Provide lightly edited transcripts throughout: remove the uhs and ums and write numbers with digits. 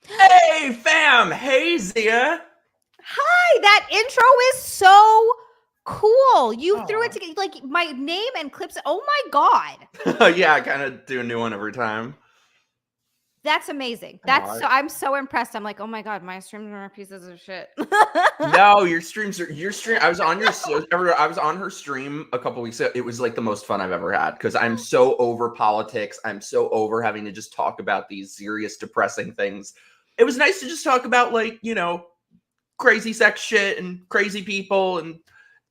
Hey, fam! Hey, Xia! Hi, that intro is so cool. You threw it Aw. together like my name and clips. Oh my god. Yeah, I kind of do a new one every time. That's amazing. Aw. I'm so impressed. I'm like, oh my god, my streams are pieces of shit. No, your streams are your stream. I was on I was on her stream a couple weeks ago. It was like the most fun I've ever had because I'm so over politics. I'm so over having to just talk about these serious, depressing things. It was nice to just talk about crazy sex shit and crazy people and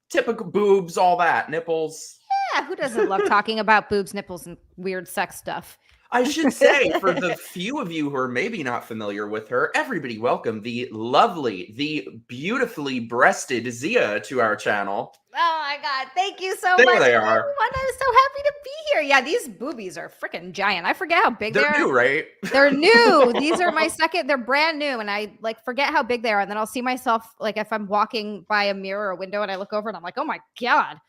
typical boobs, all that, nipples. Yeah, who doesn't love talking about boobs, nipples, and weird sex stuff? I should say, for the few of you who are maybe not familiar with her, everybody welcome the lovely, the beautifully breasted Xia to our channel. Oh my god, thank you so There much, they everyone. are. I'm so happy to be here. Yeah, these boobies are freaking giant. I forget how big they They're are. new, right? They're new. These are my second. They're brand new, and I like forget how big they are. And then I'll see myself like if I'm walking by a mirror or a window, and I look over, and I'm like, oh my god.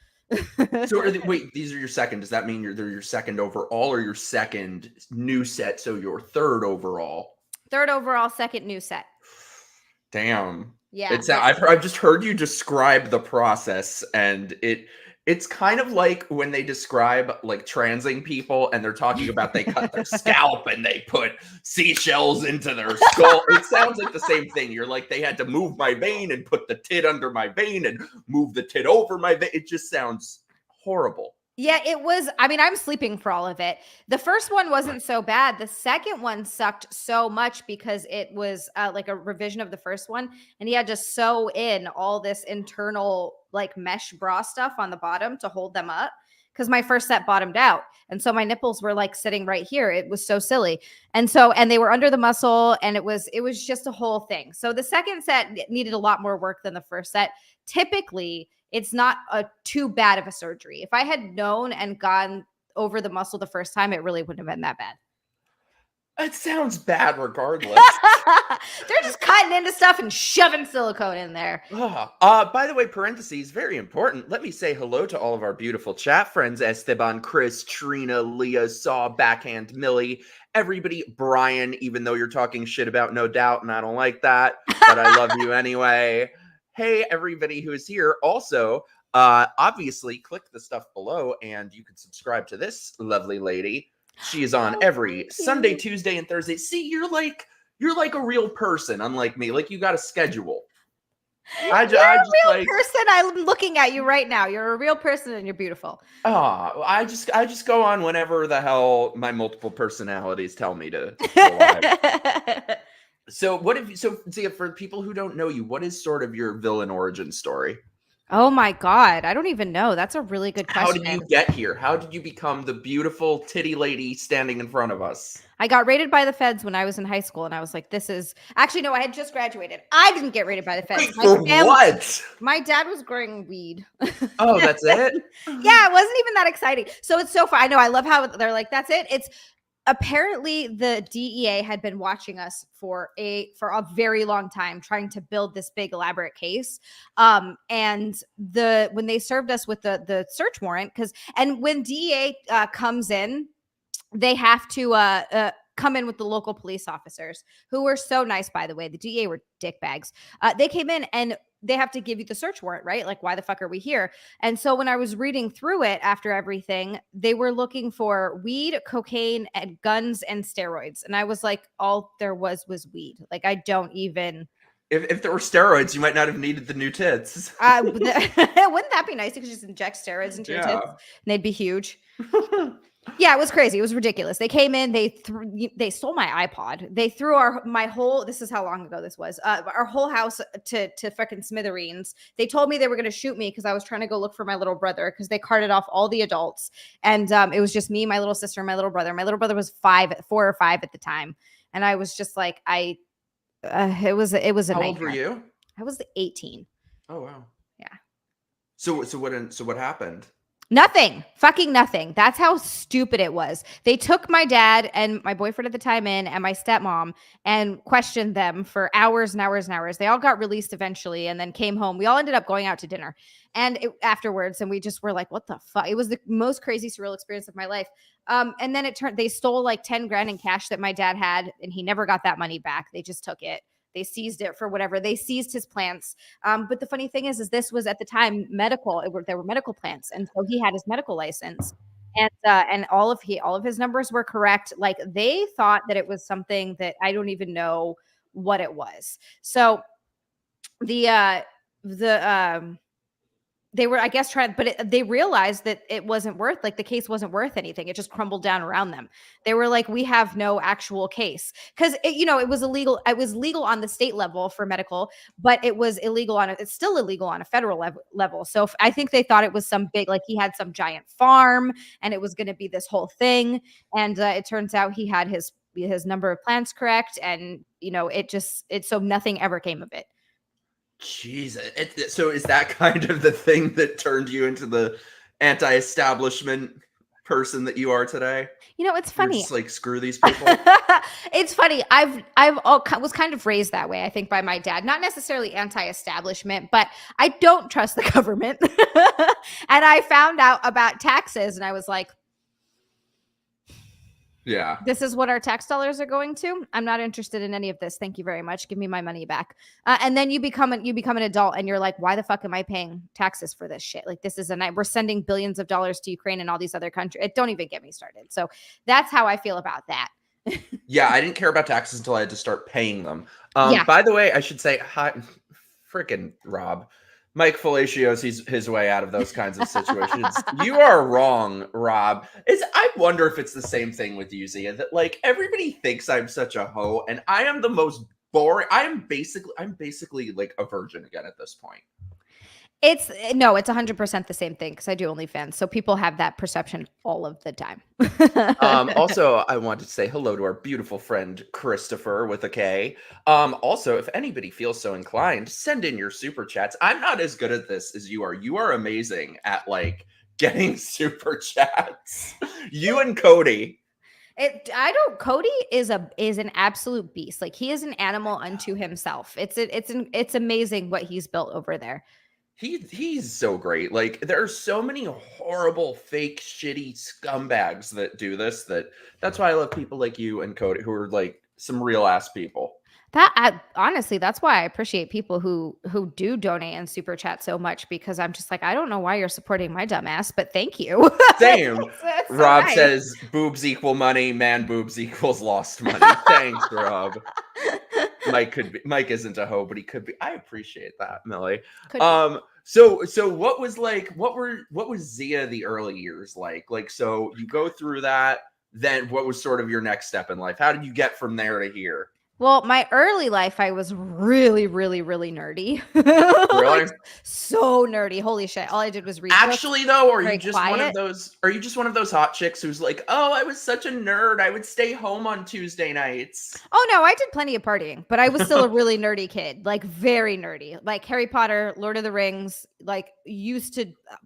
So, wait, these are your second. Does that mean they're your second overall or your second new set? So your third overall. Third overall, second new set. Damn. Yeah, I've just heard you describe the process, and it's kind of like when they describe like transing people and they're talking about they cut their scalp and they put seashells into their skull. It sounds like the same thing. You're like, they had to move my vein and put the tit under my vein and move the tit over my vein. It just sounds horrible. Yeah, it was. I mean, I'm sleeping for all of it. The first one wasn't so bad. The second one sucked so much because it was like a revision of the first one, and he had to sew in all this internal like mesh bra stuff on the bottom to hold them up. Because my first set bottomed out, and so my nipples were like sitting right here. It was so silly, and they were under the muscle, and it was just a whole thing. So the second set needed a lot more work than the first set. Typically, it's not too bad of a surgery. If I had known and gone over the muscle the first time, it really wouldn't have been that bad. It sounds bad regardless. They're just cutting into stuff and shoving silicone in there. By the way, parentheses, very important. Let me say hello to all of our beautiful chat friends: Esteban, Chris, Trina, Leah, Saw, Backhand, Millie, everybody, Brian, even though you're talking shit about No Doubt, and I don't like that, but I love you anyway. Hey, everybody who is here. Also, obviously, click the stuff below, and you can subscribe to this lovely lady. She is on every Sunday, Tuesday, and Thursday. See, you're like a real person, unlike me. Like, you got a schedule. You're a real person. I'm looking at you right now. You're a real person, and you're beautiful. I just go on whenever the hell my multiple personalities tell me to go live. So Xia, for people who don't know you, what is sort of your villain origin story? Oh my God. I don't even know. That's a really good question. How did you get here? How did you become the beautiful titty lady standing in front of us? I got raided by the feds when I was in high school, and I was like, this is actually no, I had just graduated. I didn't get raided by the feds. Wait, for what? My dad was growing weed. Oh, that's it? Yeah, it wasn't even that exciting. So it's so fun. I know. I love how they're like, that's it. It's apparently the DEA had been watching us for a very long time, trying to build this big elaborate case. And when they served us with the search warrant, and when DEA comes in, they have to come in with the local police officers, who were so nice, by the way. The DEA were dickbags. They came in and they have to give you the search warrant, right? Like, why the fuck are we here? And so when I was reading through it after everything, they were looking for weed, cocaine, and guns and steroids. And I was like, all there was weed. Like, I don't even... If there were steroids, you might not have needed the new tits. Wouldn't that be nice? You could just inject steroids into your tits and they'd be huge. Yeah, it was crazy. It was ridiculous. They came in, they stole my iPod. They threw my whole, this is how long ago this was, our whole house to freaking smithereens. They told me they were going to shoot me because I was trying to go look for my little brother, because they carted off all the adults. And it was just me, my little sister, and my little brother. My little brother was 4 or 5 at the time. And I was just like, it was a nightmare. How old were you? I was 18. Oh, wow. Yeah. So what happened? Nothing. Fucking nothing. That's how stupid it was. They took my dad and my boyfriend at the time in and my stepmom and questioned them for hours and hours and hours. They all got released eventually and then came home. We all ended up going out to dinner afterwards. And we just were like, what the fuck? It was the most crazy, surreal experience of my life. And then they stole like 10 grand in cash that my dad had and he never got that money back. They just took it. They seized it for whatever. They seized his plants. But the funny thing is this was at the time medical. There were medical plants, and so he had his medical license, and all of his numbers were correct. Like they thought that it was something that I don't even know what it was. So they were, I guess, they realized that it wasn't worth, like the case wasn't worth anything. It just crumbled down around them. They were like, we have no actual case. Cause it was illegal. It was legal on the state level for medical, but it's still illegal on a federal level. So I think they thought it was some big, like he had some giant farm and it was going to be this whole thing. And it turns out he had his number of plants correct. And so nothing ever came of it. Jeez. So is that kind of the thing that turned you into the anti-establishment person that you are today? It's funny. You're just like, screw these people. It's funny. Was kind of raised that way, I think, by my dad. Not necessarily anti-establishment, but I don't trust the government. And I found out about taxes and I was like, yeah, this is what our tax dollars are going to. I'm not interested in any of this. Thank you very much. Give me my money back. And then you become an adult and you're like, why the fuck am I paying taxes for this shit? Like, this is we're sending billions of dollars to Ukraine and all these other countries. Don't even get me started. So that's how I feel about that. Yeah, I didn't care about taxes until I had to start paying them. Yeah. By the way, I should say, hi, freaking Rob. Mike fellatios his way out of those kinds of situations. You are wrong, Rob. I wonder if it's the same thing with you, Xia, that like everybody thinks I'm such a hoe, and I am the most boring. I'm basically like a virgin again at this point. It's 100% the same thing because I do OnlyFans. So people have that perception all of the time. Also, I want to say hello to our beautiful friend Christopher with a K. Also, if anybody feels so inclined, send in your super chats. I'm not as good at this as you are. You are amazing at like getting super chats. You and Cody. Cody is an absolute beast. Like he is an animal unto himself. It's amazing what he's built over there. He's so great. Like there are so many horrible, fake, shitty scumbags that do this. That's why I love people like you and Cody, who are like some real ass people. Honestly, that's why I appreciate people who do donate and super chat so much, because I'm just like, I don't know why you're supporting my dumb ass, but thank you. Same. That's so Rob nice. says boobs equal money, man boobs equals lost money. Thanks, Rob. Mike isn't a hoe, but he could be. I appreciate that, Millie. So what was Xia the early years like? Like, so you go through that, then what was sort of your next step in life? How did you get from there to here? Well, my early life, I was really, really, really nerdy. Really? Like, so nerdy. Holy shit. All I did was read Actually, though, are you just quiet. one of those hot chicks who's like, oh, I was such a nerd, I would stay home on Tuesday nights? Oh, no, I did plenty of partying, but I was still a really nerdy kid, like very nerdy, like Harry Potter, Lord of the Rings, like used to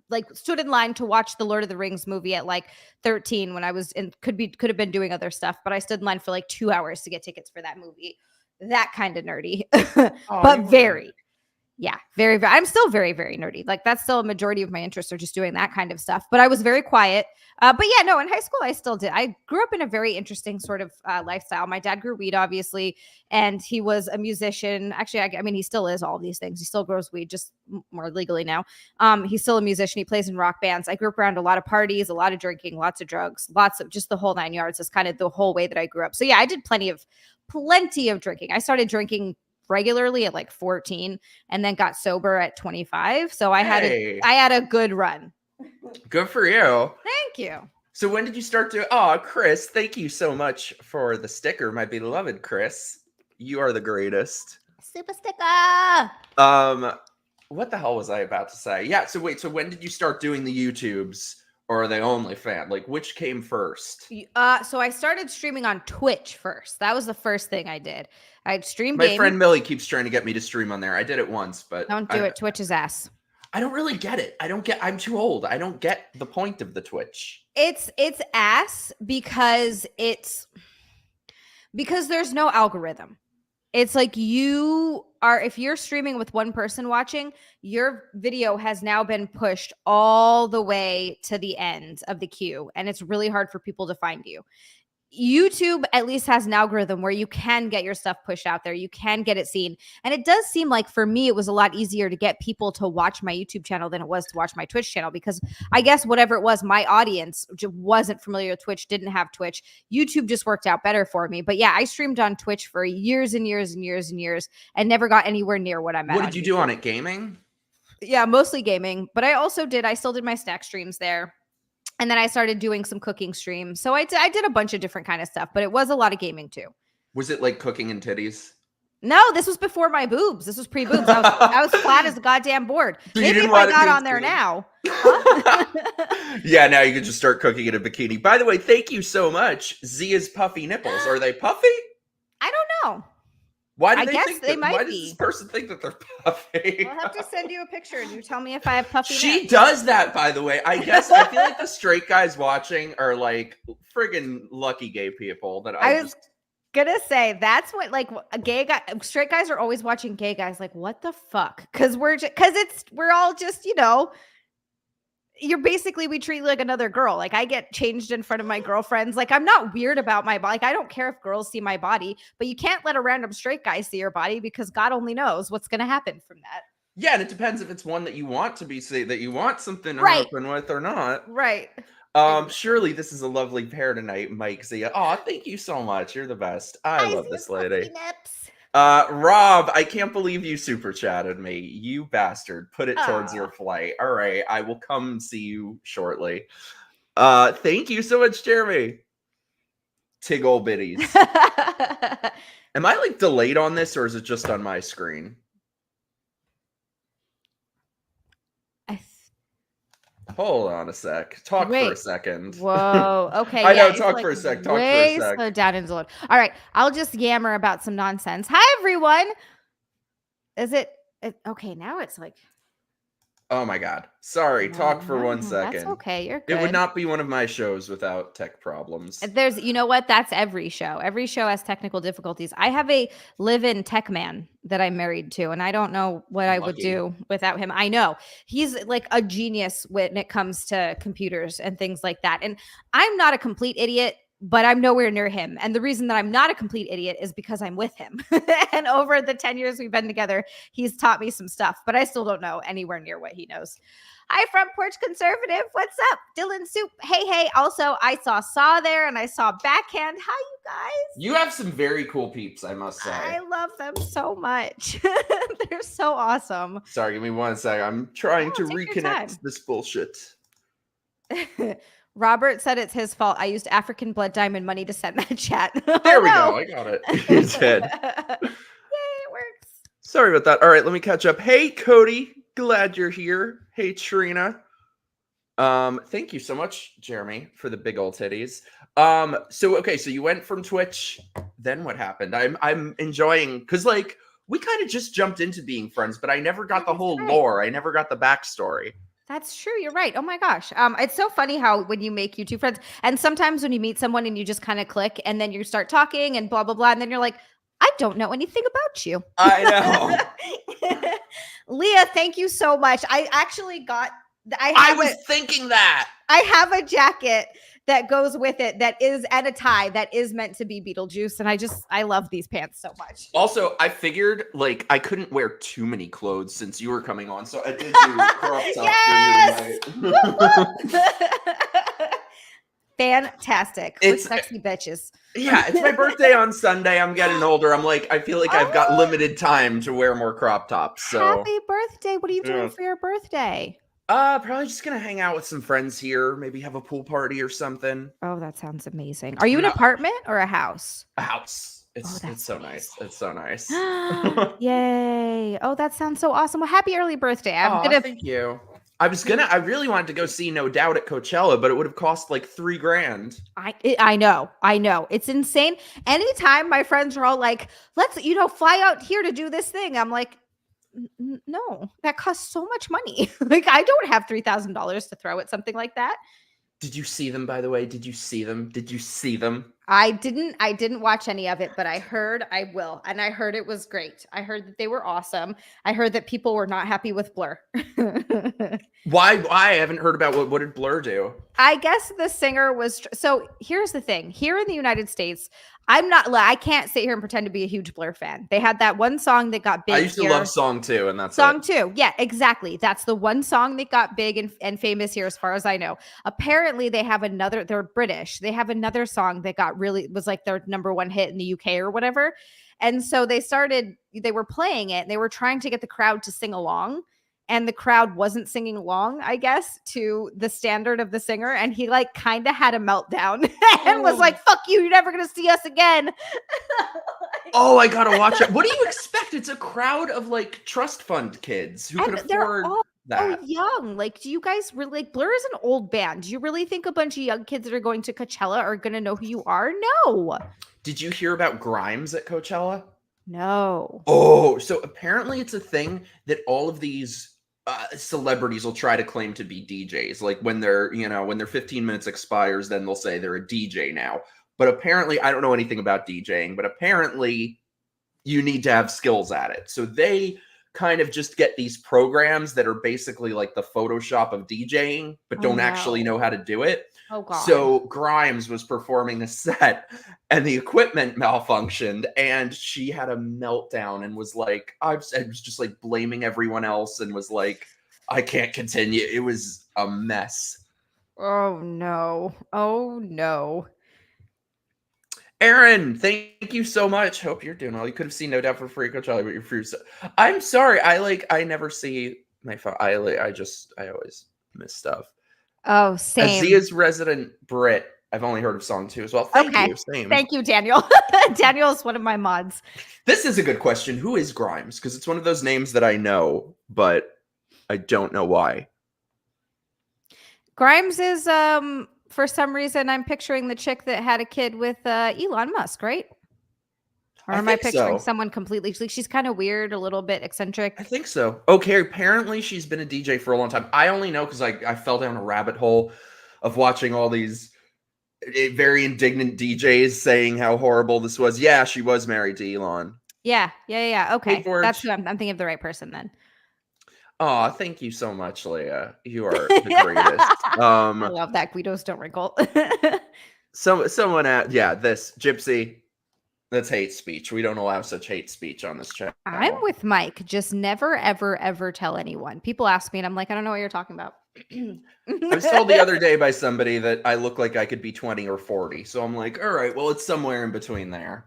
like stood in line to watch the Lord of the Rings movie at like 13 when I was could have been doing other stuff, but I stood in line for like 2 hours to get tickets for that movie. That kind of nerdy, but very. Yeah, very, very. I'm still very, very nerdy. Like that's still a majority of my interests are just doing that kind of stuff. But I was very quiet. But yeah, no, in high school, I still did. I grew up in a very interesting sort of lifestyle. My dad grew weed, obviously, and he was a musician. Actually, I mean, he still is all these things. He still grows weed, just more legally now. He's still a musician. He plays in rock bands. I grew up around a lot of parties, a lot of drinking, lots of drugs, lots of just the whole 9 yards is kind of the whole way that I grew up. So yeah, I did plenty of drinking. I started drinking regularly at like 14 and then got sober at 25. So I had a good run. Good for you. Thank you. So when did you start to Chris, thank you so much for the sticker, my beloved Chris. You are the greatest. Super sticker. What the hell was I about to say? Yeah, so wait, so when did you start doing the YouTubes or the OnlyFans? Like which came first? So I started streaming on Twitch first. That was the first thing I did. I'd stream My friend Millie keeps trying to get me to stream on there. I did it once, but don't do it. Twitch is ass. I don't really get it. I'm too old. I don't get the point of the Twitch. It's ass because there's no algorithm. It's like if you're streaming with one person watching, your video has now been pushed all the way to the end of the queue, and it's really hard for people to find you. YouTube at least has an algorithm where you can get your stuff pushed out there. You can get it seen. And it does seem like for me, it was a lot easier to get people to watch my YouTube channel than it was to watch my Twitch channel, because I guess whatever it was, my audience wasn't familiar with Twitch, didn't have Twitch. YouTube just worked out better for me. But yeah, I streamed on Twitch for years and years and years and years and never got anywhere near what I'm at. What did you do on it? Gaming? Yeah, mostly gaming. But I still did my snack streams there. And then I started doing some cooking streams. So I did a bunch of different kind of stuff, but it was a lot of gaming too. Was it like cooking and titties? No, this was before my boobs. This was pre-boobs. I was flat as a goddamn board. So maybe if I got on there now. Huh? Yeah, now you can just start cooking in a bikini. By the way, thank you so much. Zia's puffy nipples. Are they puffy? I don't know. Why do I they guess think they might why be. does this person think that they're puffy? I'll have to send you a picture and you tell me if I have puffy She nips. does that, by the way. I guess I feel like the straight guys watching are like friggin' lucky gay people that I was gonna say that's what, like, a gay guy, straight guys are always watching gay guys like, what the fuck? Because we're all just, we treat you like another girl. Like, I get changed in front of my girlfriends. Like, I'm not weird about my body. Like, I don't care if girls see my body, but you can't let a random straight guy see your body, because God only knows what's going to happen from that. Yeah, and it depends if it's one that you want to be that you want something to Right. happen with or not. Right. Surely this is a lovely pair tonight, Mike Zia. Oh, thank you so much. You're the best. I love this lady. Rob, I can't believe you super chatted me. You bastard. Put it towards your flight. All right. I will come see you shortly. Thank you so much, Jeremy. Tiggle bitties. Am I like delayed on this, or is it just on my screen? Hold on a sec. Talk for a second. Whoa. Okay. I know. Talk for a sec. Talk for a sec. Slow down and load. All right. I'll just yammer about some nonsense. Hi, everyone. Is it okay? Now it's like. Oh my God. Sorry. Talk for 1 second. That's okay. You're good. It would not be one of my shows without tech problems. You know what? That's every show. Every show has technical difficulties. I have a live-in tech man that I'm married to, and I don't know what I would do without him. I know he's like a genius when it comes to computers and things like that. And I'm not a complete idiot, but I'm nowhere near him. And the reason that I'm not a complete idiot is because I'm with him. And over the 10 years we've been together, he's taught me some stuff, but I still don't know anywhere near what he knows. Hi, Front Porch Conservative. What's up? Dylan Soup. Hey. Also, I saw there, and I saw Backhand. Hi, you guys. You have some very cool peeps, I must say. I love them so much. They're so awesome. Sorry, give me 1 sec. I'm trying to reconnect this bullshit. Robert said it's his fault. I used African Blood Diamond money to send that chat. There we go. I got it. You did. Yay, it works. Sorry about that. All right, let me catch up. Hey, Cody. Glad you're here. Hey, Trina. Thank you so much, Jeremy, for the big old titties. So you went from Twitch. Then what happened? I'm enjoying, because like we kind of just jumped into being friends, but I never got the whole lore. I never got the backstory. That's true. You're right. Oh my gosh. It's so funny how when you make YouTube friends, and sometimes when you meet someone and you just kind of click, and then you start talking and blah, blah, blah. And then you're like, I don't know anything about you. I know. Leah, thank you so much. I actually I was thinking that. I have a jacket that goes with it and a tie that is meant to be Beetlejuice. And I love these pants so much. Also, I figured like I couldn't wear too many clothes since you were coming on. So I did do crop top. Fantastic. We're sexy bitches. Yeah, it's my birthday on Sunday. I'm getting older. I feel like I've got limited time to wear more crop tops. So happy birthday. What are you doing for your birthday? Probably just gonna hang out with some friends here, maybe have a pool party or something. Oh, that sounds amazing. Are you an apartment or a house? A house. It's so nice. It's so nice. Yay. Oh, that sounds so awesome. Well, happy early birthday. Thank you. I really wanted to go see No Doubt at Coachella, but it would have cost like $3,000. I know. It's insane. Anytime my friends are all like, let's, fly out here to do this thing. I'm like, No, that costs so much money. Like, I don't have $3,000 to throw at something like that. Did you see them, by the way? Did you see them? Did you see them? I didn't watch any of it, but I heard I will. And I heard it was great. I heard that they were awesome. I heard that people were not happy with Blur. Why? I haven't heard about what did Blur do? I guess the singer was so here's the thing. Here in the United States, I can't sit here and pretend to be a huge Blur fan. They had that one song that got big. I used to love Song 2, and that's Song it. 2. Yeah, exactly. That's the one song that got big and famous here, as far as I know. Apparently, they're British. They have another song that was like their number one hit in the UK or whatever. And so they were playing it. And they were trying to get the crowd to sing along. And the crowd wasn't singing along, I guess, to the standard of the singer. And he like kind of had a meltdown and was like, fuck you. You're never going to see us again. Oh, I gotta watch it. What do you expect? It's a crowd of like trust fund kids who can afford that. Oh, young. Like, do you guys really like Blur is an old band? Do you really think a bunch of young kids that are going to Coachella are going to know who you are? No. Did you hear about Grimes at Coachella? No. Oh, so apparently it's a thing that all of these celebrities will try to claim to be DJs. Like when when their 15 minutes expires, then they'll say they're a DJ now. But apparently, I don't know anything about DJing, but apparently you need to have skills at it. So they kind of just get these programs that are basically like the Photoshop of DJing, but don't actually know how to do it. Oh, God. So Grimes was performing a set and the equipment malfunctioned and she had a meltdown and was like, I was just like blaming everyone else and was like, I can't continue. It was a mess. Oh, no. Oh, no. Aaron, thank you so much. Hope you're doing well. You could have seen No Doubt for free, Coachella, but you're free. I'm sorry. I never see my phone. I always miss stuff. Oh, same. As Zia's resident Brit, I've only heard of Song 2 as well. Thank you. Same. Thank you, Daniel. Daniel is one of my mods. This is a good question. Who is Grimes? Because it's one of those names that I know, but I don't know why. Grimes is for some reason I'm picturing the chick that had a kid with Elon Musk, right? Or am I picturing someone completely? She's kind of weird, a little bit eccentric. I think so. Okay, apparently she's been a DJ for a long time. I only know because I fell down a rabbit hole of watching all these very indignant DJs saying how horrible this was. Yeah, she was married to Elon. Yeah. Okay, that's who I'm thinking of the right person then. Oh, thank you so much, Leah. You are the greatest. I love that. Guidos don't wrinkle. Someone this Gypsy. That's hate speech. We don't allow such hate speech on this channel. I'm with Mike. Just never, ever, ever tell anyone. People ask me and I'm like, I don't know what you're talking about. I was told the other day by somebody that I look like I could be 20 or 40. So I'm like, all right, well, it's somewhere in between there.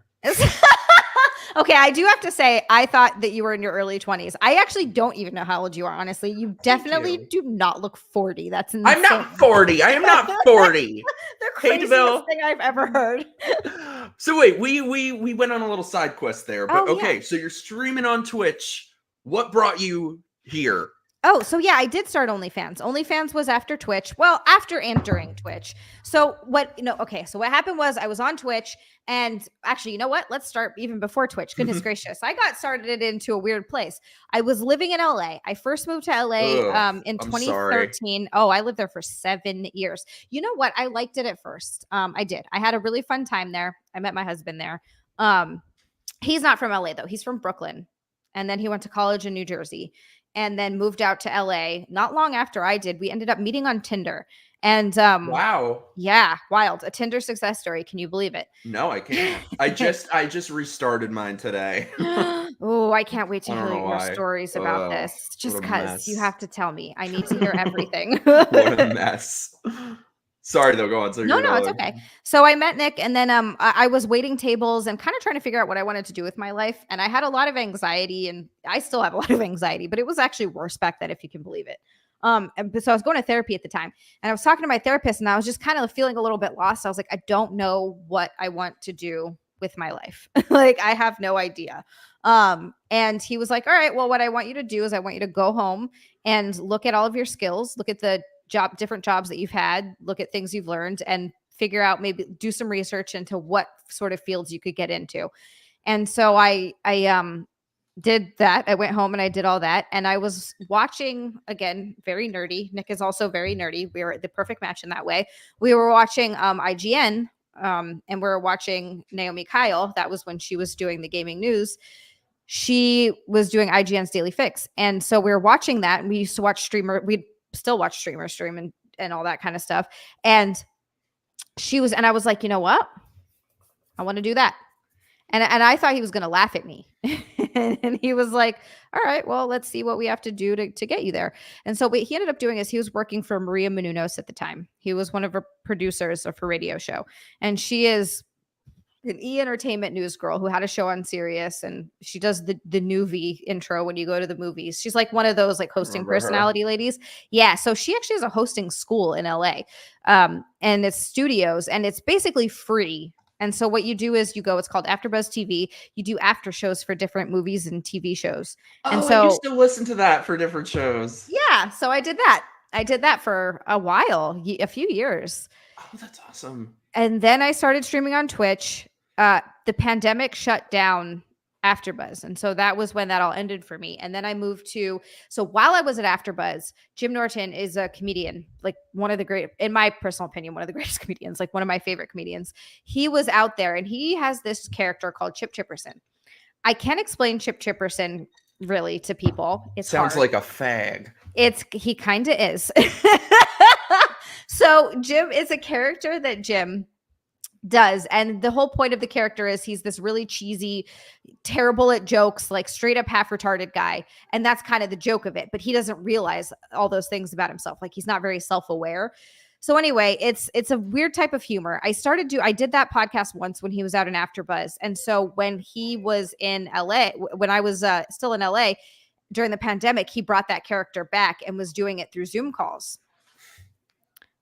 Okay, I do have to say, I thought that you were in your early 20s. I actually don't even know how old you are, honestly. You definitely do not look 40. That's insane. I'm not 40. I am not 40. The craziest thing I've ever heard. So wait, we went on a little side quest there. But okay, so you're streaming on Twitch. What brought you here? Oh, so yeah, I did start OnlyFans. OnlyFans was after Twitch. Well, after and during Twitch. So what happened was I was on Twitch and actually, you know what? Let's start even before Twitch. Goodness gracious. I got started into a weird place. I was living in LA. I first moved to LA in 2013. Oh, I lived there for 7 years. You know what? I liked it at first. I did. I had a really fun time there. I met my husband there. He's not from LA though. He's from Brooklyn. And then he went to college in New Jersey. And then moved out to LA not long after I did. We ended up meeting on Tinder. And wow. Yeah, wild. A Tinder success story. Can you believe it? No, I can't. I just restarted mine today. Oh, I can't wait to hear your stories about this. Just because you have to tell me. I need to hear everything. What a mess. Sorry though, go on. So no, it's okay. So I met Nick and then I was waiting tables and kind of trying to figure out what I wanted to do with my life. And I had a lot of anxiety and I still have a lot of anxiety, but it was actually worse back then, if you can believe it. So I was going to therapy at the time and I was talking to my therapist and I was just kind of feeling a little bit lost. I was like, I don't know what I want to do with my life. Like, I have no idea. And he was like, all right, well, what I want you to do is I want you to go home and look at all of your skills, look at the different jobs that you've had, look at things you've learned and figure out, maybe do some research into what sort of fields you could get into. And so I did that. I went home and I did all that. And I was watching, again, very nerdy. Nick is also very nerdy. We were the perfect match in that way. We were watching IGN, and we were watching Naomi Kyle. That was when she was doing the gaming news. She was doing IGN's Daily Fix. And so we were watching that, and we used to watch we'd still watch streamers stream and all that kind of stuff. And and I was like, you know what? I want to do that. And I thought he was going to laugh at me. And he was like, all right, well, let's see what we have to do to get you there. And so what he ended up doing is he was working for Maria Menounos at the time. He was one of her producers of her radio show. And she is an E-entertainment news girl who had a show on Sirius, and she does the Newsy intro when you go to the movies. She's like one of those like hosting personality ladies. Yeah. So she actually has a hosting school in LA. And it's studios, and it's basically free. And so what you do is you go, it's called AfterBuzz TV. You do after shows for different movies and TV shows. And so I used to listen to that for different shows. Yeah. So I did that. I did that for a while, a few years. Oh, that's awesome. And then I started streaming on Twitch. The pandemic shut down AfterBuzz. And so that was when that all ended for me. And then I moved so while I was at AfterBuzz, Jim Norton is a comedian, like one of the great, in my personal opinion, one of the greatest comedians, like one of my favorite comedians. He was out there, and he has this character called Chip Chipperson. I can't explain Chip Chipperson really to people. It sounds like a fag. He kind of is. So Jim is a character that Jim does, and the whole point of the character is he's this really cheesy, terrible at jokes, like straight up half retarded guy, and that's kind of the joke of it. But he doesn't realize all those things about himself. Like, he's not very self-aware. So anyway, it's a weird type of humor. I did that podcast once when he was out in AfterBuzz, and so when he was in LA, when I was still in LA during the pandemic, he brought that character back and was doing it through Zoom calls.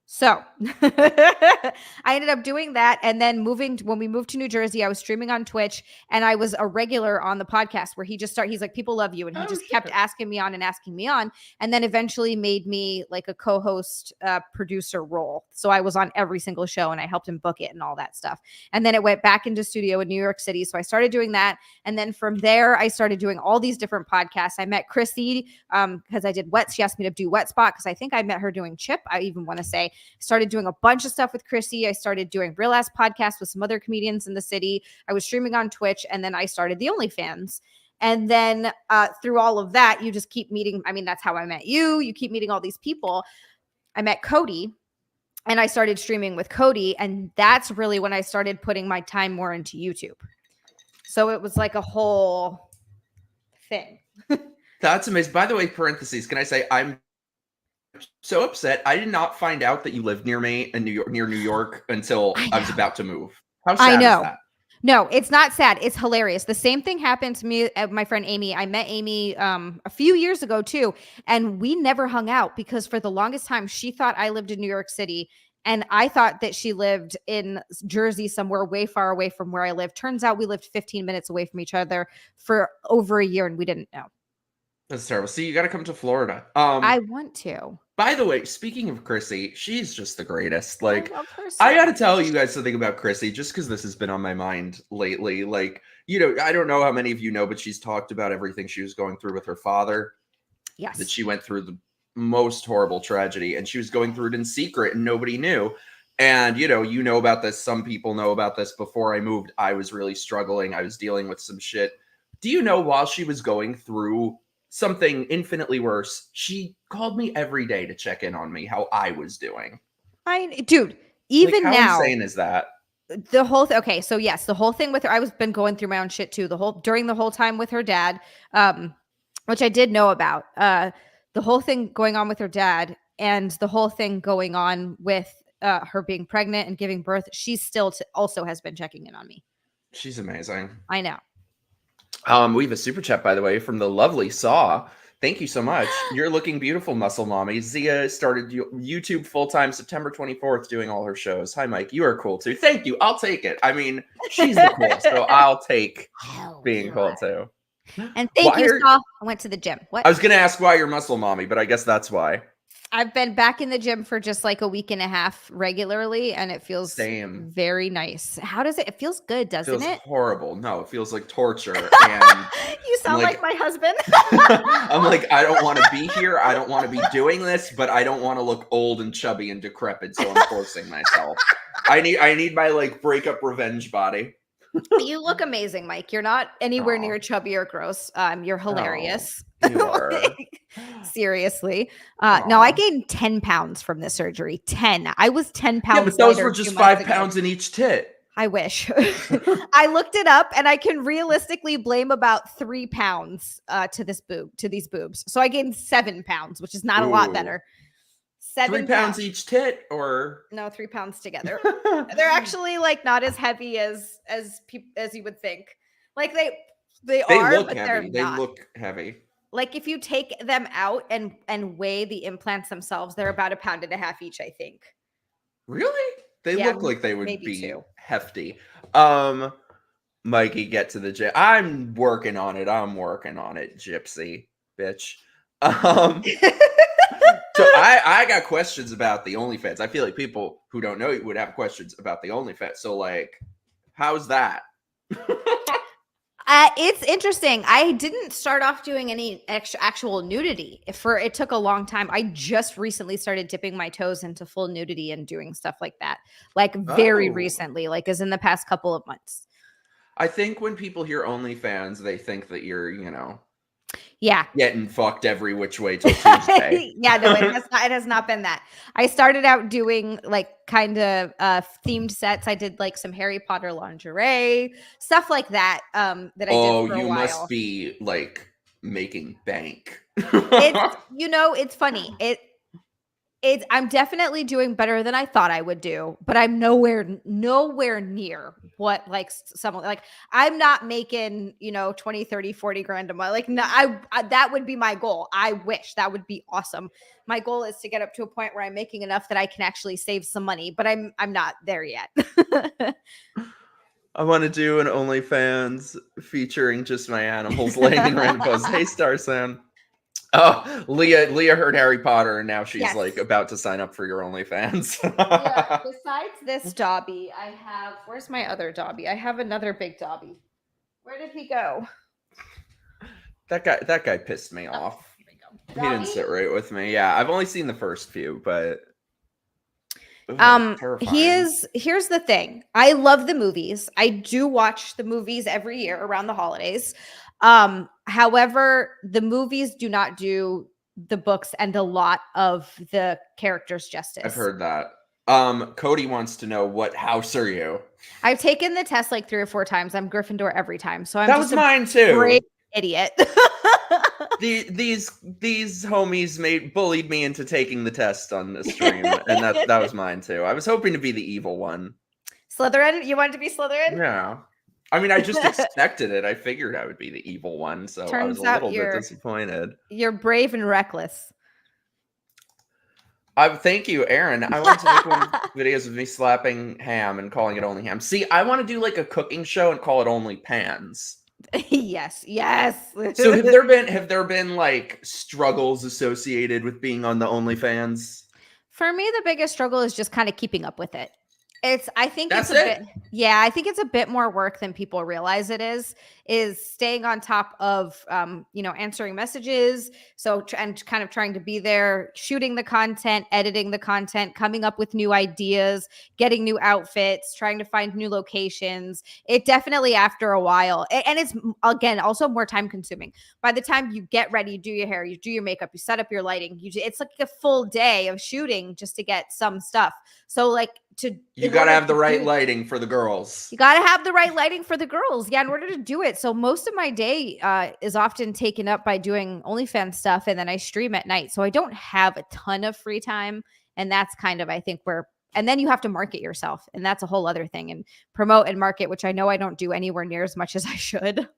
So I ended up doing that. And then when we moved to New Jersey, I was streaming on Twitch, and I was a regular on the podcast where he's like, people love you. And he kept asking me on. And then eventually made me like a co-host producer role. So I was on every single show, and I helped him book it and all that stuff. And then it went back into studio in New York City. So I started doing that. And then from there, I started doing all these different podcasts. I met Chrissy because I did She asked me to do Wet Spot because I think I met her doing Chip. I even want to say. Started doing a bunch of stuff with Chrissy. I started doing Real Ass podcasts with some other comedians in the city. I was streaming on Twitch, and then I started the OnlyFans. And then through all of that, you just keep meeting. I mean, that's how I met you. You keep meeting all these people. I met Cody, and I started streaming with Cody. And that's really when I started putting my time more into YouTube. So it was like a whole thing. That's amazing. By the way, parentheses, can I say I'm so upset. I did not find out that you lived near me in near New York until I was about to move. How sad is that? No, it's not sad. It's hilarious. The same thing happened to me, my friend Amy. I met Amy a few years ago too, and we never hung out because for the longest time she thought I lived in New York City, and I thought that she lived in Jersey somewhere way far away from where I live. Turns out we lived 15 minutes away from each other for over a year, and we didn't know. That's terrible. See, you got to come to Florida. I want to. By the way, speaking of Chrissy, she's just the greatest. Like, I got to tell you guys something about Chrissy, just because this has been on my mind lately. Like, I don't know how many of you know, but she's talked about everything she was going through with her father. Yes. That she went through the most horrible tragedy, and she was going through it in secret, and nobody knew. And, you know about this. Some people know about this. Before I moved, I was really struggling. I was dealing with some shit. Do you know, while she was going through something infinitely worse, she called me every day to check in on me, how I was doing. Dude, even how now, insane is that? The whole okay, so yes, the whole thing with her, I was been going through my own shit too. During the whole time with her dad, which I did know about, the whole thing going on with her dad, and the whole thing going on with her being pregnant and giving birth. She still also has been checking in on me. She's amazing. I know. We have a super chat, by the way, from the lovely Saw. Thank you so much. You're looking beautiful, muscle mommy. Zia started YouTube full-time September 24th doing all her shows. Hi, Mike. You are cool, too. Thank you. I'll take it. I mean, she's the coolest, so I'll take being cool, too. And thank you, Saw. I went to the gym. What? I was going to ask why you're muscle mommy, but I guess that's why. I've been back in the gym for just like a week and a half regularly, and it feels Same. very nice. How does it? It feels good, doesn't Feels it? horrible. No, it feels like torture. And You I'm sound like my husband. I'm like, I don't want to be here. I don't want to be doing this, but I don't want to look old and chubby and decrepit, so I'm forcing myself. I need my like breakup revenge body. You look amazing, Mike. You're not anywhere Aw. near chubby or gross. You're hilarious. You are. Like, seriously. No, I Aw. gained 10 pounds from the surgery. 10. I was 10 pounds. Yeah, but those lighter were just 2 months 5 ago. pounds in each tit. I wish. I looked it up, and I can realistically blame about 3 pounds to these boobs. So I gained 7 pounds, which is not a lot Ooh. better. 3 pounds each tit, or No, 3 pounds together. They're actually like not as heavy as you would think. Like they are, look but heavy. they're They not. look heavy. Like if you take them out and weigh the implants themselves, they're about 1.5 pounds each, I think. Really? They Yeah, look like they would maybe be 2. hefty. Mikey, get to the gym. I'm working on it, gypsy bitch. So I got questions about the OnlyFans. I feel like people who don't know would have questions about the OnlyFans. So like, how's that? It's interesting. I didn't start off doing any actual nudity. It took a long time. I just recently started dipping my toes into full nudity and doing stuff like that. Like very Oh. recently, like as in the past couple of months. I think when people hear OnlyFans, they think that you're, Yeah. getting fucked every which way till Tuesday. Yeah, no, it has not been that. I started out doing like kind of themed sets. I did like some Harry Potter lingerie, stuff like that. That I did for a you while. must be like making bank. It's funny. I'm definitely doing better than I thought I would do, but I'm nowhere near what like someone like I'm not making, 20, 30, 40 grand a month. Like no, I that would be my goal. I wish that would be awesome. My goal is to get up to a point where I'm making enough that I can actually save some money, but I'm not there yet. I want to do an OnlyFans featuring just my animals laying in random poses. Hey, Starson. Oh, Leah heard Harry Potter, and now she's like about to sign up for your OnlyFans. Yeah, besides this Dobby, where's my other Dobby? I have another big Dobby. Where did he go? That guy pissed me off. Here we He go. didn't sit right with me. Yeah, I've only seen the first few, but here's the thing. I love the movies. I do watch the movies every year around the holidays. However, the movies do not do the books and a lot of the characters justice. I've heard that. Cody wants to know, what house are you? I've taken the test like 3 or 4 times. I'm Gryffindor every time. So I'm that was mine too. Great idiot. These homies bullied me into taking the test on the stream, and that was mine too. I was hoping to be the evil one. Slytherin? You wanted to be Slytherin? Yeah. I mean, I just expected it. I figured I would be the evil one, so I was a little bit disappointed. You're brave and reckless. Thank you, Aaron. I want to make one videos of me slapping ham and calling it only ham. See, I want to do like a cooking show and call it only pans. Yes. So have there been like struggles associated with being on the OnlyFans? For me, the biggest struggle is just kind of keeping up with it. I think it's a bit more work than people realize it is staying on top of, answering messages. So, and kind of trying to be there, shooting the content, editing the content, coming up with new ideas, getting new outfits, trying to find new locations. It definitely, after a while, and it's again, also more time consuming. By the time you get ready, you do your hair, you do your makeup, you set up your lighting, it's like a full day of shooting just to get some stuff. So like, you got to have the right lighting for the girls. You got to have the right lighting for the girls. Yeah, in order to do it. So most of my day is often taken up by doing OnlyFans stuff, and then I stream at night. So I don't have a ton of free time, and that's kind of, I think, and then you have to market yourself, and that's a whole other thing, and promote and market, which I know I don't do anywhere near as much as I should.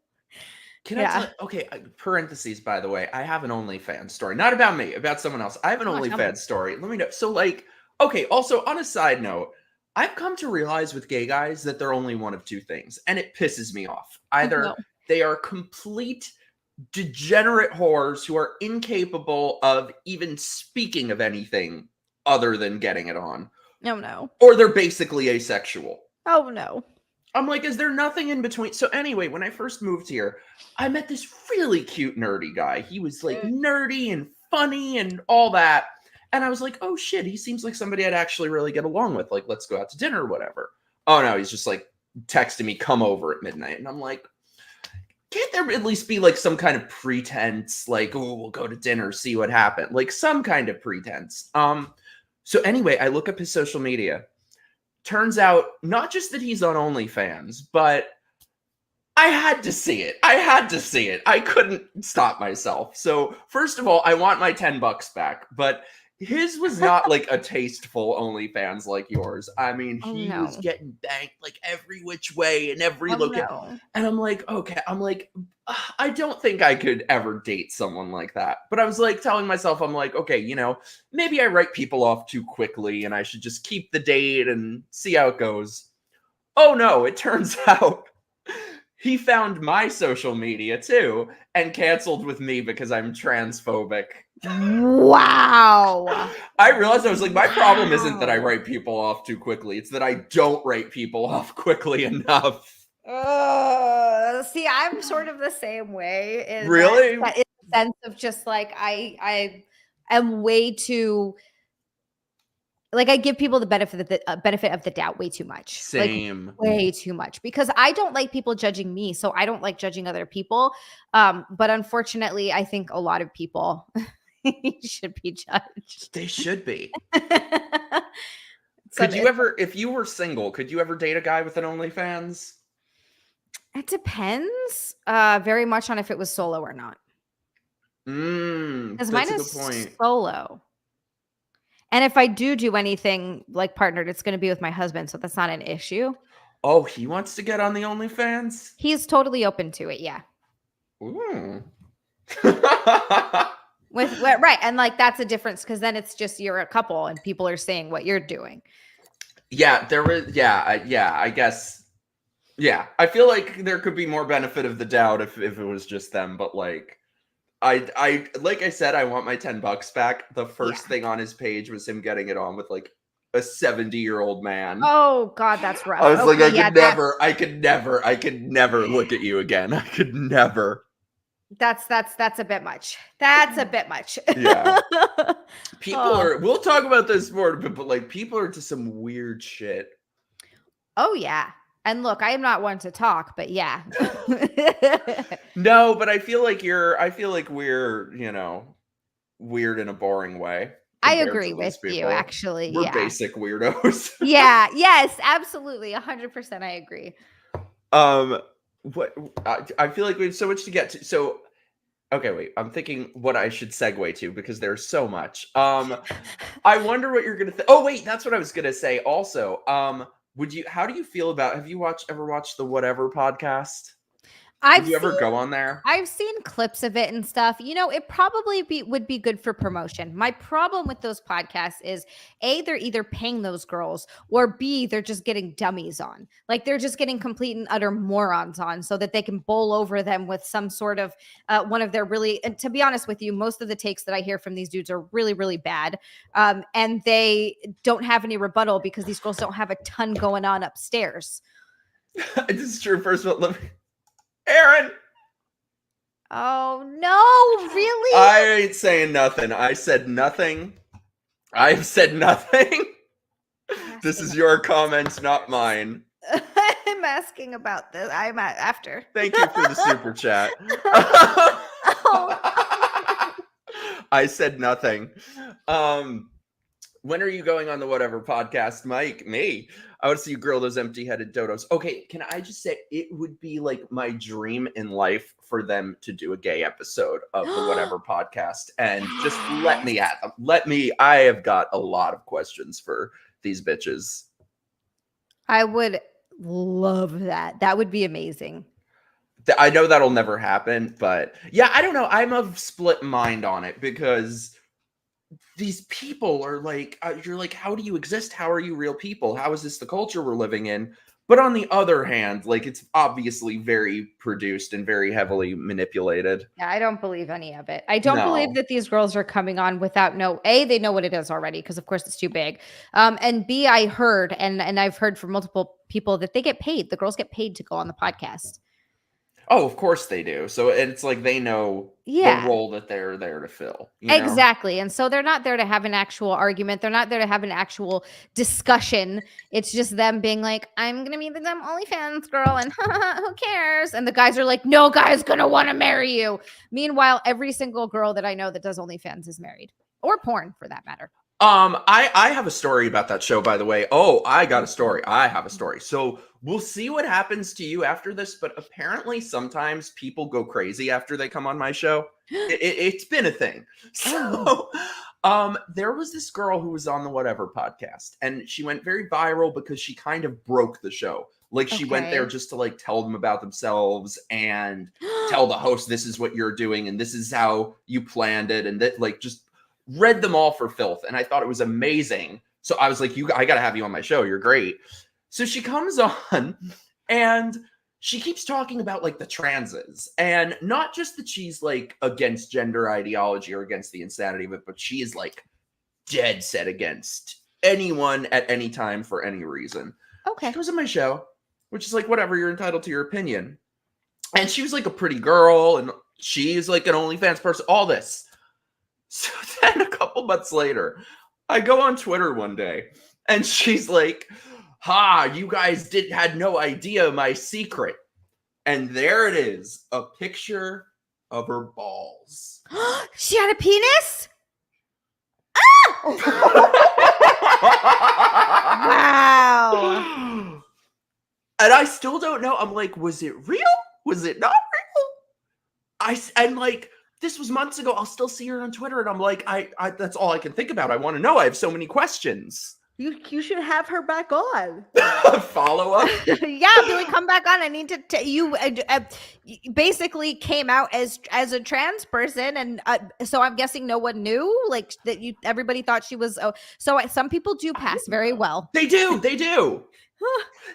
Okay, parentheses, by the way, I have an OnlyFans story. Not about me, about someone else. I have an OnlyFans story. Let me know. So like, okay, also on a side note, I've come to realize with gay guys that they're only one of two things, and it pisses me off. Either they are complete degenerate whores who are incapable of even speaking of anything other than getting it on. Oh, no. Or they're basically asexual. Oh, no. I'm like, is there nothing in between? So anyway, when I first moved here, I met this really cute nerdy guy. He was like nerdy and funny and all that. And I was like, oh shit, he seems like somebody I'd actually really get along with. Like, let's go out to dinner or whatever. Oh no, he's just like texting me, come over at midnight. And I'm like, can't there at least be like some kind of pretense? Like, oh, we'll go to dinner, see what happened. Like some kind of pretense. So anyway, I look up his social media. Turns out not just that he's on OnlyFans, but I had to see it. I couldn't stop myself. So first of all, I want my $10 back, but his was not like a tasteful OnlyFans like yours. I mean, he was getting banked like every which way and every location. And I'm like, okay, I don't think I could ever date someone like that. But I was like telling myself, I'm like, okay, you know, maybe I write people off too quickly and I should just keep the date and see how it goes. Oh no, it turns out he found my social media too and canceled with me because I'm transphobic. Wow. I realized I was like, my problem isn't that I write people off too quickly. It's that I don't write people off quickly enough. See, I'm sort of the same way. Really? That in the sense of just like I am way too, like, I give people the benefit of the doubt way too much. Same. Like, way too much, because I don't like people judging me, so I don't like judging other people. But unfortunately, I think a lot of people should be judged. They should be. So Could you ever, if you were single, could you ever date a guy with an OnlyFans? It depends very much on if it was solo or not. Because mine is solo. And if I do anything like partnered, it's going to be with my husband, so that's not an issue. Oh, he wants to get on the OnlyFans? He's totally open to it, yeah. Ooh. Right, and like that's a difference because then it's just you're a couple and people are saying what you're doing. Yeah, I guess. Yeah, I feel like there could be more benefit of the doubt if it was just them, but like I like I said, I want my $10 back. The first thing on his page was him getting it on with like a 70-year-old man. Oh God, that's rough. I was like, I could never look at you again. I could never. That's a bit much. That's a bit much. Yeah. People we'll talk about this more, but like people are into some weird shit. Oh yeah. And look, I am not one to talk, but yeah. No, but I feel like we're, you know, weird in a boring way. I agree with you, actually. We're basic weirdos. Yeah. Yes, absolutely. 100% I agree. What I feel like we have so much to get to. So, okay, wait. I'm thinking what I should segue to because there's so much. I wonder what you're gonna think. Oh, wait, that's what I was gonna say. Also, how do you feel about? Have you ever watched the Whatever podcast? Did you ever go on there? I've seen clips of it and stuff. You know, it probably would be good for promotion. My problem with those podcasts is A, they're either paying those girls, or B, they're just getting dummies on. Like they're just getting complete and utter morons on so that they can bowl over them with some sort of one of their really, and to be honest with you, most of the takes that I hear from these dudes are really, really bad. And they don't have any rebuttal because these girls don't have a ton going on upstairs. This is true. First of all, Aaron. Oh no, really? I ain't saying nothing. I said nothing. I've said nothing. This is your comments, not mine. I'm asking about this. I'm after. Thank you for the super chat. I said nothing. When are you going on the Whatever podcast, Mike? Me. I want to see you grill those empty-headed dodos. Okay, can I just say it would be like my dream in life for them to do a gay episode of the Whatever podcast and just let me at them. I have got a lot of questions for these bitches. I would love that. That would be amazing. I know that'll never happen, but yeah, I don't know. I'm of split mind on it because these people are like, you're like, how do you exist? How are you real people? How is this the culture we're living in? But on the other hand, like, it's obviously very produced and very heavily manipulated. Yeah, I don't believe any of it. I don't believe No. that these girls are coming on without A, they know what it is already, because of course it's too big. And B, I heard, and I've heard from multiple people that they get paid. The girls get paid to go on the podcast. Oh, of course they do. So it's like they know the Yeah. role that they're there to fill, you know? Exactly. And so they're not there to have an actual argument. They're not there to have an actual discussion. It's just them being like, I'm going to be the dumb OnlyFans girl and who cares? And the guys are like, no guy's going to want to marry you. Meanwhile, every single girl that I know that does OnlyFans is married, or porn for that matter. I have a story about that show, by the way. Oh, I got a story. I have a story. So we'll see what happens to you after this, but apparently sometimes people go crazy after they come on my show. It's been a thing. So, there was this girl who was on the Whatever podcast, and she went very viral because she kind of broke the show. Like, she went there just to like tell them about themselves and tell the host, this is what you're doing and this is how you planned it, and that, like, just read them all for filth. And I thought it was amazing. So I was like, I got to have you on my show. You're great. So she comes on and she keeps talking about like the transes, and not just that she's like against gender ideology or against the insanity of it, but she is like dead set against anyone at any time for any reason. Okay. She goes on my show, which is like, whatever, you're entitled to your opinion. And she was like a pretty girl, and she is like an OnlyFans person, all this. So then a couple months later, I go on Twitter one day, and she's like, you guys had no idea my secret. And there it is, a picture of her balls. She had a penis? Wow. And I still don't know. I'm like, was it real? Was it not real? And like, this was months ago. I'll still see her on Twitter, and I'm like, I that's all I can think about. I want to know. I have so many questions. You should have her back on. Follow up. Yeah, Billy, come back on. I need to. You basically came out as a trans person, and so I'm guessing no one knew, like, that everybody thought she was. So some people do pass very well. They do. They do.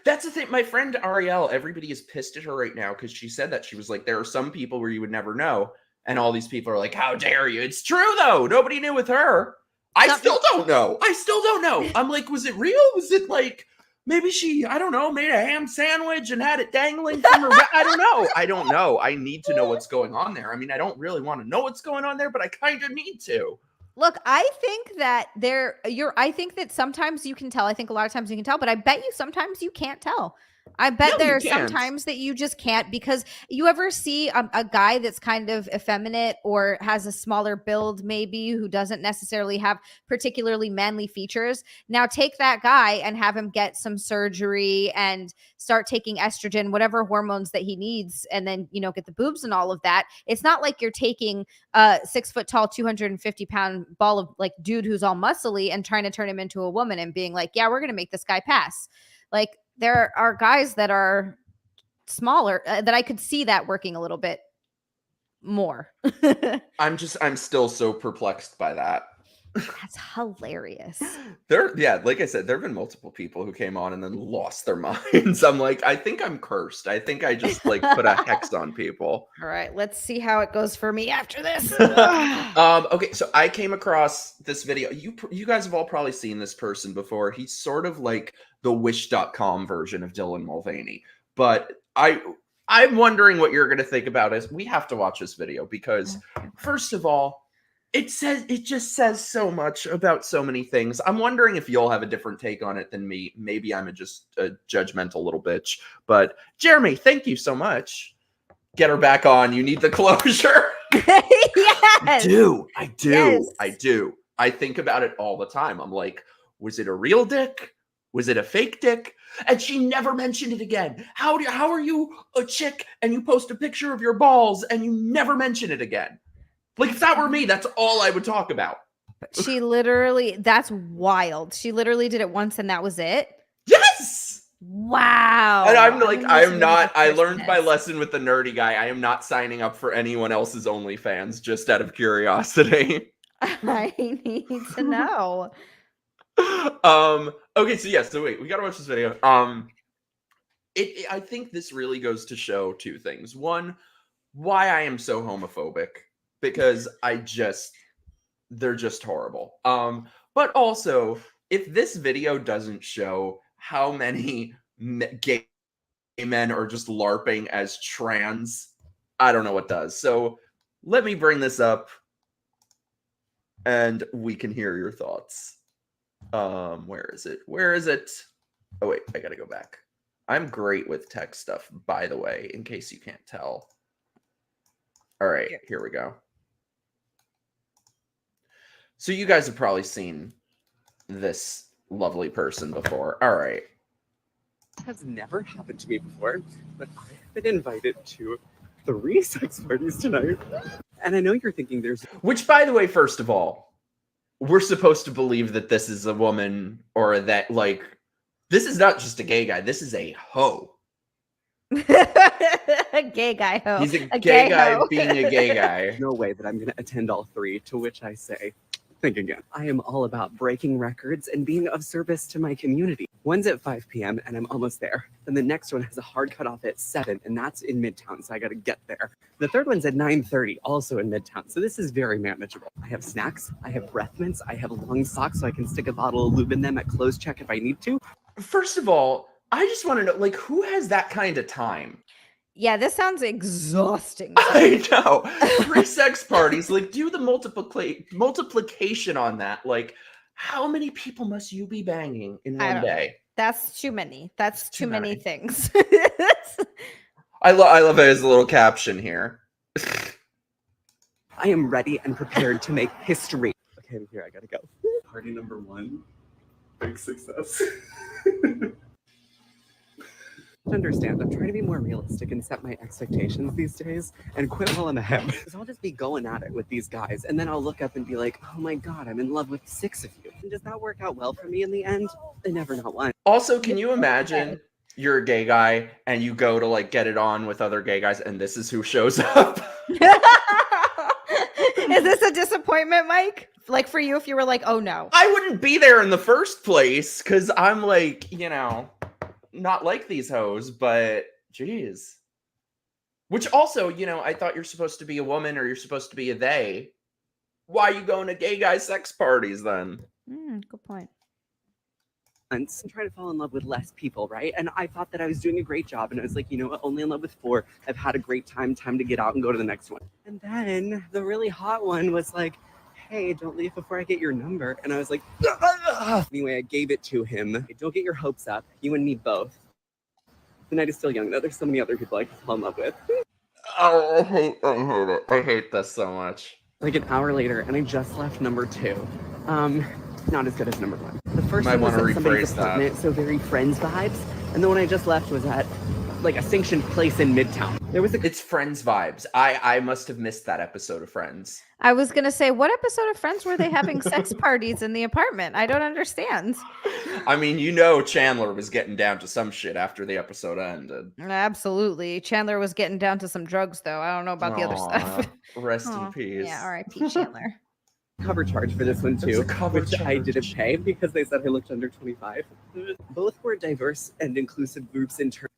That's the thing. My friend Ariel, everybody is pissed at her right now because she said that. She was like, there are some people where you would never know. And all these people are like, how dare you? It's true, though. Nobody knew with her. I still don't know. I'm like, was it real? Was it like, maybe she, I don't know, made a ham sandwich and had it dangling from her back? I don't know. I need to know what's going on there. I mean, I don't really want to know what's going on there, but I kind of need to. Look, I think that I think that sometimes you can tell. I think a lot of times you can tell, but I bet you sometimes you can't tell. I bet there are sometimes that you just can't, because you ever see a guy that's kind of effeminate or has a smaller build, maybe, who doesn't necessarily have particularly manly features. Now take that guy and have him get some surgery and start taking estrogen, whatever hormones that he needs, and then, get the boobs and all of that. It's not like you're taking a 6 foot tall, 250-pound ball of like dude who's all muscly and trying to turn him into a woman and being like, yeah, we're going to make this guy pass. Like, there are guys that are smaller that I could see that working a little bit more. I'm still so perplexed by that. That's hilarious. Like I said, there have been multiple people who came on and then lost their minds. I'm like, I think I'm cursed. I think I just like put a hex on people. All right, let's see how it goes for me after this. Okay, so I came across this video. You guys have all probably seen this person before. He's sort of like the Wish.com version of Dylan Mulvaney. But I'm wondering what you're going to think about it. We have to watch this video because, first of all, it just says so much about so many things. I'm wondering if you'll have a different take on it than me. Maybe I'm just a judgmental little bitch. But Jeremy, thank you so much. Get her back on. You need the closure. Yes. I do. Yes. I do. I think about it all the time. I'm like, was it a real dick? Was it a fake dick? And she never mentioned it again. How are you a chick and you post a picture of your balls and you never mention it again? Like, if that were me, that's all I would talk about. She literally, that's wild. She literally did it once and that was it? Yes! Wow. And I'm like, I learned my lesson with the nerdy guy. I am not signing up for anyone else's OnlyFans just out of curiosity. I need to know. Okay, so wait, we gotta watch this video. I think this really goes to show two things. One, why I am so homophobic, because they're just horrible. But also, if this video doesn't show how many gay men are just LARPing as trans, I don't know what does. So let me bring this up and we can hear your thoughts. Where is it? Oh wait, I gotta go back. I'm great with tech stuff, by the way, in case you can't tell. All right, here we go. So you guys have probably seen this lovely person before. All right. Has never happened to me before, but I've been invited to 3 sex parties tonight. And I know you're thinking there's... Which, by the way, first of all, we're supposed to believe that this is a woman, or that, like, this is not just a gay guy. This is a hoe. A gay guy hoe. He's a gay guy hoe. being a gay guy. No way that I'm going to attend all 3, to which I say, think again. I am all about breaking records and being of service to my community. One's at 5 p.m. and I'm almost there. Then the next one has a hard cutoff at 7, and that's in Midtown, so I got to get there. The third one's at 9:30, also in Midtown, so this is very manageable. I have snacks, I have breath mints, I have long socks so I can stick a bottle of lube in them at close check if I need to. First of all, I just want to know, like, who has that kind of time? Yeah, this sounds exhausting. I know. 3 sex parties, like, do the multiplication on that. Like, how many people must you be banging in one day? That's too many. That's too many things. I love it as a little caption here. I am ready and prepared to make history. Okay, I'm here, I gotta go. Party number 1, big success. Understand, I'm trying to be more realistic and set my expectations these days and quit while I'm ahead. Because I'll just be going at it with these guys and then I'll look up and be like, oh my god, I'm in love with 6 of you. And does that work out well for me in the end? I never not one. Also, can you imagine you're a gay guy and you go to, like, get it on with other gay guys and this is who shows up? Is this a disappointment, Mike? Like, for you, if you were like, oh no. I wouldn't be there in the first place because I'm like, you know, not like these hoes, but geez. Which also, you know, I thought you're supposed to be a woman or you're supposed to be a they. Why are you going to gay guy sex parties then? Good point. And trying to fall in love with less people, right? And I thought that I was doing a great job and I was like, you know what, only in love with 4. I've had a great time to get out and go to the next one. And then the really hot one was like, hey, don't leave before I get your number. And I was like, ah! Anyway, I gave it to him. Don't get your hopes up. You and me both. The night is still young, though. There's so many other people I can fall in love with. Oh, I hate it. I hate this so much. Like an hour later, and I just left number 2. Not as good as number 1. The first Might one was wanna at somebody's rephrase that. apartment, so very Friends vibes. And the one I just left was at like a sanctioned place in Midtown. There was a It's Friends vibes. I must have missed that episode of Friends. I was going to say, what episode of Friends were they having sex parties in the apartment? I don't understand. I mean, you know, Chandler was getting down to some shit after the episode ended. Absolutely. Chandler was getting down to some drugs, though. I don't know about the other stuff. Rest Aw, in peace. Yeah, R.I.P. Chandler. cover charge for this one It was too, a cover which I charge. didn't pay because they said I looked under 25. Both were diverse and inclusive groups in terms.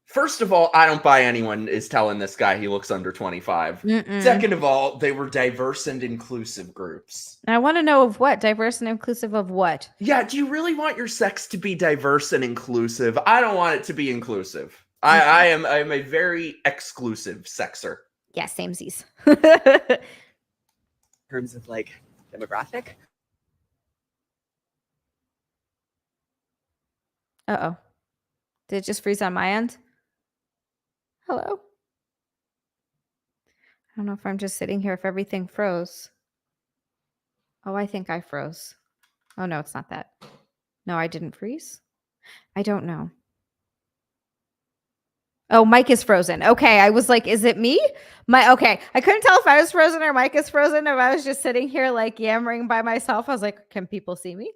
First of all, I don't buy anyone is telling this guy he looks under 25. Mm-mm. Second of all, they were diverse and inclusive groups. I want to know of what? Diverse and inclusive of what? Yeah, do you really want your sex to be diverse and inclusive? I don't want it to be inclusive. I am a very exclusive sexer. Yeah, samesies. terms of like demographic. Uh-oh. Did it just freeze on my end? Hello? I don't know if I'm just sitting here, if everything froze. Oh, I think I froze. Oh, no, it's not that. No, I didn't freeze. I don't know. Oh, Mike is frozen. Okay, I was like, is it me? Okay, I couldn't tell if I was frozen or Mike is frozen. If I was just sitting here like yammering by myself, I was like, can people see me?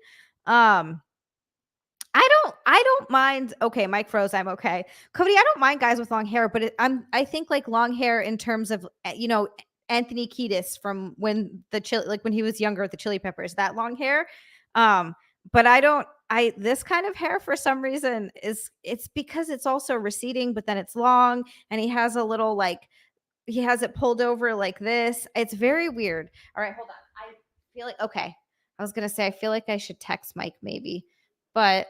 I don't mind. Okay, Mike froze. I'm okay. Cody, I don't mind guys with long hair, but I think like long hair in terms of, you know, Anthony Kiedis from when when he was younger with the Chili Peppers, that long hair. but I don't. This kind of hair for some reason it's because it's also receding, but then it's long, and he has a little like he has it pulled over like this. It's very weird. All right, hold on. I feel like okay. I was gonna say I feel like I should text Mike maybe, but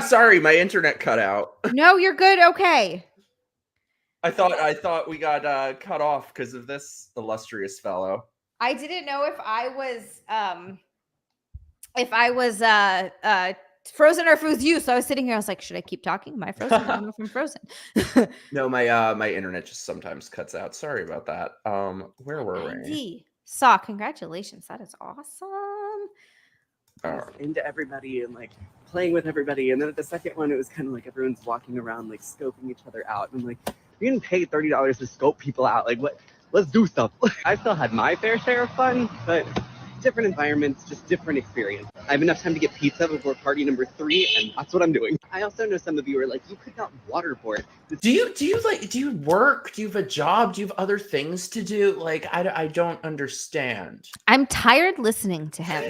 Sorry, my internet cut out. no, you're good. Okay. I thought we got cut off because of this illustrious fellow. I didn't know if I was frozen or if it was you. So I was sitting here. I was like, should I keep talking? Am I frozen? I don't know if I'm frozen. No, my internet just sometimes cuts out. Sorry about that. Where were we? 90. Saw, congratulations. That is awesome. Into everybody and like playing with everybody. And then at the second one, it was kind of like everyone's walking around like scoping each other out. And I'm like, you're getting paid $30 to scope people out. Like what? Let's do stuff. I still had my fair share of fun, but different environments, just different experience. I have enough time to get pizza before party number 3, and that's what I'm doing. I also know some of you are like, you could not waterboard. Do you work? Do you have a job? Do you have other things to do? Like I don't understand. I'm tired listening to him.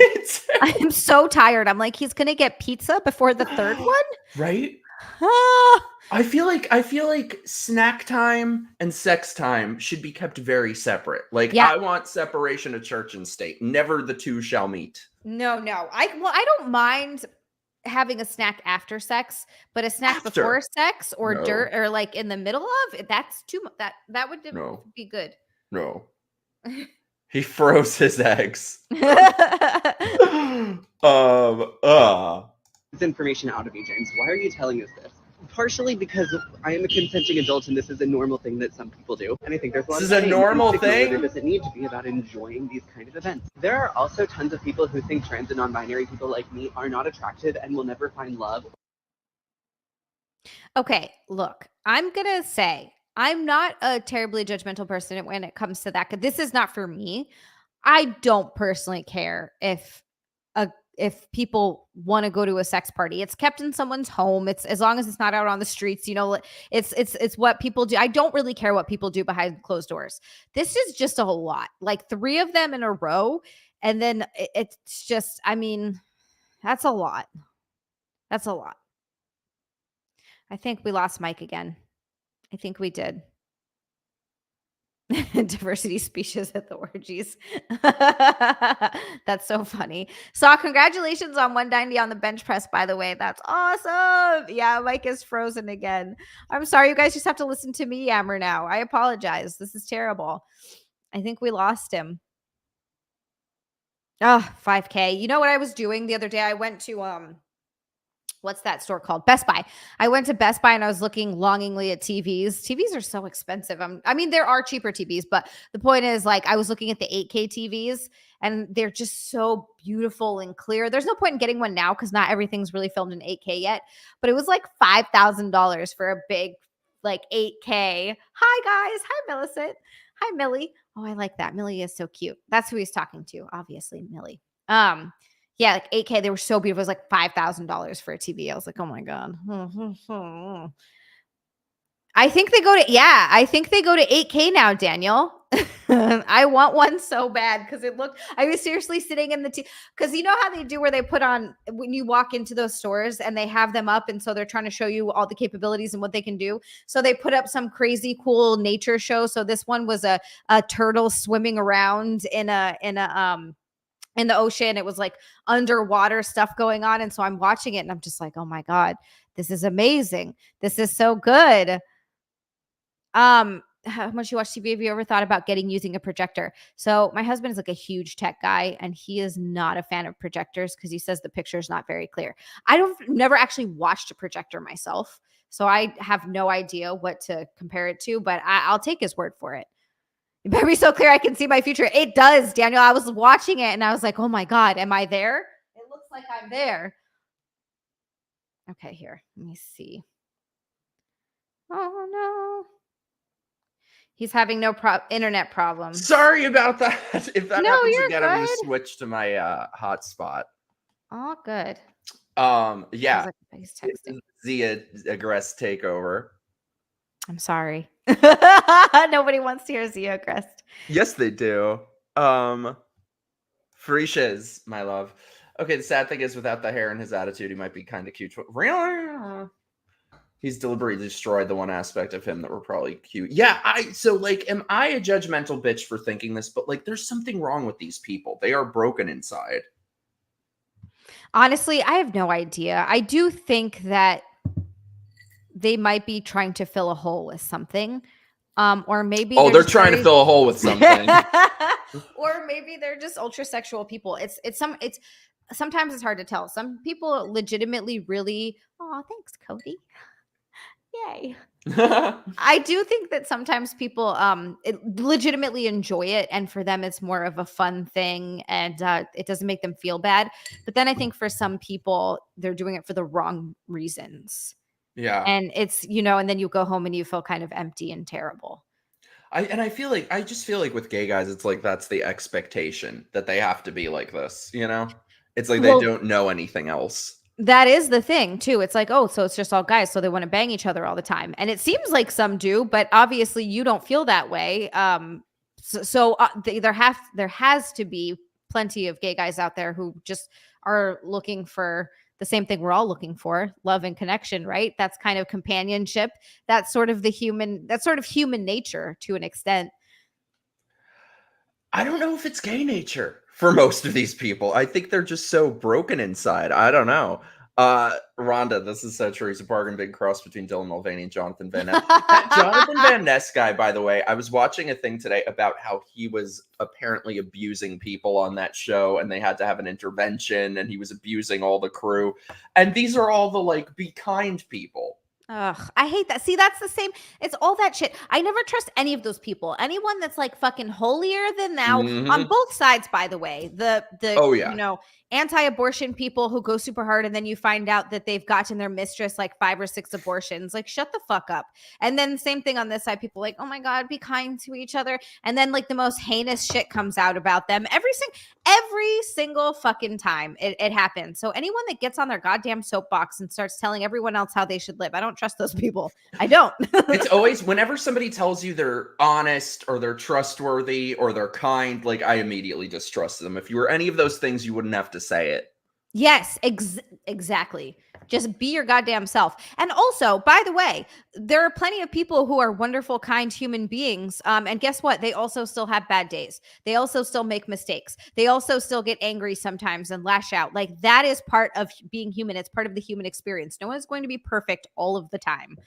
I'm so tired. I'm like, he's gonna get pizza before the third one, right? Ah. I feel like snack time and sex time should be kept very separate. Like Yeah. I want separation of church and state. Never the two shall meet. No. I don't mind having a snack after sex, but a snack After. before sex or No. dirt or like in the middle of that's too much. That would No. be good. No. He froze his eggs. This information out of you, James. Why are you telling us this? Partially because I am a consenting adult and this is a normal thing that some people do. And I think there's a lot This of is a shame normal in stigma where thing? There doesn't need to be about enjoying these kind of events. There are also tons of people who think trans and non-binary people like me are not attractive and will never find love. Okay, look, I'm gonna say I'm not a terribly judgmental person when it comes to that. 'Cause this is not for me. I don't personally care if people want to go to a sex party. It's kept in someone's home. It's as long as it's not out on the streets, you know, it's what people do. I don't really care what people do behind closed doors. This is just a whole lot. Like 3 of them in a row. And then it's just, I mean, that's a lot. That's a lot. I think we lost Mike again. I think we did. Diversity species at the orgies. That's so funny. So congratulations on 190 on the bench press, by the way. That's awesome. Yeah, Mike is frozen again. I'm sorry, you guys just have to listen to me yammer now. I apologize. This is terrible. I think we lost him. Oh, 5K. You know what I was doing the other day? I went to what's that store called? Best Buy. I went to Best Buy and I was looking longingly at TVs. TVs are so expensive. I mean, there are cheaper TVs, but the point is, like, I was looking at the 8K TVs and they're just so beautiful and clear. There's no point in getting one now because not everything's really filmed in 8K yet, but it was like $5,000 for a big, like 8K. Hi, guys. Hi, Millicent. Hi, Millie. Oh, I like that. Millie is so cute. That's who he's talking to, obviously, Millie. Yeah, like 8K. They were so beautiful. It was like $5,000 for a TV. I was like, oh my God. I think they go to 8K now, Daniel. I want one so bad because I was seriously sitting in the because you know how they do where they put on when you walk into those stores and they have them up. And so they're trying to show you all the capabilities and what they can do. So they put up some crazy cool nature show. So this one was a turtle swimming around in the ocean. It was like underwater stuff going on. And so I'm watching it and I'm just like, oh my God, this is amazing. This is so good. How much you watch TV? Have you ever thought about using a projector? So my husband is like a huge tech guy and he is not a fan of projectors because he says the picture is not very clear. Never actually watched a projector myself. So I have no idea what to compare it to, but I'll take his word for it. It better be so clear I can see my future. It does, Daniel. I was watching it and I was like, oh my God, am I there? It looks like I'm there. Okay, here. Let me see. Oh no. He's having no internet problems. Sorry about that. If that happens you're again, I'm gonna good. switch to my hotspot. Oh, good. Yeah. He's texting. Xia Anderson takeover. I'm sorry. Nobody wants to hear Xia Anderson. Yes, they do. Free shiz, my love. Okay, the sad thing is, without the hair and his attitude, he might be kind of cute. Really? He's deliberately destroyed the one aspect of him that were probably cute. Yeah, am I a judgmental bitch for thinking this? But like, there's something wrong with these people. They are broken inside. Honestly, I have no idea. I do think that they might be trying to fill a hole with something. Or maybe they're trying to fill a hole with something. Or maybe they're just ultra sexual people. Sometimes it's hard to tell. Some people legitimately really, oh, thanks, Cody. Yay. I do think that sometimes people legitimately enjoy it, and for them it's more of a fun thing, and it doesn't make them feel bad. But then I think for some people, they're doing it for the wrong reasons. Yeah. And it's, and then you go home and you feel kind of empty and terrible. I just feel like with gay guys, it's like that's the expectation that they have to be like this, It's like they don't know anything else. That is the thing too. It's like, oh, so it's just all guys, so they want to bang each other all the time. And it seems like some do, but obviously you don't feel that way. There has to be plenty of gay guys out there who just are looking for the same thing we're all looking for, love and connection, right? That's kind of companionship. That's sort of human nature to an extent. I don't know if it's gay nature for most of these people. I think they're just so broken inside. I don't know. Rhonda, this is so true. He's a bargain big cross between Dylan Mulvaney and Jonathan Van Ness. That Jonathan Van Ness guy, by the way, I was watching a thing today about how he was apparently abusing people on that show, and they had to have an intervention, and he was abusing all the crew. And these are all the like be kind people. Ugh, I hate that. See, that's the same. It's all that shit. I never trust any of those people. Anyone that's like fucking holier than thou on both sides, by the way. The anti-abortion people who go super hard, and then you find out that they've gotten their mistress like 5 or 6 abortions. Like, shut the fuck up. And then same thing on this side. People like, oh my God, be kind to each other. And then like the most heinous shit comes out about them every single fucking time it happens. So anyone that gets on their goddamn soapbox and starts telling everyone else how they should live, I don't trust those people. I don't. It's always whenever somebody tells you they're honest or they're trustworthy or they're kind, like I immediately distrust them. If you were any of those things, you wouldn't have to say it. Yes, exactly. Just be your goddamn self. And also, by the way, there are plenty of people who are wonderful, kind human beings. And guess what? They also still have bad days. They also still make mistakes. They also still get angry sometimes and lash out. Like, that is part of being human. It's part of the human experience. No one's going to be perfect all of the time.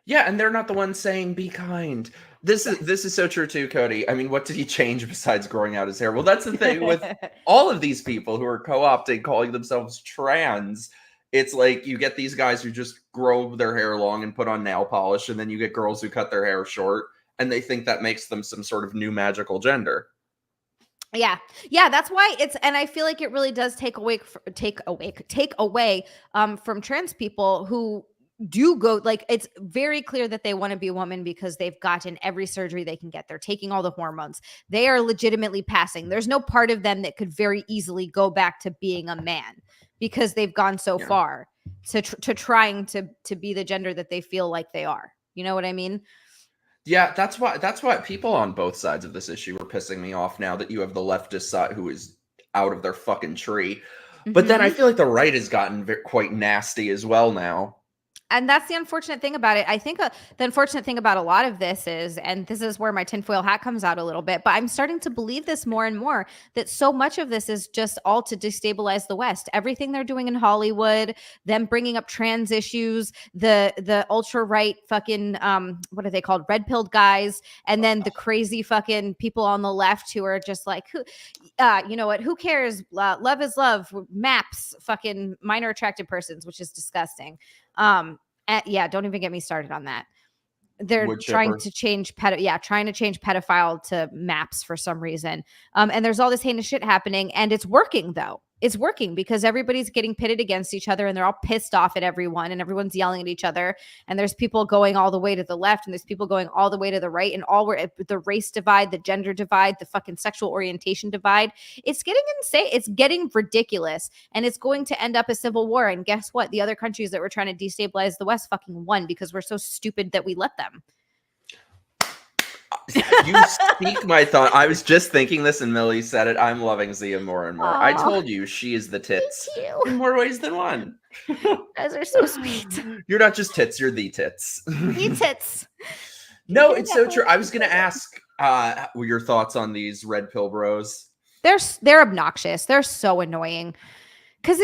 Yeah, and they're not the ones saying be kind. This is so true too, Cody. I mean, what did he change besides growing out his hair? Well, that's the thing with all of these people who are co-opting, calling themselves trans. It's like you get these guys who just grow their hair long and put on nail polish, and then you get girls who cut their hair short, and they think that makes them some sort of new magical gender. Yeah, that's why and I feel like it really does take away from trans people who do go, like, it's very clear that they want to be a woman because they've gotten every surgery they can get. They're taking all the hormones. They are legitimately passing. There's no part of them that could very easily go back to being a man because they've gone so far to trying to be the gender that they feel like they are. You know what I mean? Yeah, that's why people on both sides of this issue are pissing me off now that you have the leftist side who is out of their fucking tree. But then I feel like the right has gotten quite nasty as well now. And that's the unfortunate thing about it. I think the unfortunate thing about a lot of this is, and this is where my tinfoil hat comes out a little bit, but I'm starting to believe this more and more, that so much of this is just all to destabilize the West. Everything they're doing in Hollywood, them bringing up trans issues, the ultra-right fucking, what are they called? Red-pilled guys, and then the crazy fucking people on the left who are just like, you know what? Who cares? Love is love. Maps, fucking minor attracted persons, which is disgusting. Yeah, don't even get me started on that. They're trying to change pedophile to maps for some reason. And there's all this heinous shit happening, and it's working though. It's working because everybody's getting pitted against each other, and they're all pissed off at everyone, and everyone's yelling at each other. And there's people going all the way to the left, and there's people going all the way to the right, and all the race divide, the gender divide, the fucking sexual orientation divide. It's getting insane. It's getting ridiculous, and it's going to end up a civil war. And guess what? The other countries that were trying to destabilize the West fucking won because we're so stupid that we let them. You speak my thought. I was just thinking this, and Millie said it. I'm loving Xia more and more. I Aw. told you she is the tits Thank you. in more ways than one. You guys are so sweet. You're not just tits, you're the tits. Me tits. No, You're it's so definitely true. I was the going to tits. ask your thoughts on these red pill bros. They're obnoxious. They're so annoying. Because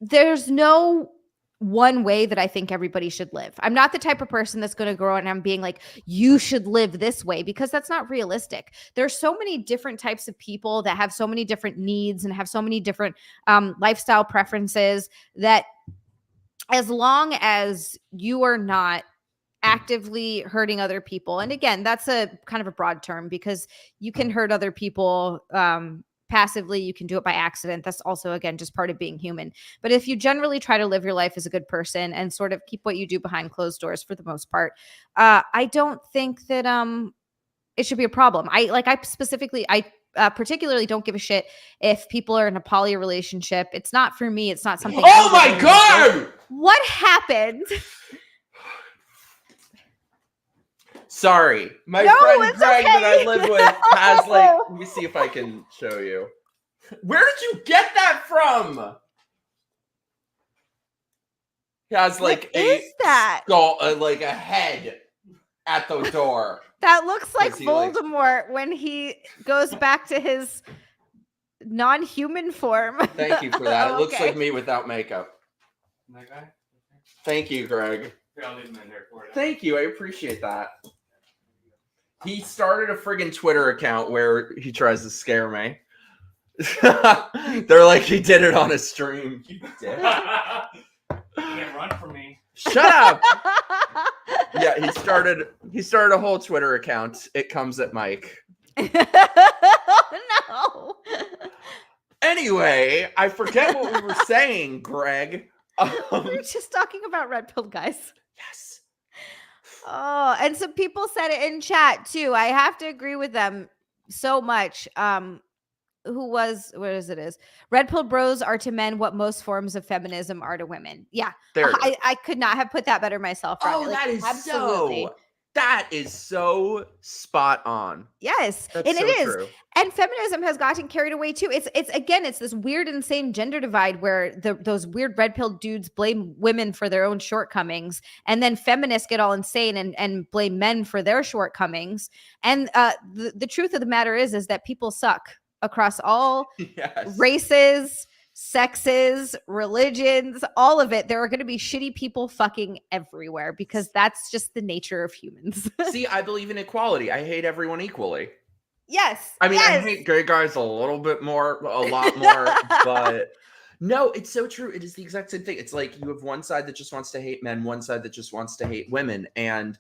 there's no one way that I think everybody should live. I'm not the type of person that's going to go and I'm being like, you should live this way, because that's not realistic. There's so many different types of people that have so many different needs and have so many different lifestyle preferences, that as long as you are not actively hurting other people, and again, that's a kind of a broad term, because you can hurt other people passively, you can do it by accident. That's also, again, just part of being human. But if you generally try to live your life as a good person and sort of keep what you do behind closed doors for the most part, I don't think that it should be a problem. I particularly don't give a shit if people are in a poly relationship. It's not for me. It's not something. Oh my God! What happened? Sorry. My No, friend it's Greg that I okay. live with has like, let me see if I can show you. Where did you get that from? He has like What is that? skull, like a head at the door. That looks like Because he likes- Voldemort when he goes back to his non-human form. Thank you for that. It looks Okay. like me without makeup. That guy? Thank you, Greg. Here, I'll leave him in there for you. Thank you. I appreciate that. He started a friggin' Twitter account where he tries to scare me. They're like, he did it on a stream. You dick. Can't run from me. Shut up. Yeah, he started a whole Twitter account. It comes at Mike. No. Anyway, I forget what we were saying, Greg. We were just talking about red pill guys. Yes. Oh, and some people said it in chat too. I have to agree with them so much. Red pill bros are to men what most forms of feminism are to women. Yeah. There it is. I could not have put that better myself. Oh, Rodney. that is absolutely. that is so spot on. Yes. That's And so it is. true. And feminism has gotten carried away too. It's this weird, insane gender divide where those weird red pill dudes blame women for their own shortcomings, and then feminists get all insane and blame men for their shortcomings. And the truth of the matter is that people suck across all Yes. races, sexes, religions, all of it. There are going to be shitty people fucking everywhere, because that's just the nature of humans. See, I believe in equality. I hate everyone equally. Yes. I mean, yes. I hate gay guys a lot more, but no, it's so true. It is the exact same thing. It's like you have one side that just wants to hate men, one side that just wants to hate women. And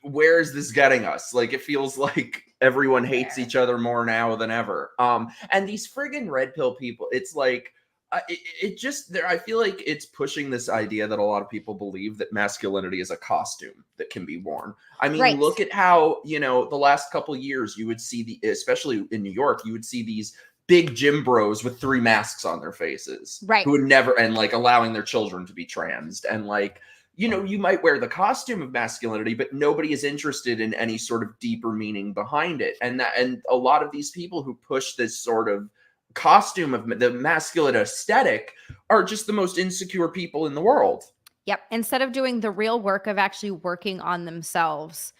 where is this getting us? Like, it feels like everyone hates each other more now than ever. And these friggin' red pill people, it's like, I feel like it's pushing this idea that a lot of people believe that masculinity is a costume that can be worn. I mean, Right. look at how, the last couple years you would see especially in New York, you would see these big gym bros with 3 masks on their faces. Right. Who would never, and like allowing their children to be transed. And like, you might wear the costume of masculinity, but nobody is interested in any sort of deeper meaning behind it. And a lot of these people who push this sort of costume of the masculine aesthetic are just the most insecure people in the world. Yep. Instead of doing the real work of actually working on themselves,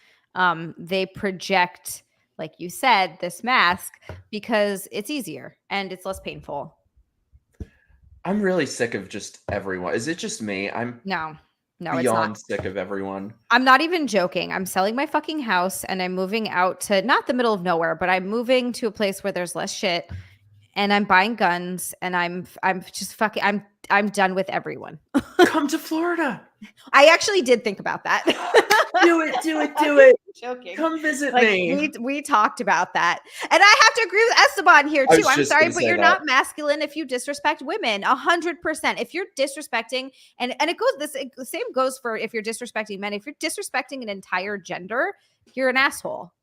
they project, like you said, this mask because it's easier and it's less painful. I'm really sick of just everyone. Is it just me? I'm No, beyond it's sick of everyone. I'm not even joking. I'm selling my fucking house and I'm moving out to not the middle of nowhere, but I'm moving to a place where there's less shit, and I'm buying guns, and I'm just fucking I'm done with everyone. Come to Florida. I actually did think about that. Do it. Joking. Come visit Like, me. we talked about that. And I have to agree with Esteban here I too. was I'm just sorry, gonna but say you're that. not masculine if you disrespect women. 100%. If you're disrespecting, and it goes, the same goes for if you're disrespecting men. If you're disrespecting an entire gender, you're an asshole.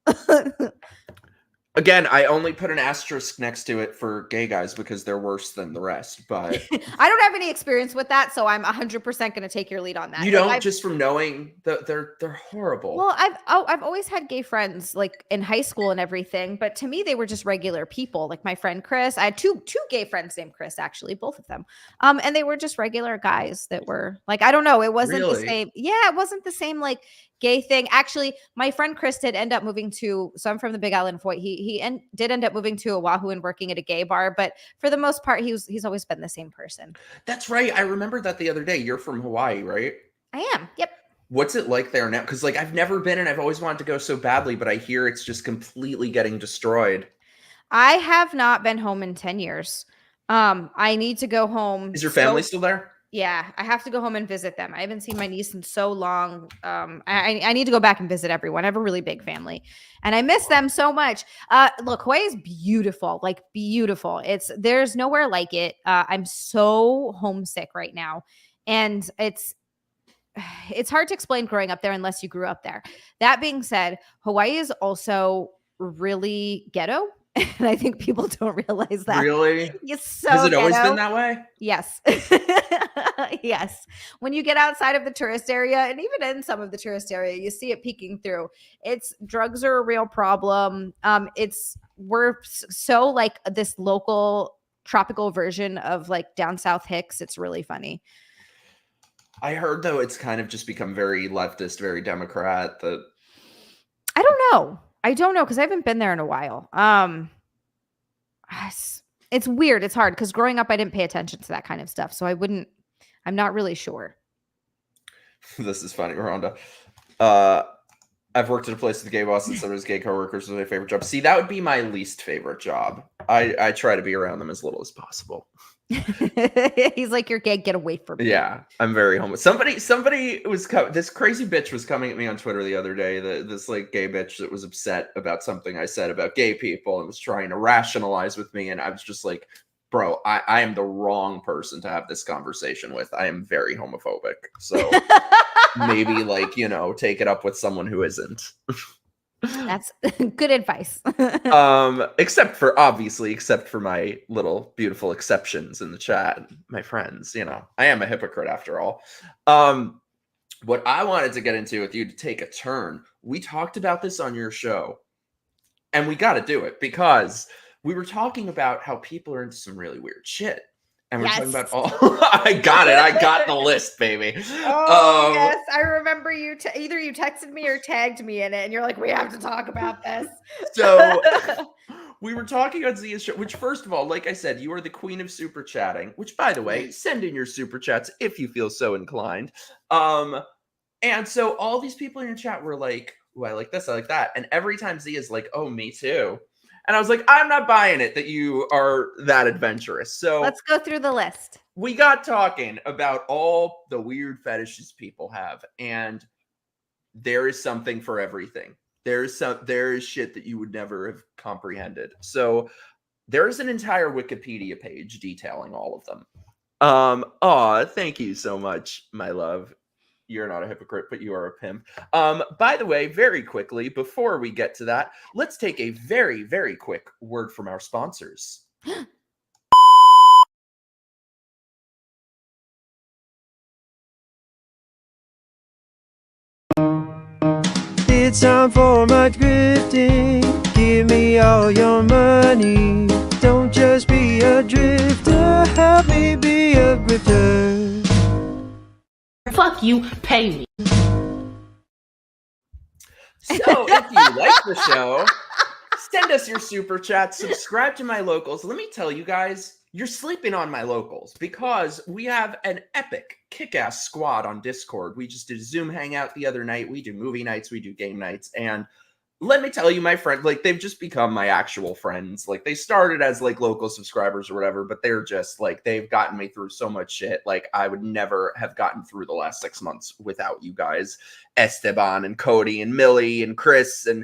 Again, I only put an asterisk next to it for gay guys because they're worse than the rest. But I don't have any experience with that, so I'm 100% going to take your lead on that. you Like, don't just from knowing that they're horrible. well, I've always had gay friends like in high school and everything, but to me they were just regular people. Like my friend Chris, I had two gay friends named Chris, actually, both of them. And they were just regular guys that were like, I don't know, it wasn't the Really? same. Yeah, it wasn't the same like gay thing. Actually, my friend Chris did end up moving to, so I'm from the Big Island of Hawaii. He did end up moving to Oahu and working at a gay bar, but for the most part, he's always been the same person. That's right. I remember that the other day. You're from Hawaii, right? I am. Yep. What's it like there now? Because like I've never been and I've always wanted to go so badly, but I hear it's just completely getting destroyed. I have not been home in 10 years. I need to go home. Is your family still there? Yeah, I have to go home and visit them. I haven't seen my niece in so long. I need to go back and visit everyone. I have a really big family and I miss them so much. Look, Hawaii is beautiful, like beautiful. There's nowhere like it. I'm so homesick right now. And it's hard to explain growing up there unless you grew up there. That being said, Hawaii is also really ghetto. And I think people don't realize that. Really? It's so Has it always ghetto. been that way? Yes. Yes. When you get outside of the tourist area and even in some of the tourist area, you see it peeking through. Drugs are a real problem. We're so like this local tropical version of like down south Hicks. It's really funny. I heard though it's kind of just become very leftist, very Democrat. I don't know because I haven't been there in a while. It's weird. It's hard because growing up I didn't pay attention to that kind of stuff, so I'm not really sure. This is funny, Rhonda. I've worked at a place with gay boss and some of his gay coworkers was my favorite job. See, that would be my least favorite job. I try to be around them as little as possible. He's like, you're gay, get away from me. Yeah, I'm very homeless. Somebody was this crazy bitch was coming at me on Twitter the other day. This like gay bitch that was upset about something I said about gay people and was trying to rationalize with me. And I was just like, bro, I am the wrong person to have this conversation with. I am very homophobic. So maybe like, take it up with someone who isn't. That's good advice. Except for my little beautiful exceptions in the chat, my friends, I am a hypocrite after all. What I wanted to get into with you to take a turn, we talked about this on your show and we got to do it because we were talking about how people are into some really weird shit. And we're talking about all. I got it. I got the list, baby. Oh, yes. I remember either you texted me or tagged me in it. And you're like, we have to talk about this. So we were talking on Xia's show, which first of all, like I said, you are the queen of super chatting, which by the way, send in your super chats if you feel so inclined. And so all these people in your chat were like, oh, I like this, I like that. And every time Xia's like, oh, me too. And I was like, I'm not buying it that you are that adventurous. So let's go through the list. We got talking about all the weird fetishes people have. And there is something for everything. There is shit that you would never have comprehended. So there is an entire Wikipedia page detailing all of them. Thank you so much, my love. You're not a hypocrite, but you are a pimp. By the way, very quickly, before we get to that, let's take a very, very quick word from our sponsors. It's time for my grifting. Give me all your money. Don't just be a drifter. Help me be a grifter. Fuck you, pay me. So if you like the show, send us your super chat, subscribe to my locals. Let me tell you guys, you're sleeping on my locals because we have an epic kick-ass squad on Discord. We just did a Zoom hangout the other night. We do movie nights, we do game nights, and let me tell you, my friend, like they've just become my actual friends. Like they started as like local subscribers or whatever, but they're just like, they've gotten me through so much shit. Like I would never have gotten through the last 6 months without you guys, Esteban and Cody and Millie and Chris and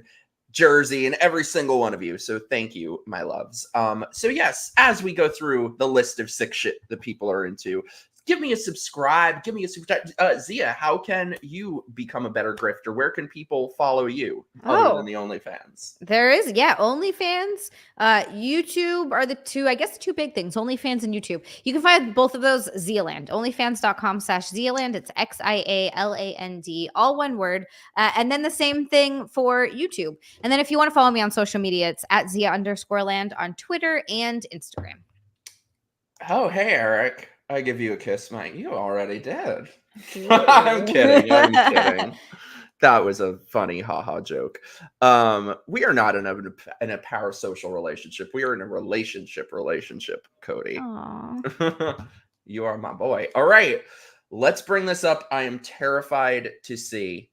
Jersey and every single one of you. So thank you, my loves. So yes, as we go through the list of sick shit that people are into, give me a subscribe, give me a super chat. Xia, how can you become a better grifter? Where can people follow you other than the OnlyFans? There is, OnlyFans, YouTube are the two big things, OnlyFans and YouTube. You can find both of those Xialand, onlyfans.com/Xialand. It's XIALAND, all one word. And then the same thing for YouTube. And then if you want to follow me on social media, it's at Xia_land on Twitter and Instagram. Oh, hey, Eric. I give you a kiss, mate. You already did. I'm kidding. I'm kidding. That was a funny haha joke. We are not in a parasocial relationship. We are in a relationship, Cody. You are my boy. All right. Let's bring this up. I am terrified to see.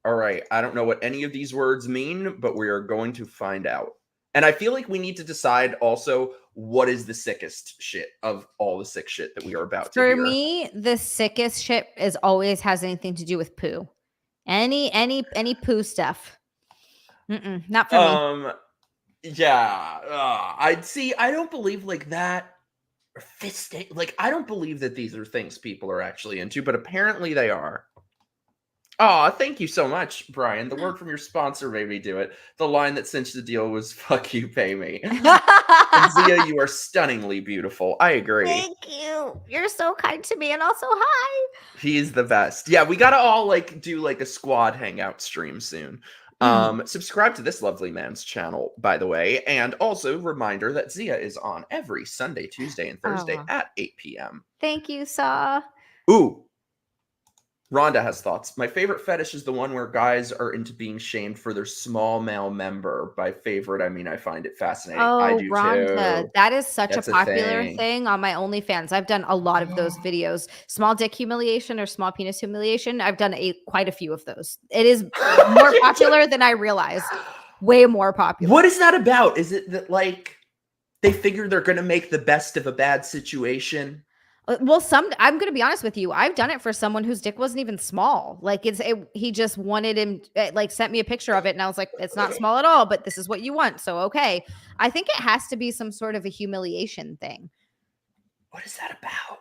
All right. I don't know what any of these words mean, but we are going to find out. And I feel like we need to decide also what is the sickest shit of all the sick shit that we are about to hear. For me, the sickest shit always has anything to do with poo. Any poo stuff. Not for me. Yeah. I don't believe like that. Or fisting. Like, I don't believe that these are things people are actually into, but apparently they are. Oh, thank you so much, Brian. The word from your sponsor made me do it. The line that cinched the deal was "fuck you, pay me." And Xia, you are stunningly beautiful. I agree. Thank you. You're so kind to me, and also hi. He's the best. Yeah, we gotta all do like a squad hangout stream soon. Subscribe to this lovely man's channel, by the way, and also reminder that Xia is on every Sunday, Tuesday, and Thursday at 8 p.m. Thank you, Saw. Ooh. Rhonda has thoughts. My favorite fetish is the one where guys are into being shamed for their small male member. By favorite, I mean I find it fascinating. I do Rhonda, too. that is such That's a popular thing on my OnlyFans. I've done a lot of those videos. Small dick humiliation or small penis humiliation. I've done quite a few of those. It is more popular than I realized. Way more popular. What is that about? Is it that like they figure they're going to make the best of a bad situation? Well, I'm going to be honest with you. I've done it for someone whose dick wasn't even small. Like he just wanted him, sent me a picture of it. And I was like, it's not small at all, but this is what you want. So, okay. I think it has to be some sort of a humiliation thing. What is that about?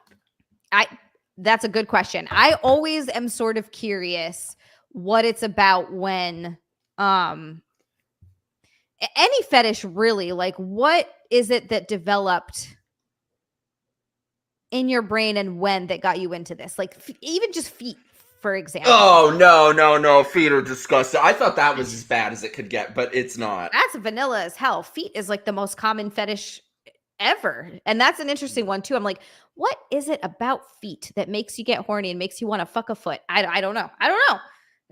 That's a good question. I always am sort of curious what it's about when, any fetish really, like what is it that developed in your brain and when that got you into this? Like even just feet, for example. Oh, no. Feet are disgusting. I thought that was as bad as it could get, but it's not. That's vanilla as hell. Feet is like the most common fetish ever. And that's an interesting one too. I'm like, what is it about feet that makes you get horny and makes you want to fuck a foot? I don't know. There's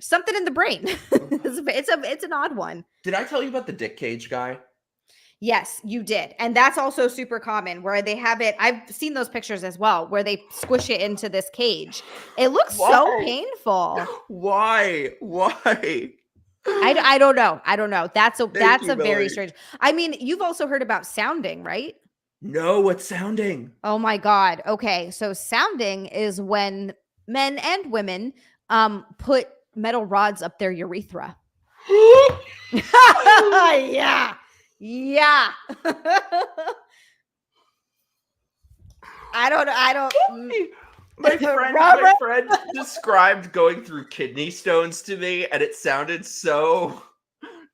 something in the brain. It's an odd one. Did I tell you about the dick cage guy? Yes, you did. And that's also super common where they have it. I've seen those pictures as well, where they squish it into this cage. It looks so painful. Why? I don't know. That's a very Millie. strange. I mean, you've also heard about sounding, right? No, what's sounding? Oh my God. Okay. So sounding is when men and women put metal rods up their urethra. Yeah. I don't. My friend described going through kidney stones to me, and it sounded so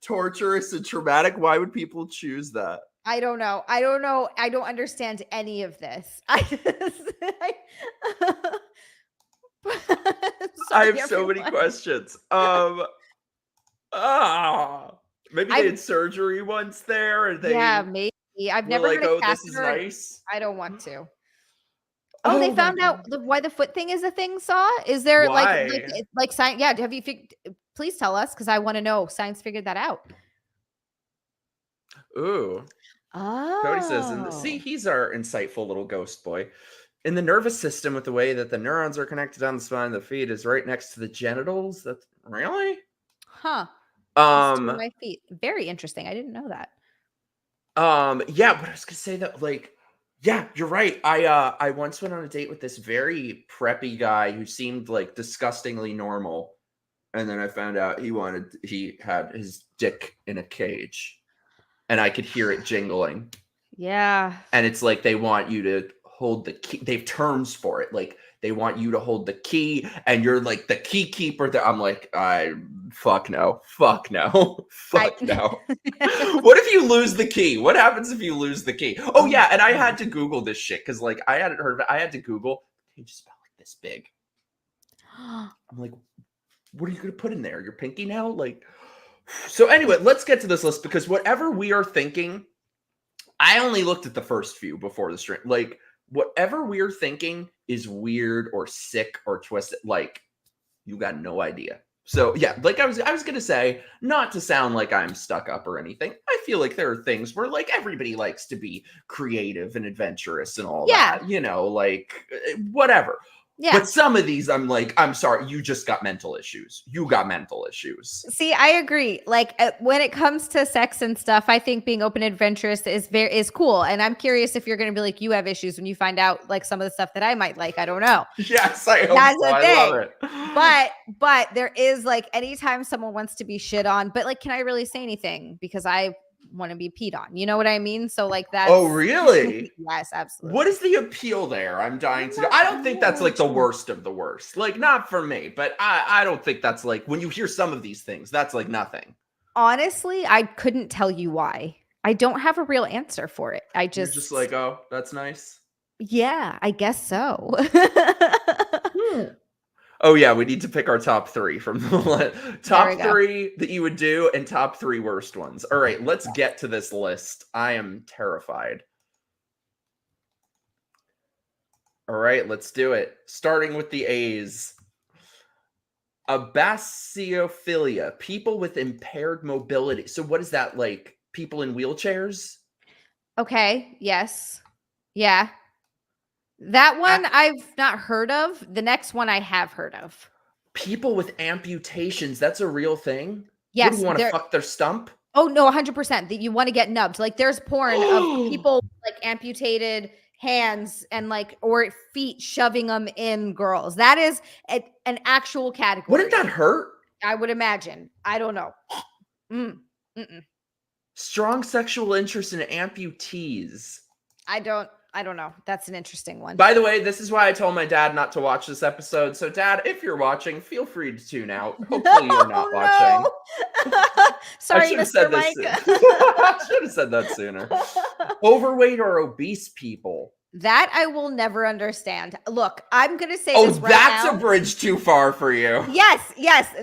torturous and traumatic. Why would people choose that? I don't know. I don't understand any of this. I have so many questions. Maybe they did surgery once there, and maybe. I've never heard of this is nice. I don't want to. Oh, they found out why the foot thing is a thing. Saw? Is there like science? Yeah. Have you? Please tell us, because I want to know. Science figured that out. Ooh. Oh. Cody says, see, he's our insightful little ghost boy. In the nervous system, with the way that the neurons are connected on the spine, the feet is right next to the genitals. That's really? Huh. My feet. Very interesting. I didn't know that. Yeah, but I was gonna say that, like, yeah, you're right. I once went on a date with this very preppy guy who seemed like disgustingly normal, and then I found out he had his dick in a cage, and I could hear it jingling. Yeah. And it's like they want you to hold the key. They have terms for it. Like they want you to hold the key and you're like the key keeper. I'm like, fuck no. What if you lose the key? What happens if you lose the key? Oh yeah. And I had to Google this shit. Cause like I hadn't heard of it. I had to Google, can you just spell like this big? I'm like, what are you going to put in there? Your pinky now? Like, so anyway, let's get to this list because whatever we are thinking, I only looked at the first few before the stream. Like, whatever we're thinking is weird or sick or twisted. Like, you got no idea. So yeah, like I was gonna say, not to sound like I'm stuck up or anything. I feel like there are things where like everybody likes to be creative and adventurous and all that. You know, like whatever. Yeah. But some of these, I'm like, I'm sorry, you just got mental issues. You got mental issues. See, I agree. Like when it comes to sex and stuff, I think being open and adventurous is cool. And I'm curious if you're going to be like, you have issues when you find out like some of the stuff that I might like. I don't know. Yes, I hope so. I love it. But there is like anytime someone wants to be shit on, but like, can I really say anything? Because I want to be peed on. You know what I mean? So like that. Oh, really? Yes, absolutely. What is the appeal there? I'm dying to know. I don't think that's like the worst of the worst. Like not for me, but I don't think that's like when you hear some of these things, that's like nothing. Honestly, I couldn't tell you why. I don't have a real answer for it. You're just like, oh, that's nice. Yeah, I guess so. Oh yeah, we need to pick our top 3 from the list. Top 3 that you would do and top 3 worst ones. All right, let's get to this list. I am terrified. All right, let's do it. Starting with the A's. Abasiophilia, people with impaired mobility. So what is that, like people in wheelchairs? Okay, yes. Yeah. That one I've not heard of. The next one I have heard of. People with amputations. That's a real thing? Yes. What, do you want to fuck their stump? Oh, no, 100%. That you want to get nubbed. Like there's porn of people like amputated hands and like, or feet shoving them in girls. That is an actual category. Wouldn't that hurt? I would imagine. I don't know. Strong sexual interest in amputees. I don't know. That's an interesting one. By the way, this is why I told my dad not to watch this episode. So, Dad, if you're watching, feel free to tune out. Hopefully, you're not watching. Sorry, Mr. Mike. I should have said that sooner. Overweight or obese people. That I will never understand. Look, I'm going to say this right now. Oh, that's a bridge too far for you. Yes.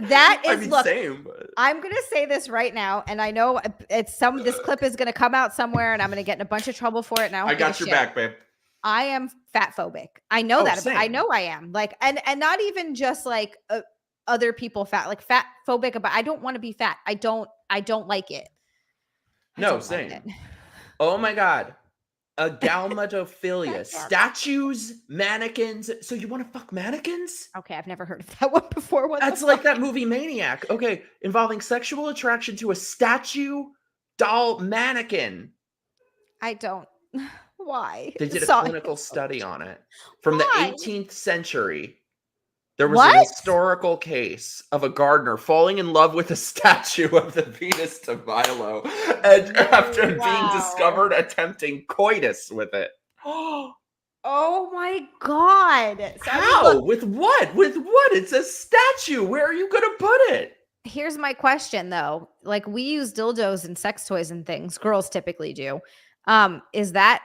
That is, I mean, look, same, but... I'm going to say this right now, and I know this clip is going to come out somewhere, and I'm going to get in a bunch of trouble for it now. I got your back, babe. I am fat phobic. I know that. Same. I know I am. Like, and not even just like other people fat, like fat phobic, but I don't want to be fat. I don't like it. No, same. Like oh my God. Agalmatophilia. Statues, mannequins. So you want to fuck mannequins? Okay, I've never heard of that one before. That's like that movie Maniac. Okay, involving sexual attraction to a statue, doll, mannequin. I don't. Why? They did a clinical study on it. From the 18th century, there was a historical case of a gardener falling in love with a statue of the Venus de Milo and after being discovered attempting coitus with it. Oh my God. So how? With what? With what? It's a statue. Where are you going to put it? Here's my question, though. Like, we use dildos and sex toys and things. Girls typically do. Is that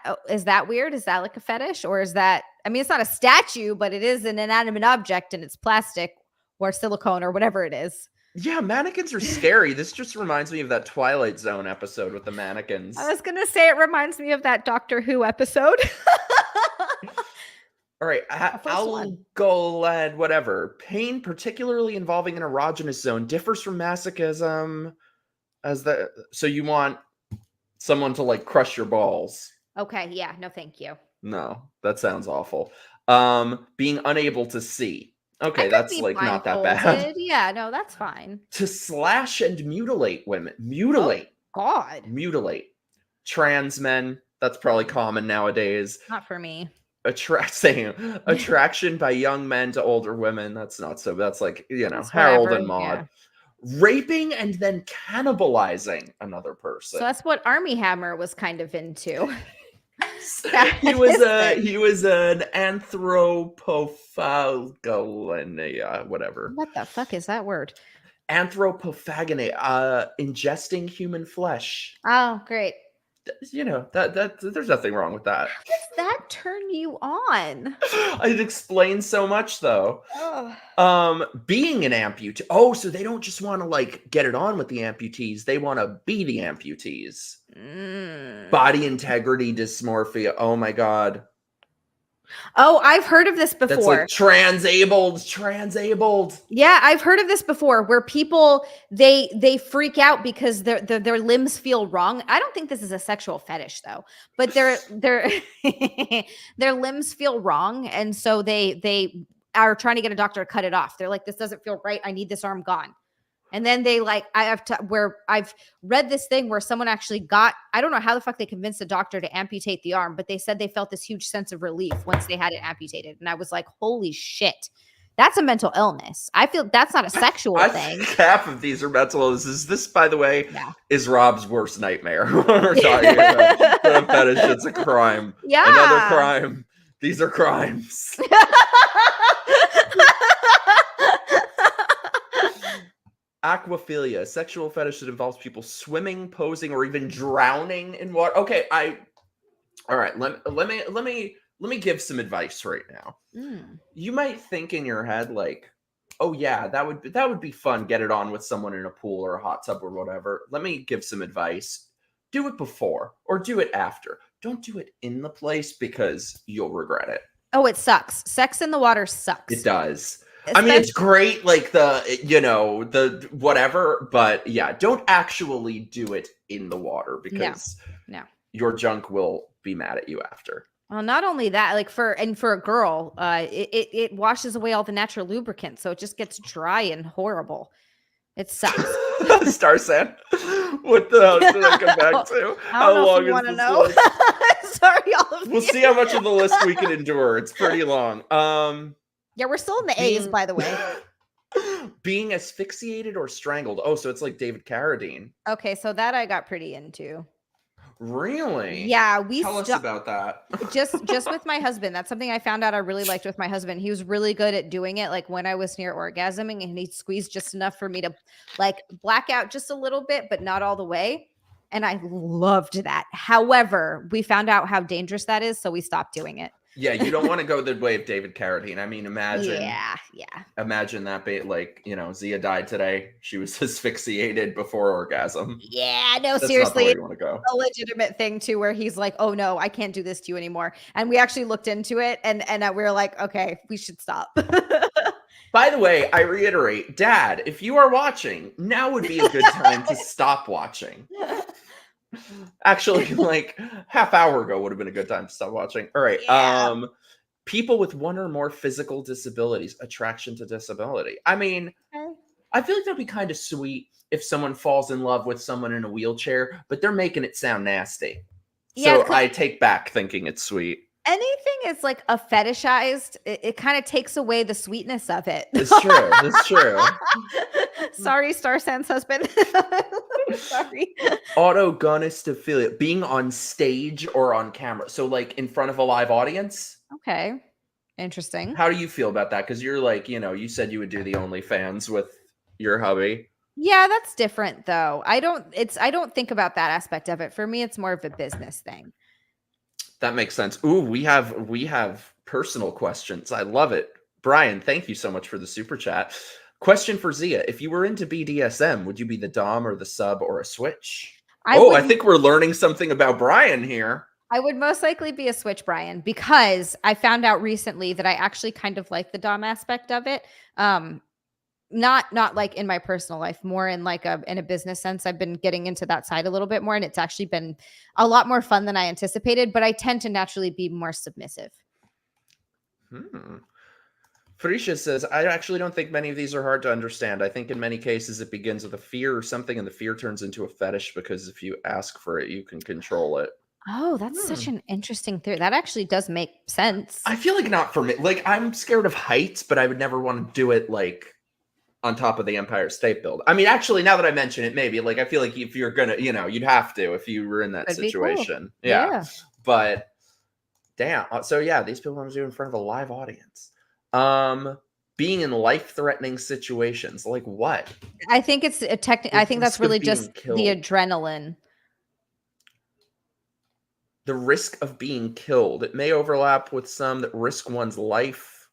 weird? Is that like a fetish, or is that, I mean, it's not a statue, but it is an inanimate object and it's plastic or silicone or whatever it is. Yeah, mannequins are scary. This just reminds me of that Twilight Zone episode with the mannequins. I was going to say it reminds me of that Doctor Who episode. All right, algolad, whatever. Pain, particularly involving an erogenous zone, differs from masochism so you want someone to like crush your balls. Okay, yeah, no thank you. No, that sounds awful. Being unable to see. Okay, that's like not that bad. Yeah, no, that's fine. To slash and mutilate women. Mutilate. Oh, God. Mutilate. Trans men. That's probably common nowadays. Not for me. Attraction by young men to older women. That's not so. That's like, Harold and Maude. Yeah. Raping and then cannibalizing another person. So that's what Army Hammer was kind of into. He was an anthropophagania, whatever. What the fuck is that word? Anthropophagany, ingesting human flesh. Oh, great. You know, that there's nothing wrong with that. How does that turn you on? It explains so much, though. Oh. Being an amputee. Oh, so they don't just want to like get it on with the amputees; they want to be the amputees. Body integrity dysmorphia. Oh my god. Oh, I've heard of this before. That's like transabled. Yeah, I've heard of this before where people they freak out because their limbs feel wrong. I don't think this is a sexual fetish though, but their their limbs feel wrong, and so they are trying to get a doctor to cut it off. They're like, this doesn't feel right. I need this arm gone. And then they like, where I've read this thing where someone actually got, I don't know how the fuck they convinced a doctor to amputate the arm, but they said they felt this huge sense of relief once they had it amputated. And I was like, holy shit, that's a mental illness. I feel that's not a sexual thing. Half of these are mental illnesses. This, by the way, is Rob's worst nightmare. We're talking about the fetish. It's a crime. Yeah. Another crime. These are crimes. Aquaphilia, sexual fetish that involves people swimming, posing, or even drowning in water. Okay, all right. Let me give some advice right now. You might think in your head like, oh yeah, that would be fun. Get it on with someone in a pool or a hot tub or whatever. Let me give some advice. Do it before or do it after. Don't do it in the place because you'll regret it. Oh, it sucks. Sex in the water sucks. It does. I mean, it's great, like the whatever, but yeah, don't actually do it in the water because no. Your junk will be mad at you after. Well, not only that, like for a girl, it washes away all the natural lubricant, so it just gets dry and horrible. It sucks. Star Sand, what the hell did I come back to? How long you want to know? Sorry, all of you. We'll see how much of the list we can endure. It's pretty long. Yeah, we're still in the A's, by the way. Being asphyxiated or strangled. Oh, so it's like David Carradine. Okay, so that I got pretty into. Really? Yeah, tell us about that. just with my husband. That's something I found out I really liked with my husband. He was really good at doing it, like when I was near orgasming, and he'd squeeze just enough for me to like black out just a little bit, but not all the way. And I loved that. However, we found out how dangerous that is, so we stopped doing it. Yeah, you don't want to go the way of David Carradine. I mean, imagine. Yeah. Imagine that like, Xia died today. She was asphyxiated before orgasm. Yeah, no, That's seriously. Not the way you want to go. A legitimate thing too, where he's like, "Oh no, I can't do this to you anymore." And we actually looked into it, and we were like, "Okay, we should stop." By the way, I reiterate, Dad, if you are watching, now would be a good time to stop watching. Actually, like half hour ago would have been a good time to stop watching. All right. Yeah. People with one or more physical disabilities, attraction to disability. I mean, I feel like that'd be kind of sweet if someone falls in love with someone in a wheelchair, but they're making it sound nasty. So I take back thinking it's sweet. Anything is like a fetishized, it kind of takes away the sweetness of it. It's true. It's true. Sorry, Star Sand's husband. Sorry. Autogonistophilia, being on stage or on camera. So like in front of a live audience. Okay. Interesting. How do you feel about that? Because you're like, you said you would do the OnlyFans with your hubby. Yeah, that's different though. I don't think about that aspect of it. For me, it's more of a business thing. That makes sense. Ooh, we have personal questions. I love it. Brian, thank you so much for the super chat. Question for Xia. If you were into BDSM, would you be the dom or the sub or a switch? I think we're learning something about Brian here. I would most likely be a switch, Brian, because I found out recently that I actually kind of like the dom aspect of it. Not like in my personal life, more in like in a business sense. I've been getting into that side a little bit more, and it's actually been a lot more fun than I anticipated, but I tend to naturally be more submissive. Felicia says, I actually don't think many of these are hard to understand. I think in many cases it begins with a fear or something, and the fear turns into a fetish because if you ask for it, you can control it. Oh, that's such an interesting theory. That actually does make sense. I feel like not for me. Like, I'm scared of heights, but I would never want to do it like on top of the Empire State Building. I mean, actually, now that I mention it, maybe like I feel like if you're gonna, you'd have to if you were in that situation. Cool. Yeah. But damn. So yeah, these people want to do in front of a live audience. Being in life-threatening situations, like what? I think it's a I think that's risk of really being just the killed. adrenaline. The risk of being killed. It may overlap with some that risk one's life.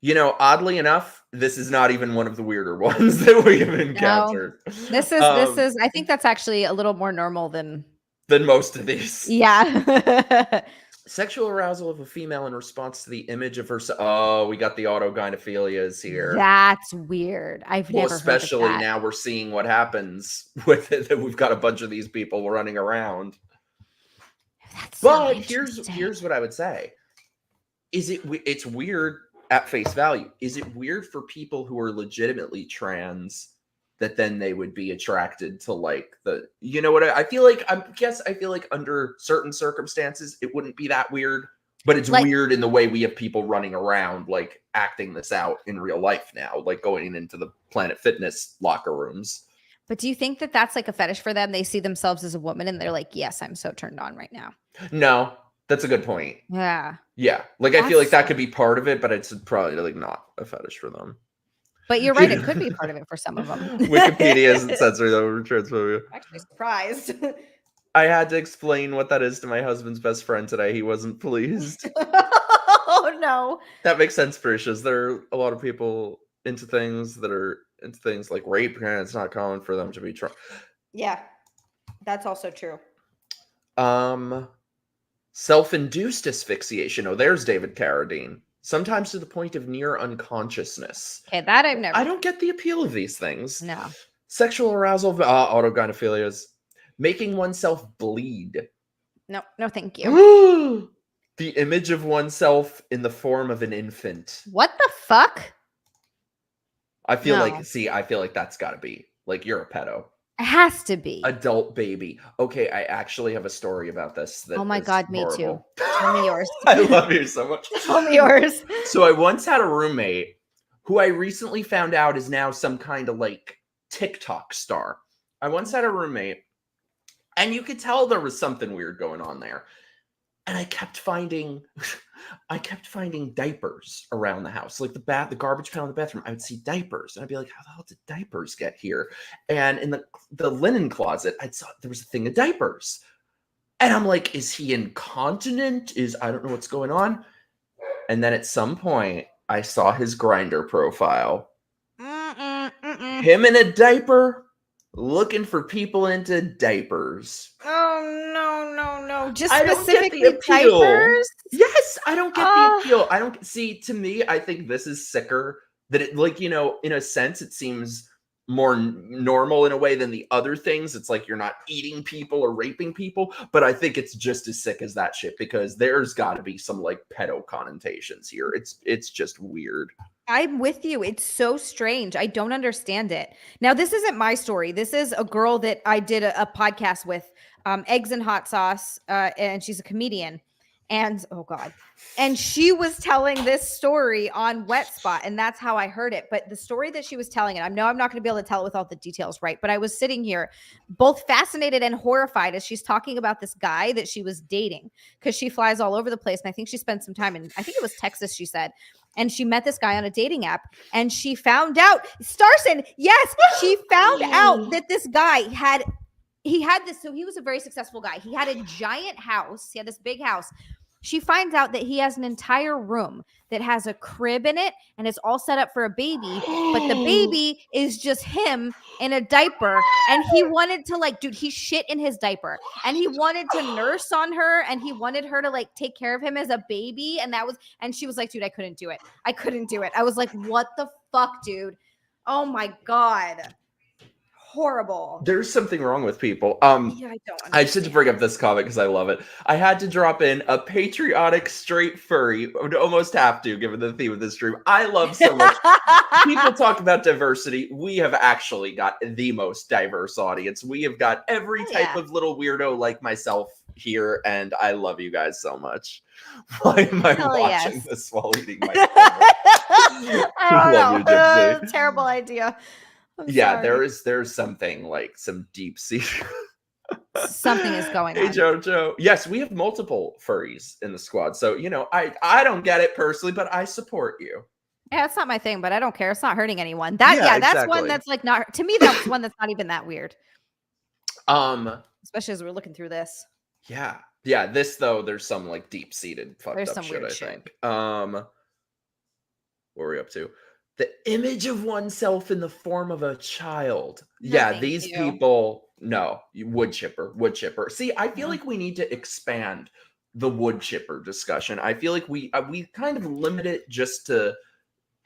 You know, oddly enough, this is not even one of the weirder ones that we have encountered. This is I think that's actually a little more normal than most of these. yeah. Sexual arousal of a female in response to the image of herself. Oh, we got the autogynephilias here. That's weird. I've Well, never especially heard of that. now we're seeing what happens with it, that we've got a bunch of these people running around. That's so But here's interesting. what I would say. It's weird at face value. Is it weird for people who are legitimately trans that then they would be attracted to like the, you know what I feel like? I feel like under certain circumstances it wouldn't be that weird, but it's Like- weird in the way we have people running around like acting this out in real life now, like going into the Planet Fitness locker rooms. But do you think that that's like a fetish for them? They see themselves as a woman and they're like, yes, I'm so turned on right now. No, that's a good point. Yeah. Yeah, like I feel like That's- that could be part of it, but it's probably like not a fetish for them. But you're right. It could be part of it for some of them. Wikipedia isn't censoring over transphobia. Actually surprised. I had to explain what that is to my husband's best friend today. He wasn't pleased. Oh no. That makes sense, Precious. There are a lot of people into things like rape, and it's not common for them to be Yeah. That's also true. Self-induced asphyxiation. Oh, there's David Carradine. Sometimes to the point of near unconsciousness. Okay, that I've never. I don't get the appeal of these things. No. Sexual arousal of autogynephilias. Making oneself bleed. No, thank you. The image of oneself in the form of an infant. What the fuck? I feel No. like that's gotta be like you're a pedo. It has to be. Adult baby. Okay, I actually have a story about this. That Oh my is God, me horrible. too. Tell me yours. I love you so much. Tell me yours. So I once had a roommate who I recently found out is now some kind of like TikTok star. I once had a roommate, and you could tell there was something weird going on there. And I kept finding diapers around the house, like the garbage pan in the bathroom. I would see diapers, and I'd be like, "How the hell did diapers get here?" And in the linen closet, I saw there was a thing of diapers, and I'm like, "Is he incontinent? I don't know what's going on." And then at some point, I saw his Grindr profile. Him in a diaper, looking for people into diapers. Oh no. Just I don't get the specifically appeal. diapers. Yes, I don't get the appeal. I don't see. To me, I think this is sicker. That it, like, you know, in a sense, it seems more normal in a way than the other things. It's like you're not eating people or raping people, but I think it's just as sick as that shit because there's got to be some like pedo connotations here. It's just weird. I'm with you. It's so strange. I don't understand it. Now, this isn't my story. This is a girl that I did a podcast with, Eggs and Hot Sauce, and she's a comedian. And oh God. And she was telling this story on Wet Spot, and that's how I heard it. But the story that she was telling, and I know I'm not going to be able to tell it with all the details, right? But I was sitting here both fascinated and horrified as she's talking about this guy that she was dating because she flies all over the place. And I think she spent some time in, I think it was Texas, she said. And she met this guy on a dating app, and she found out, Starson, yes, she found out that this guy had this. So he was a very successful guy. He had a giant house. He had this big house. She finds out that he has an entire room that has a crib in it and it's all set up for a baby, but the baby is just him in a diaper. And he wanted to he shit in his diaper and he wanted to nurse on her and he wanted her to like take care of him as a baby. And she was like, dude, I couldn't do it. I was like, what the fuck, dude? Oh my God. Horrible. There's something wrong with people. Yeah, I don't understand. I just had to bring up this comment because I love it. I had to drop in a patriotic straight furry. I would almost have to, given the theme of this stream. I love so much. People talk about diversity. We have actually got the most diverse audience. We have got every type of little weirdo like myself here, and I love you guys so much. Why am I watching this while eating my I don't know. You, terrible idea. I'm yeah, sorry. there's something like some deep sea. Something is going Hey, on. Jojo. Yes, we have multiple furries in the squad. So, I don't get it personally, but I support you. Yeah, it's not my thing, but I don't care. It's not hurting anyone. That's one exactly. that's like not to me. That's one that's not even that weird. Especially as we're looking through this. Yeah. Yeah, this though, there's some like deep-seated fucked There's up some shit, weird I shit. think. What were we up to? The image of oneself in the form of a child. No, Yeah, thank these you. people, no, wood chipper. See, I feel like we need to expand the wood chipper discussion. I feel like we kind of limit it just to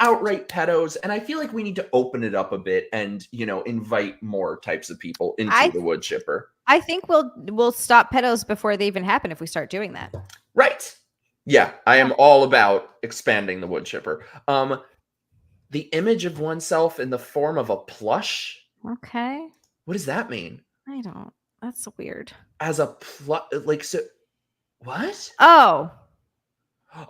outright pedos, and I feel like we need to open it up a bit and invite more types of people into the wood chipper. I think we'll stop pedos before they even happen if we start doing that. Right. Yeah, I am all about expanding the wood chipper. The image of oneself in the form of a plush. Okay. What does that mean? I don't. That's weird. As a plush, like, so what? Oh.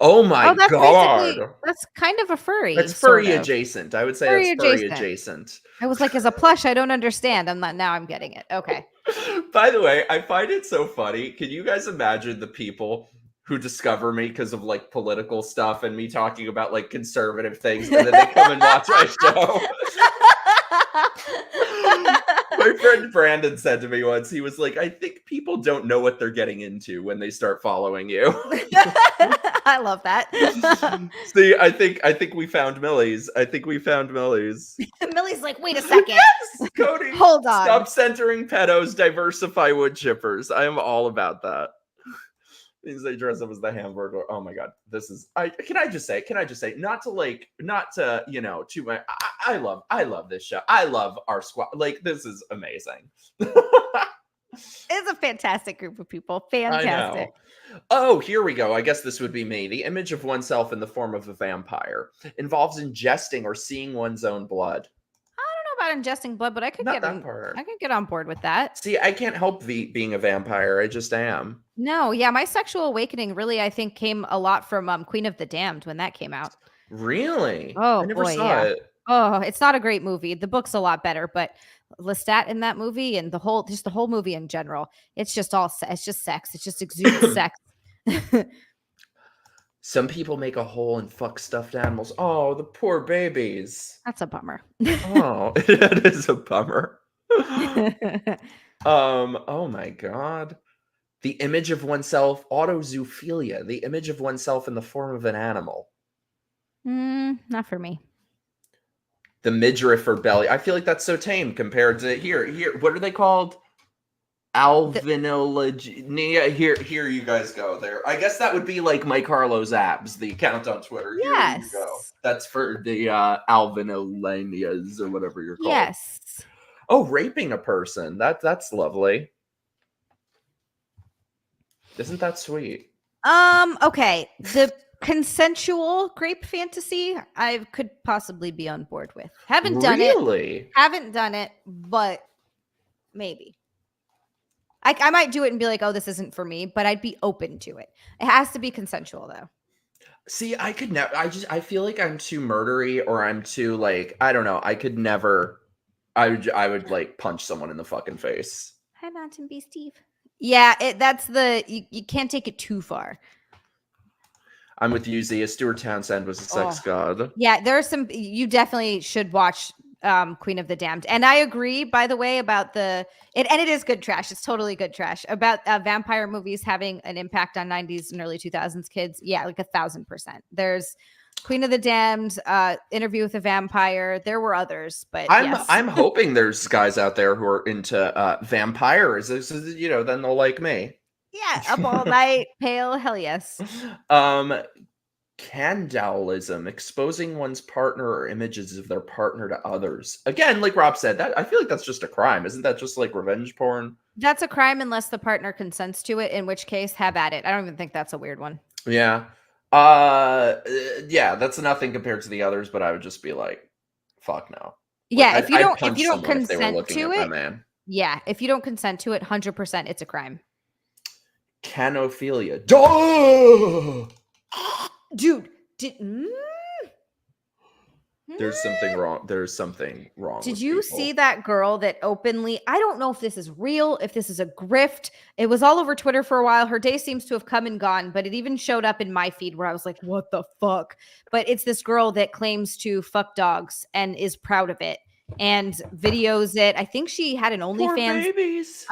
Oh my that's god. basically that's kind of a furry. That's furry sort of. adjacent. I would say Furry that's furry adjacent. adjacent. I was like, as a plush, I don't understand. I'm getting it. Okay. By the way, I find it so funny. Can you guys imagine the people who discover me because of like political stuff and me talking about like conservative things, and then they come and watch my show? My friend Brandon said to me once, he was like, I think people don't know what they're getting into when they start following you. I love that. See, I think we found Millie's. Millie's like, wait a second. Yes, Cody. Hold on. Stop centering pedos, diversify wood chippers. I am all about that. Means they dress up as the hamburger. Oh my god, this is. Can I just say, not to too much. I love this show. I love our squad. Like, this is amazing. It's a fantastic group of people. Fantastic. I know. Oh, here we go. I guess this would be me. The image of oneself in the form of a vampire involves ingesting or seeing one's own blood. About ingesting blood, but I could Not get that part. I could get on board with that. See, I can't help being a vampire. I just am. No, yeah, my sexual awakening really, I think, came a lot from Queen of the Damned when that came out. Really? Oh, I never boy, saw yeah. it. Oh, it's not a great movie. The book's a lot better, but Lestat in that movie and the whole movie in general, it's just sex. It just exudes sex. Some people make a hole and fuck stuffed animals. Oh, the poor babies. That's a bummer. Oh, it is a bummer. Oh my god. The image of oneself, autozoophilia, the image of oneself in the form of an animal. Not for me. The midriff or belly. I feel like that's so tame compared to here. What are they called? Alvinology. Here you guys go there. I guess that would be like Mike Harlow's abs, the account on Twitter. Yes. Here you go. That's for the alvinolanias or whatever you're called. Yes. Oh, raping a person. That's lovely. Isn't that sweet? Okay. The consensual grape fantasy, I could possibly be on board with. Haven't done it, but maybe. I might do it and be like, oh, this isn't for me, but I'd be open to it. It has to be consensual though. See, I could never. I feel like I'm too murdery, or I'm too like, I don't know. I could never. I would like punch someone in the fucking face. Hi, Mountain Bee Steve. Yeah, you can't take it too far. I'm with you, Zia. Stuart Townsend was a sex god. Yeah, there are some. You definitely should watch Queen of the Damned, and I agree. By the way, about and it is good trash. It's totally good trash about vampire movies having an impact on 90s and early 2000s kids. Yeah, like 1,000%. There's Queen of the Damned, Interview with a Vampire. There were others, but I'm hoping there's guys out there who are into vampires. Then they'll like me. Yeah, up all night, pale, hell yes. Candalism, exposing one's partner or images of their partner to others. Again, like Rob said, that I feel like that's just a crime. Isn't that just like revenge porn? That's a crime unless the partner consents to it, in which case, have at it. I don't even think that's a weird one. Yeah. Yeah, that's nothing compared to the others, but I would just be like, fuck no. Yeah, like, if you don't consent to it, man. Yeah, if you don't consent to it, 100% it's a crime. Canophilia. Duh! Dude, There's something wrong. There's something wrong. Did with you people. see that girl that openly, I don't know if this is real, if this is a grift. It was all over Twitter for a while. Her day seems to have come and gone, but it even showed up in my feed where I was like, what the fuck? But it's this girl that claims to fuck dogs and is proud of it and videos it. I think she had an Poor OnlyFans. babies?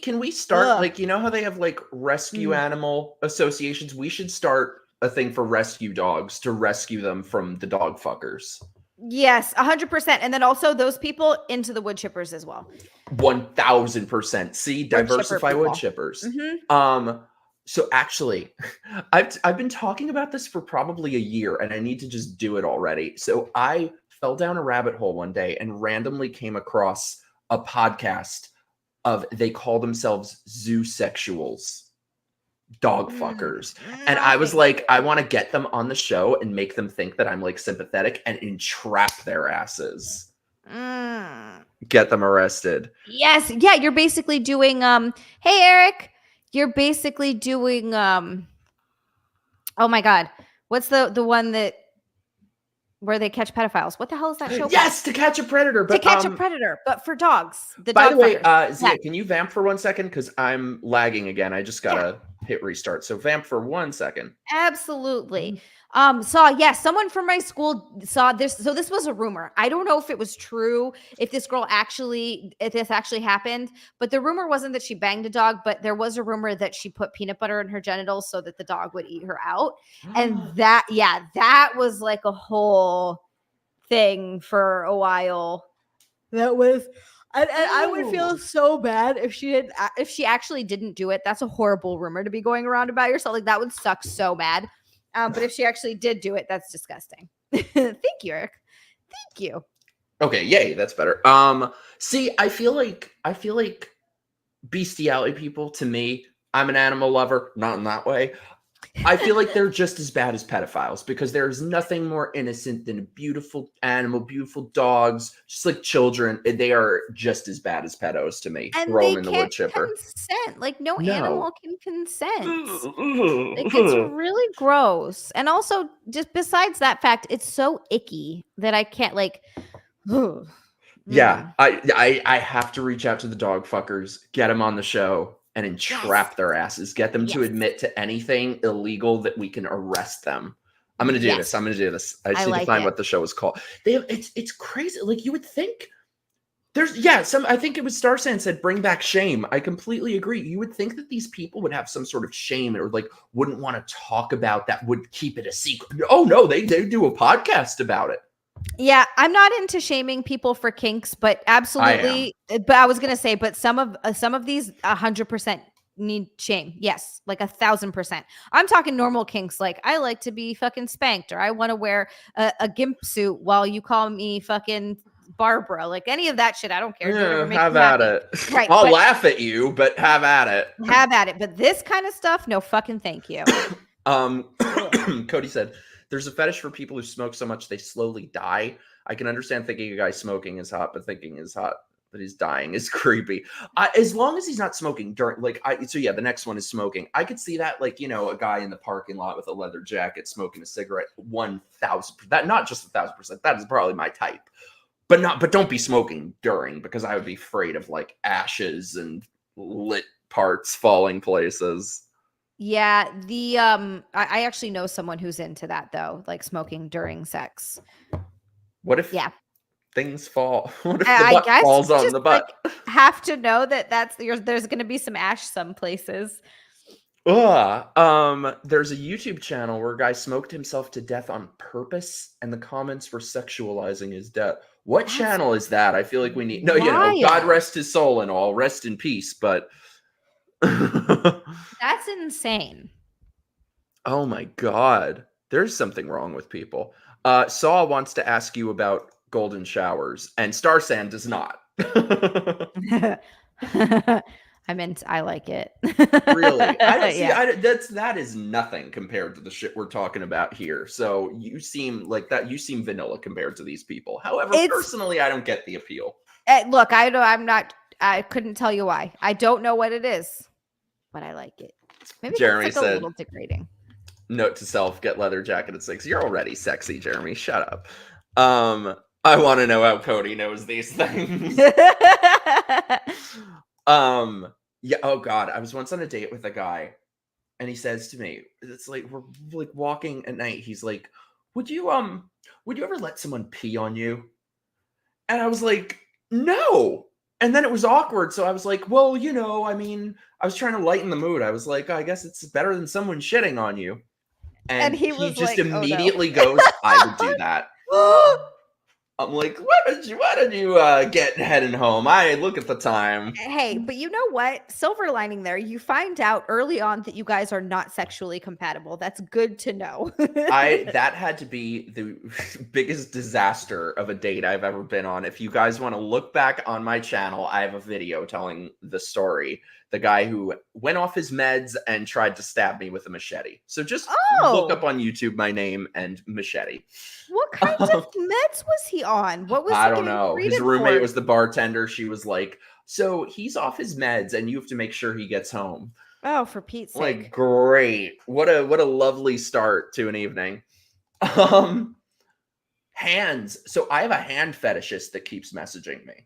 Can we start Ugh. like, you know how they have like rescue animal associations? We should start a thing for rescue dogs to rescue them from the dog fuckers. Yes, 100%. And then also those people into the wood chippers as well. 1000%. See, diversify chipper wood people. chippers. Mhm. So actually, I've been talking about this for probably a year, and I need to just do it already. So I fell down a rabbit hole one day and randomly came across a podcast of, they call themselves zoosexuals, dog fuckers. And I was like, I want to get them on the show and make them think that I'm like sympathetic and entrap their asses. Get them arrested. Yes. Yeah, you're basically doing hey Eric, you're basically doing oh my god. What's the one that where they catch pedophiles? What the hell is that show? Yes, To Catch a Predator. But, To Catch a Predator, but for dogs. By the way, fuckers. Zia, can you vamp for 1 second? Because I'm lagging again. I just gotta hit restart. So vamp for 1 second. Absolutely. Someone from my school saw this. So this was a rumor. I don't know if it was true, if this actually happened, but the rumor wasn't that she banged a dog, but there was a rumor that she put peanut butter in her genitals so that the dog would eat her out. And that was like a whole thing for a while. That was, and I would feel so bad if she did. If she actually didn't do it, that's a horrible rumor to be going around about yourself. Like that would suck so bad. But if she actually did do it, that's disgusting. Thank you, Eric. Thank you. Okay, yay, that's better. See, I feel like bestiality people, to me, I'm an animal lover, not in that way. I feel like they're just as bad as pedophiles because there's nothing more innocent than a beautiful animal, beautiful dogs, just like children. They are just as bad as pedos to me. And Rolling they the can't wood chipper. consent. Like no No. animal can consent. Like it's really gross. And also, just besides that fact, it's so icky that I can't like. Yeah, I have to reach out to the dog fuckers, get them on the show, and entrap their asses. Get them to admit to anything illegal that we can arrest them. I'm gonna do this. I'm gonna do this. I just need to find what the show is called. It's crazy. Like you would think there's I think it was Starsan said bring back shame. I completely agree. You would think that these people would have some sort of shame or like wouldn't want to talk about that, would keep it a secret. Oh no, they do a podcast about it. Yeah, I'm not into shaming people for kinks, but absolutely. But I was gonna say, but some of these 100% need shame. Yes, like 1,000%. I'm talking normal kinks, like I like to be fucking spanked, or I want to wear a gimp suit while you call me fucking Barbara. Like any of that shit, I don't care. Yeah, have at it. Right, I'll laugh at you, but have at it. Have at it. But this kind of stuff, no fucking thank you. Cody said, there's a fetish for people who smoke so much they slowly die. I can understand thinking a guy smoking is hot, but thinking is hot that he's dying is creepy. As long as he's not smoking during, the next one is smoking. I could see that, like, a guy in the parking lot with a leather jacket smoking a cigarette. 1,000%. That, not just 1,000%. That is probably my type. But don't be smoking during, because I would be afraid of like ashes and lit parts falling places. Yeah, I actually know someone who's into that though, like smoking during sex. What if things fall? What if the butt guess falls on the butt? Like, have to know that there's going to be some ash some places. There's a YouTube channel where a guy smoked himself to death on purpose, and the comments were sexualizing his death. What channel is that? I feel like we need God rest his soul and all, rest in peace, but that's insane. Oh my god. There's something wrong with people. Saw wants to ask you about golden showers, and Starsan does not. I like it. Really? I don't see. That is nothing compared to the shit we're talking about here. So you seem like that. You seem vanilla compared to these people. However, personally, I don't get the appeal. Look, I couldn't tell you why. I don't know what it is, but I like it. Maybe Jeremy it's like said, a little degrading. Note to self: get leather jacket at 6. You're already sexy, Jeremy. Shut up. I want to know how Cody knows these things. Yeah. Oh God, I was once on a date with a guy, and he says to me, "It's like we're like walking at night." He's like, would you ever let someone pee on you?" And I was like, "No." And then it was awkward, so I was like, "Well, I mean, I was trying to lighten the mood. I was like, I guess it's better than someone shitting on you." And he he was just like, "Oh, no." immediately goes, "I would do that." I'm like, why did you get heading home? I look at the time. Hey, but you know what? Silver lining there, you find out early on that you guys are not sexually compatible. That's good to know. That had to be the biggest disaster of a date I've ever been on. If you guys want to look back on my channel, I have a video telling the story. The guy who went off his meds and tried to stab me with a machete. So just look up on YouTube my name and machete. What kind of meds was he on? What was I he don't getting know. His treated roommate for? was the bartender. She was like, "So he's off his meds and you have to make sure he gets home." Oh, for Pete's Like, sake. great. What a lovely start to an evening. Hands. So I have a hand fetishist that keeps messaging me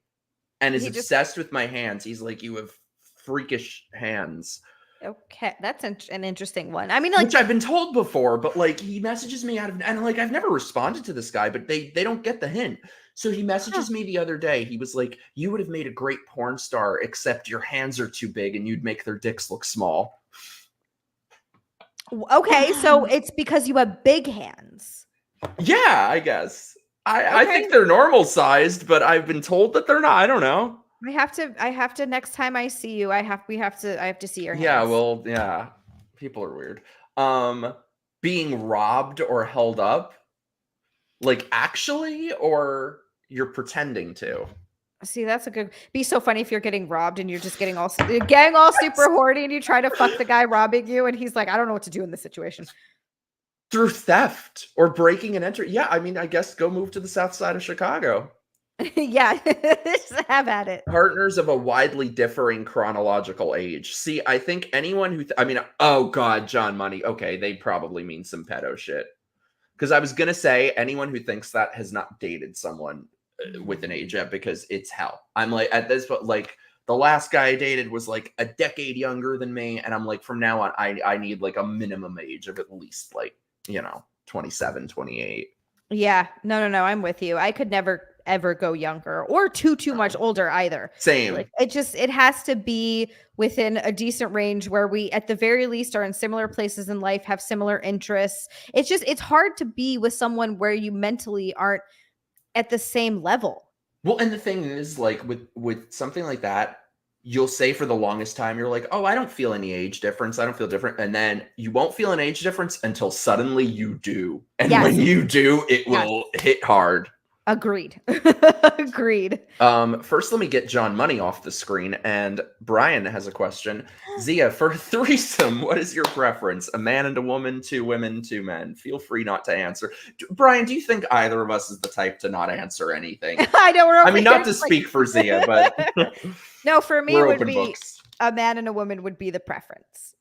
and is obsessed with my hands. He's like, "You have freakish hands." Okay, that's an interesting one. I mean, like, which I've been told before, but like he messages me out of, and like I've never responded to this guy, but they don't get the hint. So he messages me the other day. He was like, "You would have made a great porn star, except your hands are too big and you'd make their dicks look small." okay, so it's because you have big hands. Yeah, I guess. I think they're normal sized, but I've been told that they're not. I don't know. I have to next time I see you, I have to see your hands. Yeah, well, yeah. People are weird. Being robbed or held up, like actually, or you're pretending to. See, that's a good. Be so funny if you're getting robbed and you're just getting all super horny and you try to fuck the guy robbing you and he's like, "I don't know what to do in this situation." Through theft or breaking and entering. Yeah, I mean, I guess go move to the south side of Chicago. Yeah, just have at it. Partners of a widely differing chronological age. See, I think anyone who, oh God, John Money. Okay, they probably mean some pedo shit. Because I was going to say anyone who thinks that has not dated someone with an age yet, because it's hell. I'm like, at this point, like the last guy I dated was like a decade younger than me. And I'm like, from now on, I need like a minimum age of at least like, 27, 28. Yeah, no, I'm with you. I could never ever go younger or too much older either. Same. Like it has to be within a decent range where we at the very least are in similar places in life, have similar interests. It's hard to be with someone where you mentally aren't at the same level. Well, and the thing is, like with something like that, you'll say for the longest time, you're like, "Oh, I don't feel any age difference. I don't feel different." And then you won't feel an age difference until suddenly you do. And when you do, it will hit hard. Agreed. Agreed. First, let me get John Money off the screen. And Brian has a question. Xia, for a threesome, what is your preference? A man and a woman, 2 women, 2 men? Feel free not to answer. Brian, do you think either of us is the type to not answer anything? I know. I mean, not to speak for Xia, but no, for me, it would be books. A man and a woman would be the preference.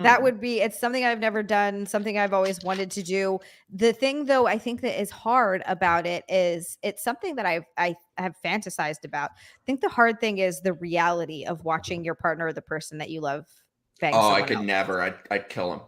That would be, it's something I've never done, something I've always wanted to do. The thing though, I think that is hard about it is it's something that I have fantasized about. I think the hard thing is the reality of watching your partner or the person that you love bang someone I could else. never. I'd kill him.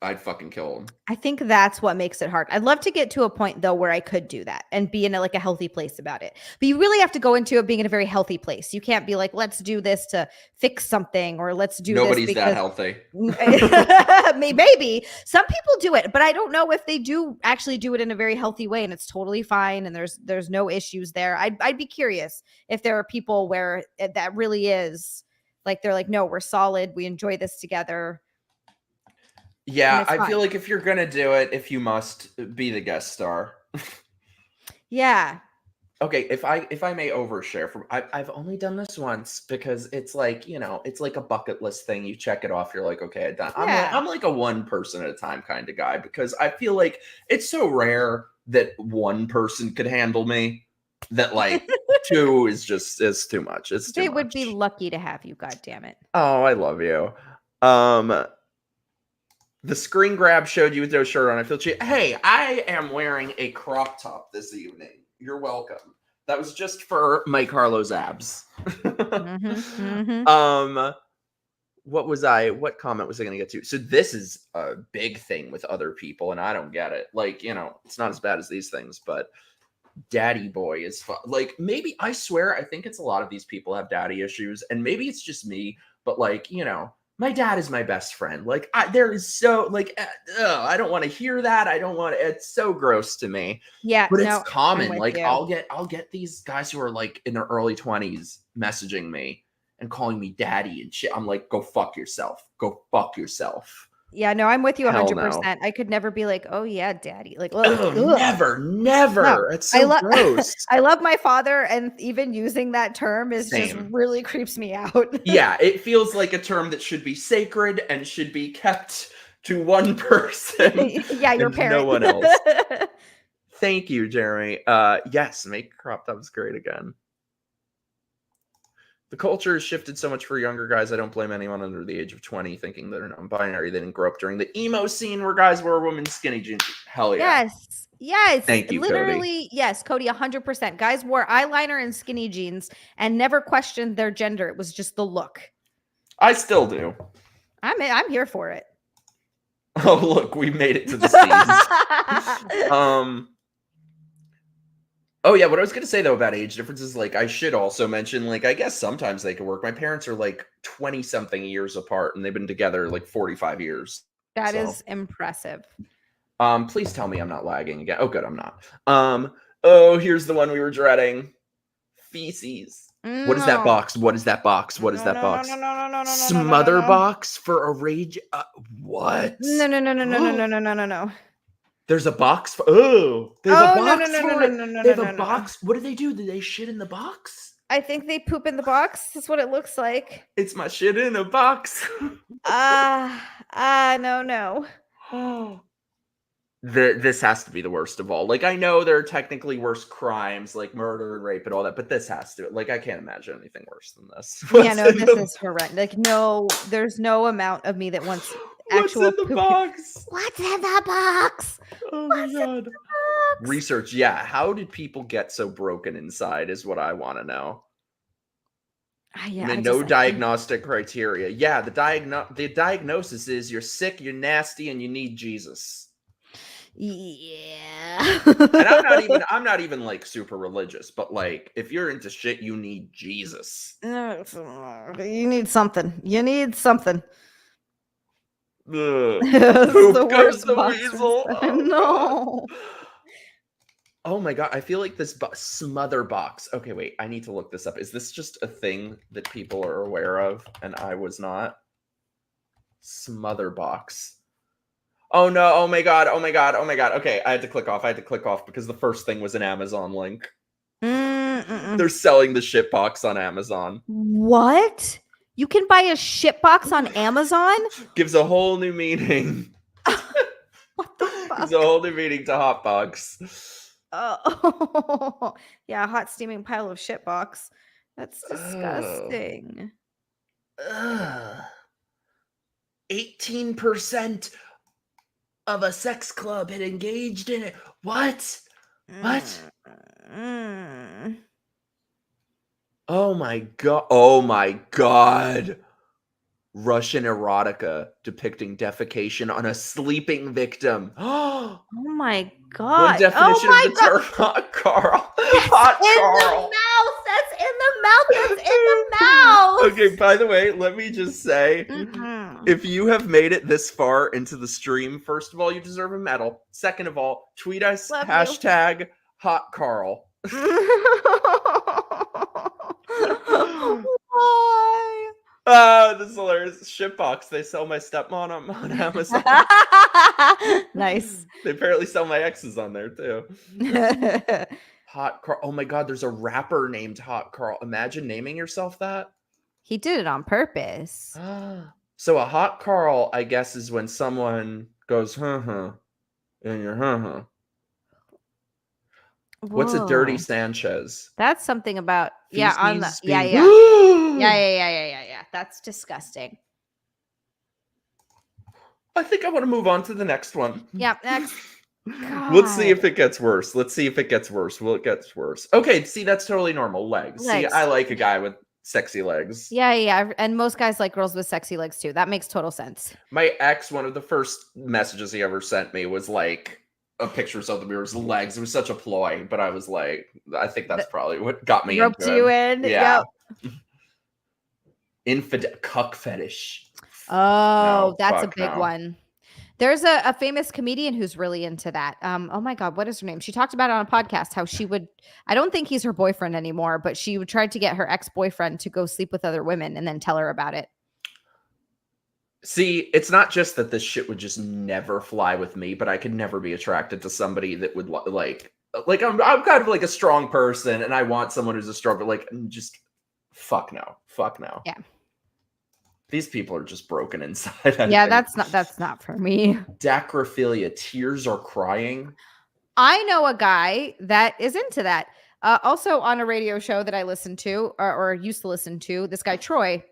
I'd fucking kill him. I think that's what makes it hard. I'd love to get to a point though where I could do that and be in a healthy place about it. But you really have to go into it being in a very healthy place. You can't be like, let's do this to fix something or let's do Nobody's this that healthy. Maybe some people do it, but I don't know if they do actually do it in a very healthy way and it's totally fine and there's no issues there. I'd be curious if there are people where that really is like they're like, no, we're solid, we enjoy this together. Yeah, I feel like if you're gonna do it, if you must, be the guest star. Yeah. Okay, if I may overshare, I've only done this once because it's like, it's like a bucket list thing. You check it off, you're like, okay, I'm done. I'm like a one person at a time kind of guy because I feel like it's so rare that one person could handle me that like 2 is too much. It's too They much. would be lucky to have you, God damn it. Oh, I love you. The screen grab showed you with no shirt on. I feel cheap. Hey, I am wearing a crop top this evening. You're welcome. That was just for Mike Harlow's abs. What comment was I going to get to? So this is a big thing with other people, and I don't get it. Like, it's not as bad as these things, but daddy boy is fun. Like, maybe, I swear, I think it's a lot of these people have daddy issues, and maybe it's just me, but like, my dad is my best friend. Like, there is so, like, I don't want to hear that. It's so gross to me. Yeah, but no, it's common. I'm with Like, you. I'll get these guys who are like in their early 20s messaging me and calling me daddy and shit. I'm like, go fuck yourself. Go fuck yourself. Yeah, no, I'm with you Hell 100%. no. I could never be like, oh yeah, daddy. Like, Ugh, ugh. never. No, It's so gross. I love my father, and even using that term is just Same. really creeps me out. Yeah, it feels like a term that should be sacred and should be kept to one person. Yeah, your and parent. No one else. Thank you, Jeremy. Yes, make crop tops great again. The culture has shifted so much for younger guys. I don't blame anyone under the age of 20 thinking they're non-binary. They didn't grow up during the emo scene where guys wore women skinny jeans. Hell yeah. Yes. Thank you, literally, Cody. yes, Cody, 100%. Guys wore eyeliner and skinny jeans and never questioned their gender. It was just the look. I still do. I'm here for it. Oh, look, we made it to the scenes. Oh yeah, what I was gonna say though about age differences, like I should also mention, like I guess sometimes they could work. My parents are like 20-something years apart, and they've been together like 45 years. That is impressive. Please tell me I'm not lagging again. Oh, good, I'm not. Oh, here's the one we were dreading. Feces. What is that box? What is that box? What is that box? No. Smother box for a rage. What? No. There's a box for. Oh, they have a box for it. No. They have a box. What do they do? Do they shit in the box? I think they poop in the box. That's what it looks like. It's my shit in a box. No. Oh. This has to be the worst of all. Like, I know there are technically worse crimes like murder and rape and all that, but this has to. Like, I can't imagine anything worse than this. Yeah, no, this is horrendous. Like, no, there's no amount of me that wants actual What's in the box? What's in the box? Oh my god. Research. Yeah. How did people get so broken inside is what I want to know. Yeah, no diagnostic criteria. Yeah, the diagnosis is you're sick, you're nasty, and you need Jesus. Yeah. And I'm not even like super religious, but like if you're into shit, you need Jesus. You need something. Poop the goes worst the box. weasel. Oh, No. Oh my god, I feel like this smother box. Okay, wait, I need to look this up. Is this just a thing that people are aware of and I was not? Smother box. Oh no, oh my god. Okay, I had to click off because the first thing was an Amazon link. They're selling the shit box on Amazon. What? You can buy a shit box on Amazon? Gives a whole new meaning. What the fuck? Gives a whole new meaning to hot box. Oh, yeah, a hot steaming pile of shit box. That's disgusting. 18% of a sex club had engaged in it. What? Oh my god. Russian erotica depicting defecation on a sleeping victim. Oh my god. One definition of the term hot Carl. That's in the mouth. Okay, by the way, let me just say, if you have made it this far into the stream, first of all, you deserve a medal. Second of all, tweet us hashtag hot Carl. Why? This is hilarious. Shitbox. They sell my stepmom on Amazon. Nice. They apparently sell my exes on there too. Hot Carl. Oh my god, there's a rapper named Hot Carl. Imagine naming yourself that. He did it on purpose. So a hot Carl, I guess, is when someone goes and you're What's a dirty Sanchez? That's something about Yeah. Yeah. That's disgusting. I think I want to move on to the next one. Yeah, next. Let's see God. if it gets worse. Let's see if it gets worse. Will it get worse? Okay, see, that's totally normal. Legs. See, Legs. I like a guy with sexy legs. Yeah. And most guys like girls with sexy legs too. That makes total sense. My ex, one of the first messages he ever sent me was like a picture of something with his legs. It was such a ploy, but I was like, I think that's probably what got me Roped into you him. in. Yeah. Yep. Infidel cuck fetish. Oh, No, that's a fuck big no. one. There's a famous comedian who's really into that. Oh my God, what is her name? She talked about it on a podcast how she would, I don't think he's her boyfriend anymore, but she would try to get her ex-boyfriend to go sleep with other women and then tell her about it. See, it's not just that this shit would just never fly with me, but I could never be attracted to somebody that would like I'm kind of like a strong person and I want someone who's a strong, but like just fuck no. Yeah. These people are just broken inside. Yeah, that's not for me. Dacrophilia, tears or crying. I know a guy that is into that. Also on a radio show that I listen to or used to listen to, this guy, Troy,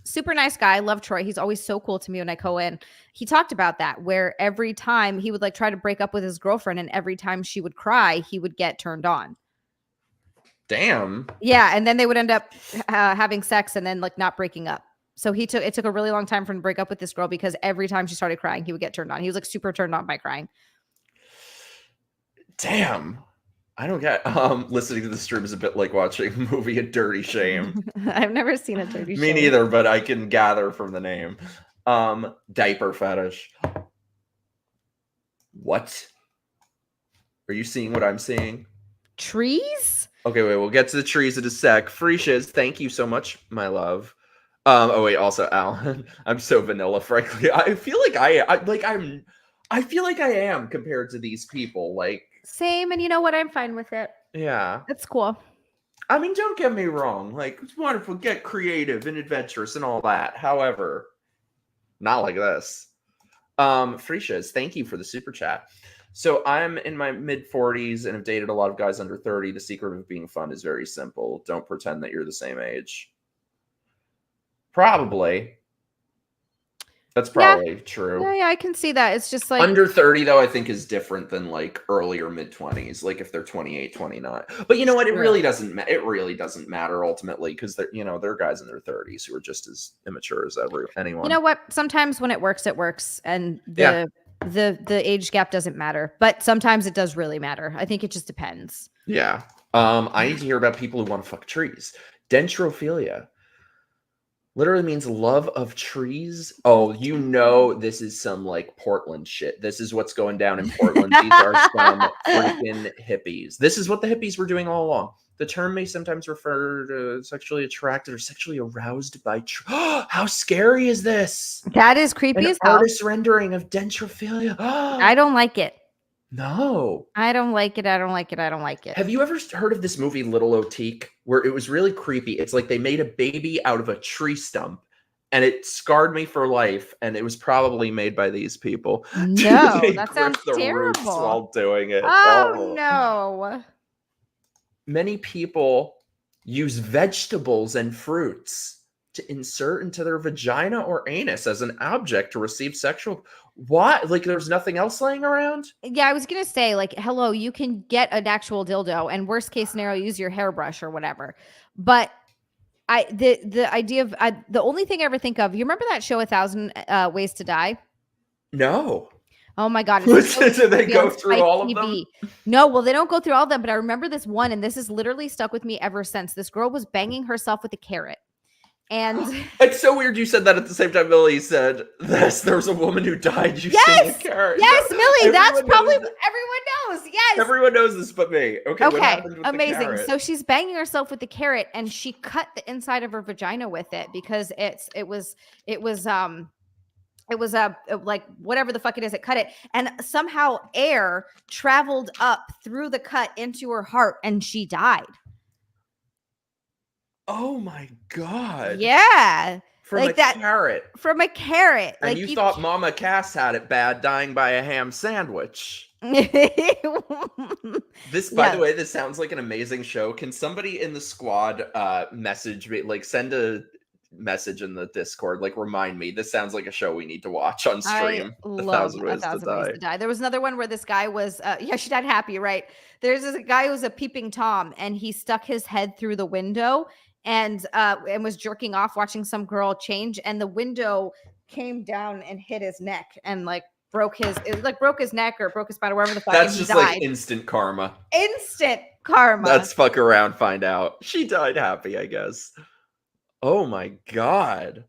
super nice guy. Love Troy. He's always so cool to me when I go in. He talked about that where every time he would like try to break up with his girlfriend and every time she would cry, he would get turned on. Damn. Yeah. And then they would end up having sex and then like not breaking up. So it took a really long time for him to break up with this girl because every time she started crying, he would get turned on. He was like super turned on by crying. Damn. I don't get listening to the stream is a bit like watching a movie A Dirty Shame. I've never seen a dirty Me Shame. neither, but I can gather from the name. Diaper fetish. What? Are you seeing what I'm seeing? Trees? Okay, wait, we'll get to the trees in a sec. Free shiz, thank you so much, my love. Oh wait, also Alan. I'm so vanilla, frankly. I feel like I feel like I am compared to these people. Like, Same. And you know what? I'm fine with it. yeah. It's cool. I mean, don't get me wrong. Like, it's wonderful, get creative and adventurous and all that. However, not like this. Freeshiz, thank you for the super chat. So I'm in my mid 40s and have dated a lot of guys under 30. The secret of being fun is very simple. Don't pretend that you're the same age. Probably. That's probably true. Yeah, I can see that. It's just like Under 30, though, I think is different than like earlier mid 20s, like if they're 28, 29. But you know what? It really doesn't matter ultimately because they're, they're guys in their 30s who are just as immature as anyone. You know what? Sometimes when it works, and the age gap doesn't matter. But sometimes it does really matter. I think it just depends. Yeah. I need to hear about people who want to fuck trees. Dendrophilia literally means love of trees. Oh, this is some like Portland shit. This is what's going down in Portland. These are some freaking hippies. This is what the hippies were doing all along. The term may sometimes refer to sexually attracted or sexually aroused by how scary is this? That is creepy as hell. Artist rendering of dendrophilia. I don't like it. No. I don't like it. I don't like it. I don't like it. Have you ever heard of this movie Little Otique, where it was really creepy? It's like they made a baby out of a tree stump, and it scarred me for life. And it was probably made by these people. No, They that gripped sounds the roots terrible. while doing it. Oh no. Many people use vegetables and fruits to insert into their vagina or anus as an object to receive sexual. What? Like there's nothing else laying around? Yeah, I was gonna say, like, hello, you can get an actual dildo, and worst case scenario, use your hairbrush or whatever. But the idea of the only thing I ever think of, you remember that show 1,000 Ways to Die? No. Oh my God. Do they go through all of them? No, well, they don't go through all of them, but I remember this one, and this has literally stuck with me ever since. This girl was banging herself with a carrot. And it's so weird you said that at the same time Millie said this. There was a woman who died using a carrot. Yes, Millie, that's probably what everyone knows. Yes. Everyone knows this but me. Okay, what happened with amazing. The carrot? So she's banging herself with the carrot, and she cut the inside of her vagina with it because it was like whatever the fuck it is, it cut it, and somehow air traveled up through the cut into her heart, and she died. Oh my God. Yeah. From like a that carrot. From a carrot. And like you thought Mama Cass had it bad dying by a ham sandwich. This, by the way, this sounds like an amazing show. Can somebody in the squad message me, like send a message in the Discord. Like, remind me. This sounds like a show we need to watch on stream. I love A Thousand Ways to Die. There was another one where this guy was, yeah, she died happy, right? There's this guy who's a peeping Tom, and he stuck his head through the window and was jerking off, watching some girl change, and the window came down and hit his neck and like broke his neck or broke his spine or whatever the fuck. That's just like instant karma. Instant karma. That's fuck around, find out. She died happy, I guess. Oh my god.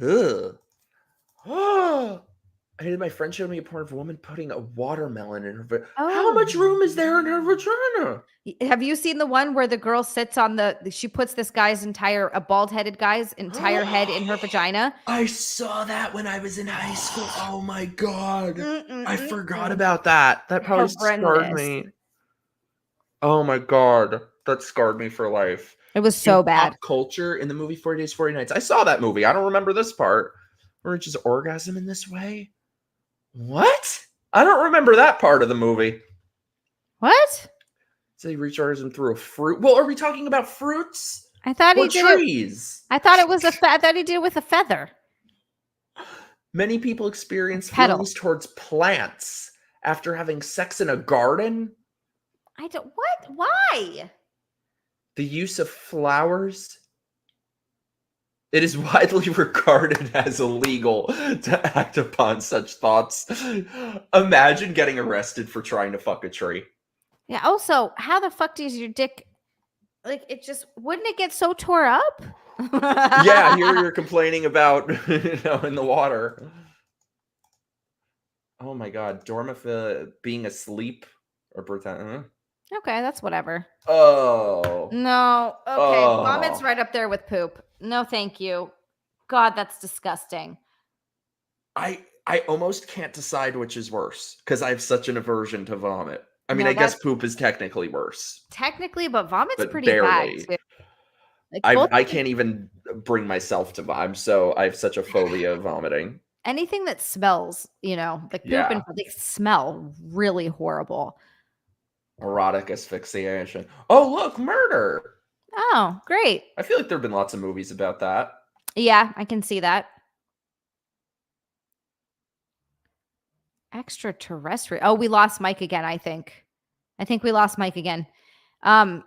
Ugh. I did. My friend showed me a porn of a woman putting a watermelon in her. How much room is there in her vagina? Have you seen the one where the girl sits on she puts this guy's a bald-headed guy's entire head in her vagina? I saw that when I was in high school. Oh my god. I forgot about that. That probably scarred me. Oh my god. That scarred me for life. It was so bad. Pop culture in the movie 40 Days, 40 Nights. I saw that movie. I don't remember this part. Where it reaches orgasm in this way. What? I don't remember that part of the movie. What? So he reached orgasm through a fruit. Well, are we talking about fruits? I thought he did trees? I thought it was I thought he did it with a feather. Many people experience feelings towards plants after having sex in a garden. What? Why? The use of flowers. It is widely regarded as illegal to act upon such thoughts. Imagine getting arrested for trying to fuck a tree. Yeah. Also, how the fuck does your dick, like, wouldn't it get so tore up? Yeah, here you're complaining about, in the water. Oh my god, being asleep or pretend. Okay, that's whatever. Oh. No. Okay, vomit's right up there with poop. No, thank you. God, that's disgusting. I almost can't decide which is worse because I have such an aversion to vomit. I mean, I guess poop is technically worse. Technically, but vomit's pretty barely. bad too. I can't even bring myself to vomit. I have such a phobia of vomiting. Anything that smells, like poop and they smell really horrible. Erotic asphyxiation. Oh, look, murder. Oh, great. I feel like there have been lots of movies about that. Yeah, I can see that. Extraterrestrial. Oh, we lost Mike again, I think. I think we lost Mike again. I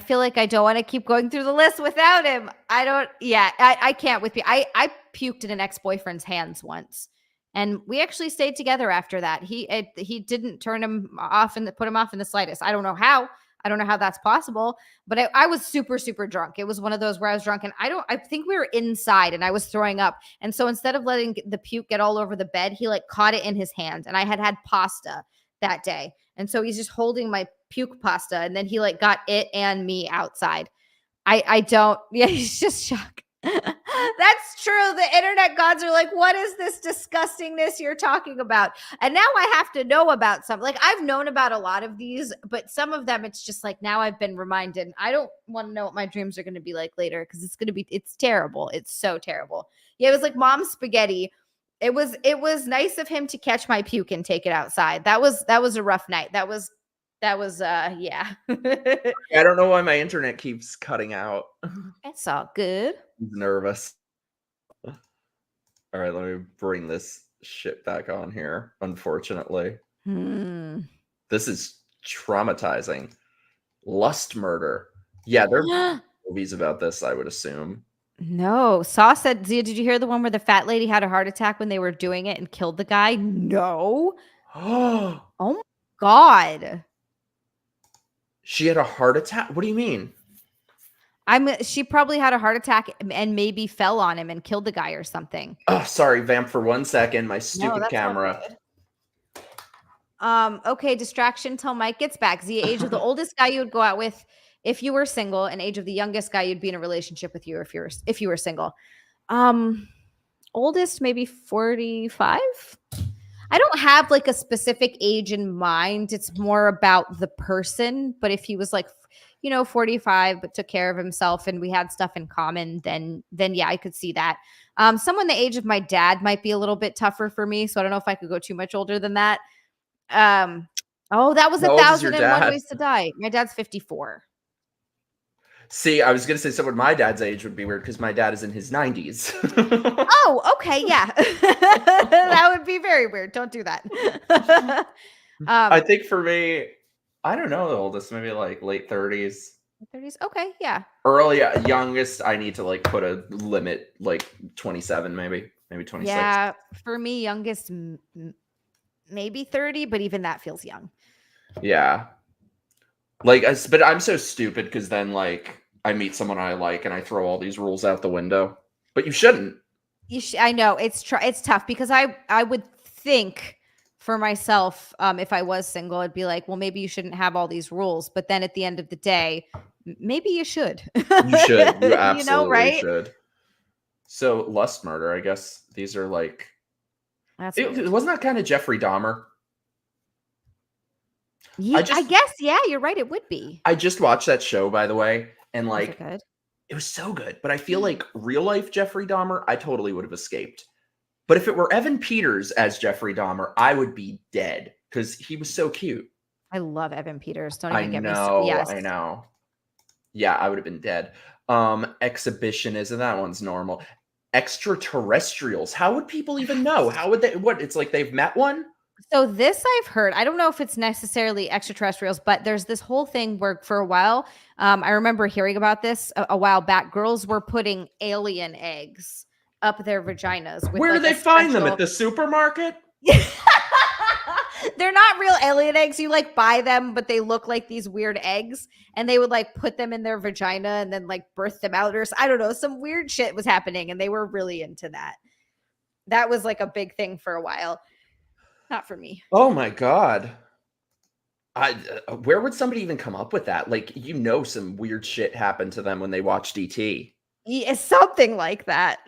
feel like I don't want to keep going through the list without him. I can't with you. I puked in an ex-boyfriend's hands once. And we actually stayed together after that. He didn't turn him off and put him off in the slightest. I don't know how. I don't know how that's possible, but I was super, super drunk. It was one of those where I was drunk and I think we were inside and I was throwing up. And so instead of letting the puke get all over the bed, he like caught it in his hand, and I had pasta that day. And so he's just holding my puke pasta, and then he like got it and me outside. He's just shocked. That's true. The internet gods are like, what is this disgustingness you're talking about? And now I have to know about some. Like, I've known about a lot of these, but some of them it's just like now I've been reminded. I don't want to know what my dreams are going to be like later because it's terrible. It's so terrible. Yeah, it was like mom's spaghetti. It was nice of him to catch my puke and take it outside. That was a rough night. That was yeah. I don't know why my internet keeps cutting out. It's all good. I'm nervous. All right, let me bring this shit back on here. Unfortunately, this is traumatizing. Lust murder. Yeah, there are movies about this, I would assume. No. Saw said, Zia, did you hear the one where the fat lady had a heart attack when they were doing it and killed the guy? No. Oh my God. She had a heart attack? What do you mean? She probably had a heart attack and maybe fell on him and killed the guy or something. Oh, sorry, vamp for 1 second. My stupid camera. Okay, distraction till Mike gets back. Zia, age of the oldest guy you would go out with if you were single, and age of the youngest guy you'd be in a relationship with you if you were single. Oldest maybe 45. I don't have like a specific age in mind. It's more about the person. But if he was like, 45, but took care of himself and we had stuff in common, then yeah, I could see that. Someone the age of my dad might be a little bit tougher for me. So I don't know if I could go too much older than that. That was 1,001 Ways to Die. My dad's 54. See, I was gonna say someone my dad's age would be weird because my dad is in his 90s. Oh, okay, yeah. That would be very weird. Don't do that. I think for me, I don't know the oldest, maybe like late 30s. 30s. Okay, yeah. Early youngest, I need to like put a limit, like 27, maybe 26. Yeah, for me, youngest maybe 30, but even that feels young. Yeah. Like, but I'm so stupid because then like I meet someone I like and I throw all these rules out the window. But you shouldn't. I know it's tough because I would think for myself, if I was single, I'd be like, well, maybe you shouldn't have all these rules. But then at the end of the day, maybe you should. You should. You absolutely right? should. So lust murder, I guess these are like. That's Wasn't that kind of Jeffrey Dahmer? yeah, I guess, yeah, you're right. It would be. I just watched that show, by the way, and Was it like good? it was so good. But I feel like real life Jeffrey Dahmer, I totally would have escaped. But if it were Evan Peters as Jeffrey Dahmer, I would be dead because he was so cute. I love Evan Peters. Don't I even get me know. started. Yes. I know. Yeah, I would have been dead. Exhibitionism, that one's normal. Extraterrestrials. How would people even know? How would they? What? It's like they've met one. So this I've heard. I don't know if it's necessarily extraterrestrials, but there's this whole thing where for a while, I remember hearing about this a while back. Girls were putting alien eggs up their vaginas. With Where do like they find them? At the supermarket? They're not real alien eggs. You like buy them, but they look like these weird eggs, and they would like put them in their vagina and then like birth them out, or I don't know, some weird shit was happening, and they were really into that. That was like a big thing for a while. Not for me. Oh my god. Where would somebody even come up with that? Like, some weird shit happened to them when they watched ET. Yeah, something like that.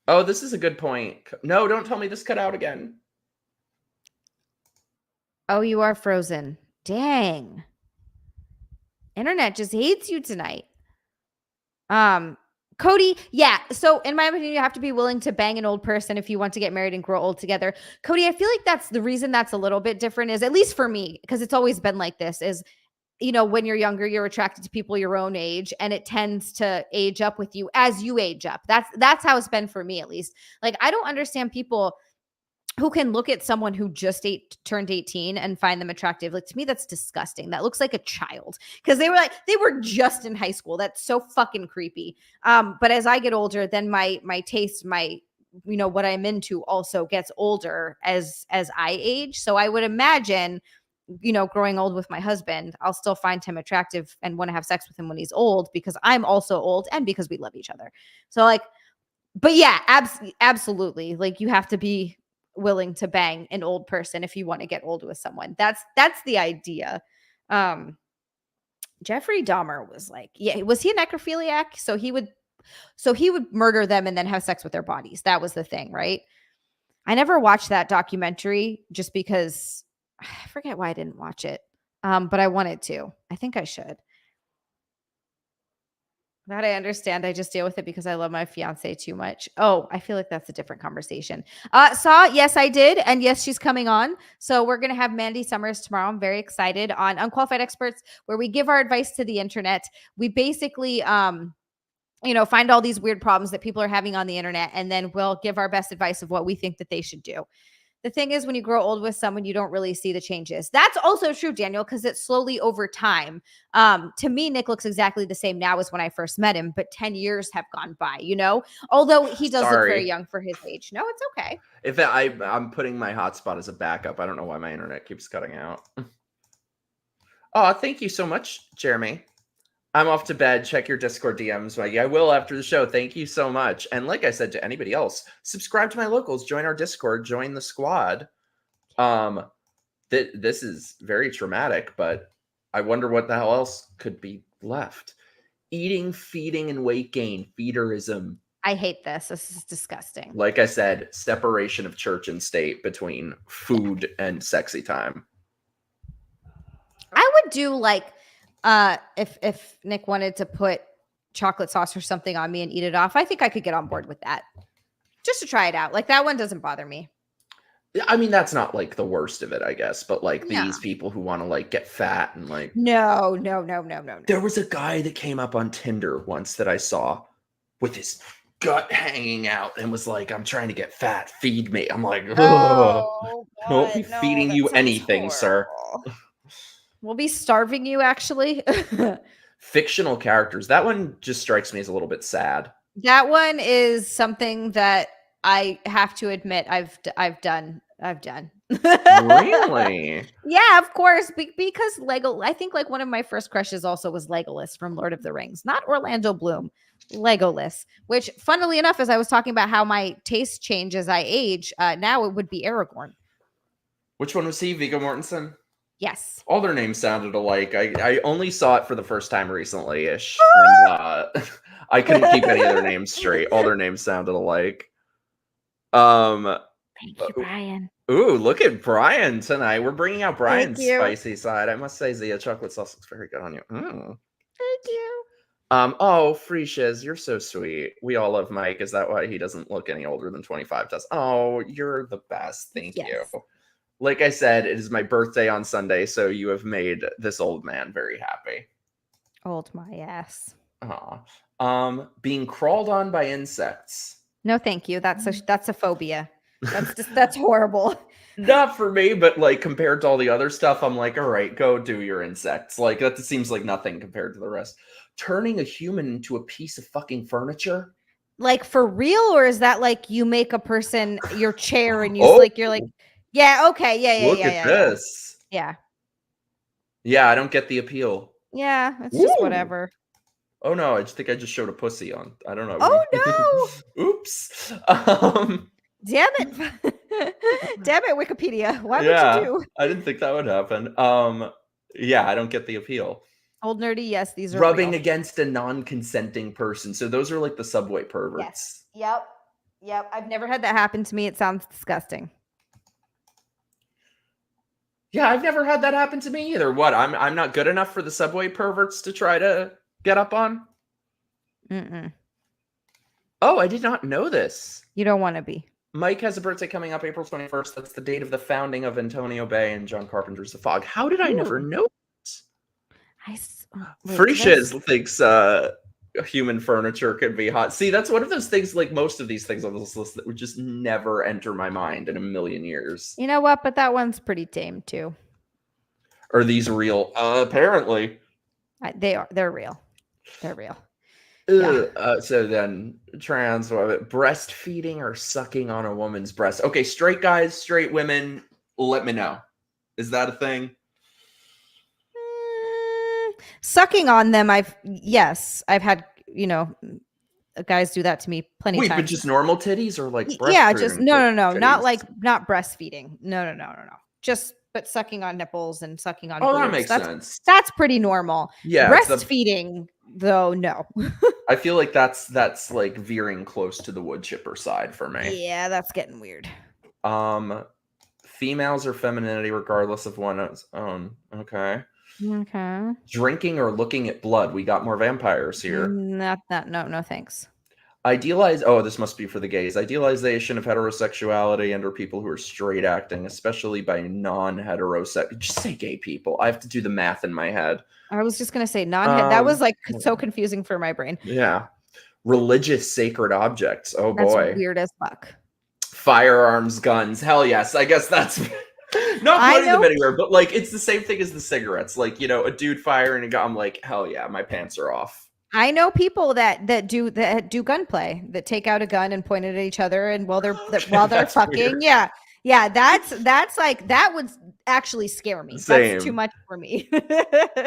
Oh, this is a good point. No, don't tell me this cut out again. Oh, you are frozen. Dang. Internet just hates you tonight. Cody, yeah. So in my opinion, you have to be willing to bang an old person if you want to get married and grow old together. Cody, I feel like that's the reason that's a little bit different is, at least for me, because it's always been like this, is, when you're younger, you're attracted to people your own age, and it tends to age up with you as you age up. That's how it's been for me, at least. Like, I don't understand people who can look at someone who just turned 18 and find them attractive. Like, to me, that's disgusting. That looks like a child, because they were just in high school. That's so fucking creepy. But as I get older, then my taste, what I'm into also gets older as I age. So I would imagine, growing old with my husband, I'll still find him attractive and want to have sex with him when he's old, because I'm also old and because we love each other. So like, but yeah, absolutely. Like, you have to be willing to bang an old person if you want to get old with someone. That's the idea. Jeffrey Dahmer was like, yeah, was he a necrophiliac? So he would murder them and then have sex with their bodies. That was the thing, right? I never watched that documentary just because I forget why I didn't watch it. But I wanted to. I think I should. That I understand. I just deal with it because I love my fiance too much. Oh, I feel like that's a different conversation. Yes, I did. And yes, she's coming on. So we're going to have Mandy Summers tomorrow. I'm very excited on Unqualified Experts, where we give our advice to the internet. We basically, find all these weird problems that people are having on the internet, and then we'll give our best advice of what we think that they should do. The thing is, when you grow old with someone, you don't really see the changes. That's also true, Daniel, because it's slowly over time. To me, Nick looks exactly the same now as when I first met him, but 10 years have gone by, although he does look very young for his age. No, it's okay. If I'm putting my hotspot as a backup, I don't know why my internet keeps cutting out. Oh, thank you so much, Jeremy. I'm off to bed. Check your Discord DMs, Mikey. I will after the show. Thank you so much. And like I said to anybody else, subscribe to my locals, join our Discord, join the squad. This is very traumatic, but I wonder what the hell else could be left. Eating, feeding, and weight gain. Feederism. I hate this. This is disgusting. Like I said, separation of church and state between food and sexy time. I would do like, if Nick wanted to put chocolate sauce or something on me and eat it off, I think I could get on board with that. Just to try it out. Like, that one doesn't bother me. I mean, that's not like the worst of it, I guess, but like No. these people who want to like get fat and like. No. There was a guy that came up on Tinder once that I saw with his gut hanging out and was like, I'm trying to get fat, feed me. I'm like, Oh, won't be God, no, feeding that you sounds anything, sir. horrible. We'll be starving you, actually. Fictional characters. That one just strikes me as a little bit sad. That one is something that I have to admit I've done. Really? Yeah, of course. Because Lego, I think like one of my first crushes also was Legolas from Lord of the Rings, not Orlando Bloom, Legolas. Which, funnily enough, as I was talking about how my taste change as I age, now it would be Aragorn. Which one was he? Viggo Mortensen? Yes. All their names sounded alike. I only saw it for the first time recently-ish. And I couldn't keep any of their names straight. All their names sounded alike. Thank you, Brian. Ooh, look at Brian tonight. We're bringing out Brian's you. spicy side. I must say, Xia, chocolate sauce looks very good on you. Thank you. Oh, Freeshiz, you're so sweet. We all love Mike. Is that why he doesn't look any older than 25 does? Oh, you're the best. Thank you. Like I said, it is my birthday on Sunday, so you have made this old man very happy. Old my ass. Aw. Being crawled on by insects. No, thank you. That's a phobia. That's horrible. Not for me, but like compared to all the other stuff, I'm like, all right, go do your insects. Like that seems like nothing compared to the rest. Turning a human into a piece of fucking furniture. Like for real, or is that like you make a person your chair and you you're like, yeah, okay, yeah. Look at this. Yeah. Yeah, I don't get the appeal. Yeah, it's just whatever. Oh no, I just think I just showed a pussy on. I don't know. Oh no. Oops. Damn it. Damn it, Wikipedia. Why would you do? I didn't think that would happen. Yeah, I don't get the appeal. Old nerdy, yes, these are rubbing real. against a non-consenting person. So those are like the subway perverts. Yes. Yep. I've never had that happen to me. It sounds disgusting. Yeah, I've never had that happen to me either. What? I'm not good enough for the subway perverts to try to get up on? Mm-mm. Oh, I did not know this. You don't want to be. Mike has a birthday coming up April 21st. That's the date of the founding of Antonio Bay and John Carpenter's The Fog. How did I never know? Freeshiz thinks human furniture could be hot. See, that's one of those things, like most of these things on this list, that would just never enter my mind in a million years. You know what? But that one's pretty tame too. Are these real? Apparently. They're real. They're real. So then, breastfeeding or sucking on a woman's breast. Okay, straight guys, straight women, let me know. Is that a thing? Sucking on them, I've had, guys do that to me plenty of times. But just normal titties or like just no, not breastfeeding. No. But sucking on nipples and sucking on boobs. That makes sense. That's pretty normal. Yeah. Breastfeeding, though, no. I feel like that's like veering close to the wood chipper side for me. Yeah, that's getting weird. Females or femininity regardless of one's own. Okay. Drinking or looking at blood. We got more vampires here. No, thanks. This must be for the gays. Idealization of heterosexuality and or people who are straight acting, especially by non-heterosexual. Just say gay people. I have to do the math in my head. I was just gonna say that was like so confusing for my brain. Yeah. Religious sacred objects. Oh boy. That's weird as fuck. Firearms, guns. Hell yes. I guess that's not putting them anywhere, but like it's the same thing as the cigarettes. Like, a dude firing a gun. I'm like, hell yeah, my pants are off. I know people that do gunplay, that take out a gun and point it at each other, and while they're fucking, weird. yeah, that's like, that would actually scare me. Same. That's too much for me.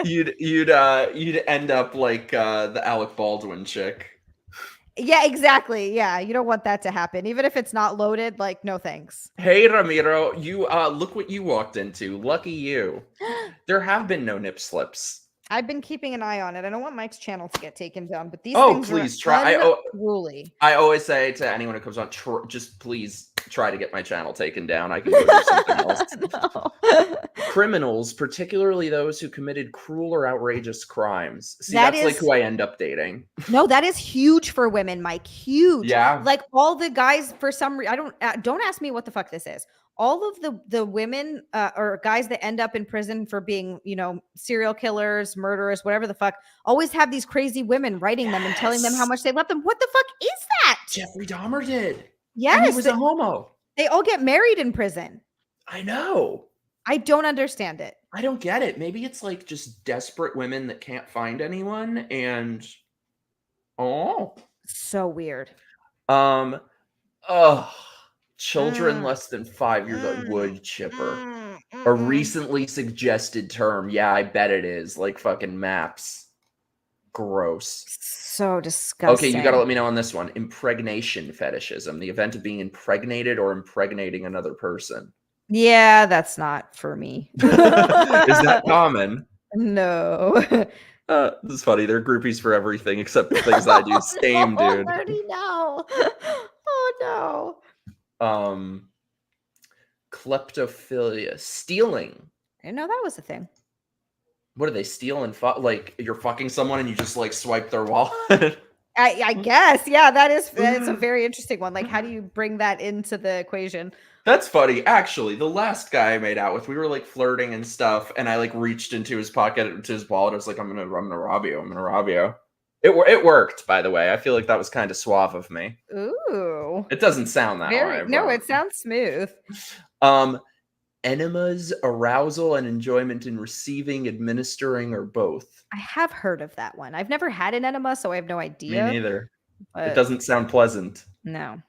You'd end up like the Alec Baldwin chick. Yeah, exactly. Yeah, you don't want that to happen, even if it's not loaded. Like, no thanks. Hey Ramiro, you look what you walked into. Lucky you. There have been no nip slips. I've been keeping an eye on it. I don't want Mike's channel to get taken down, but these things please are try. unruly. I always say to anyone who comes on, just please try to get my channel taken down. I can go do something else. Criminals, particularly those who committed cruel or outrageous crimes. See, that's like who I end up dating. No, that is huge for women, Mike. Huge. Yeah. Like all the guys, for some reason, don't ask me what the fuck this is. all of the women or guys that end up in prison for being, serial killers, murderers, whatever the fuck, always have these crazy women writing them and telling them how much they love them. What the fuck is that? Jeffrey Dahmer did. And Yes, he was a homo. they all get married in prison. I know. I don't understand it. I don't get it. Maybe it's like just desperate women that can't find anyone and So weird. Children less than 5 years old, wood chipper. A recently suggested term. Yeah, I bet it is. Like fucking maps. Gross. So disgusting. Okay, you gotta let me know on this one. Impregnation fetishism. The event of being impregnated or impregnating another person. Yeah, that's not for me. Is that common? No. This is funny. They're groupies for everything except the things I do. Same, dude. I already know. Oh no. Kleptophilia. Stealing. I didn't know that was a thing. What do they steal and like you're fucking someone and you just like swipe their wallet? I guess. Yeah, that is a very interesting one. Like, how do you bring that into the equation? That's funny. Actually, the last guy I made out with, we were like flirting and stuff, and I like reached into his pocket, into his wallet. I was like, I'm gonna rob you. I'm gonna rob you. It worked, by the way. I feel like that was kind of suave of me. Ooh. It doesn't sound that way. No, it sounds smooth. Enemas, arousal, and enjoyment in receiving, administering, or both. I have heard of that one. I've never had an enema, so I have no idea. Me neither. It doesn't sound pleasant. No.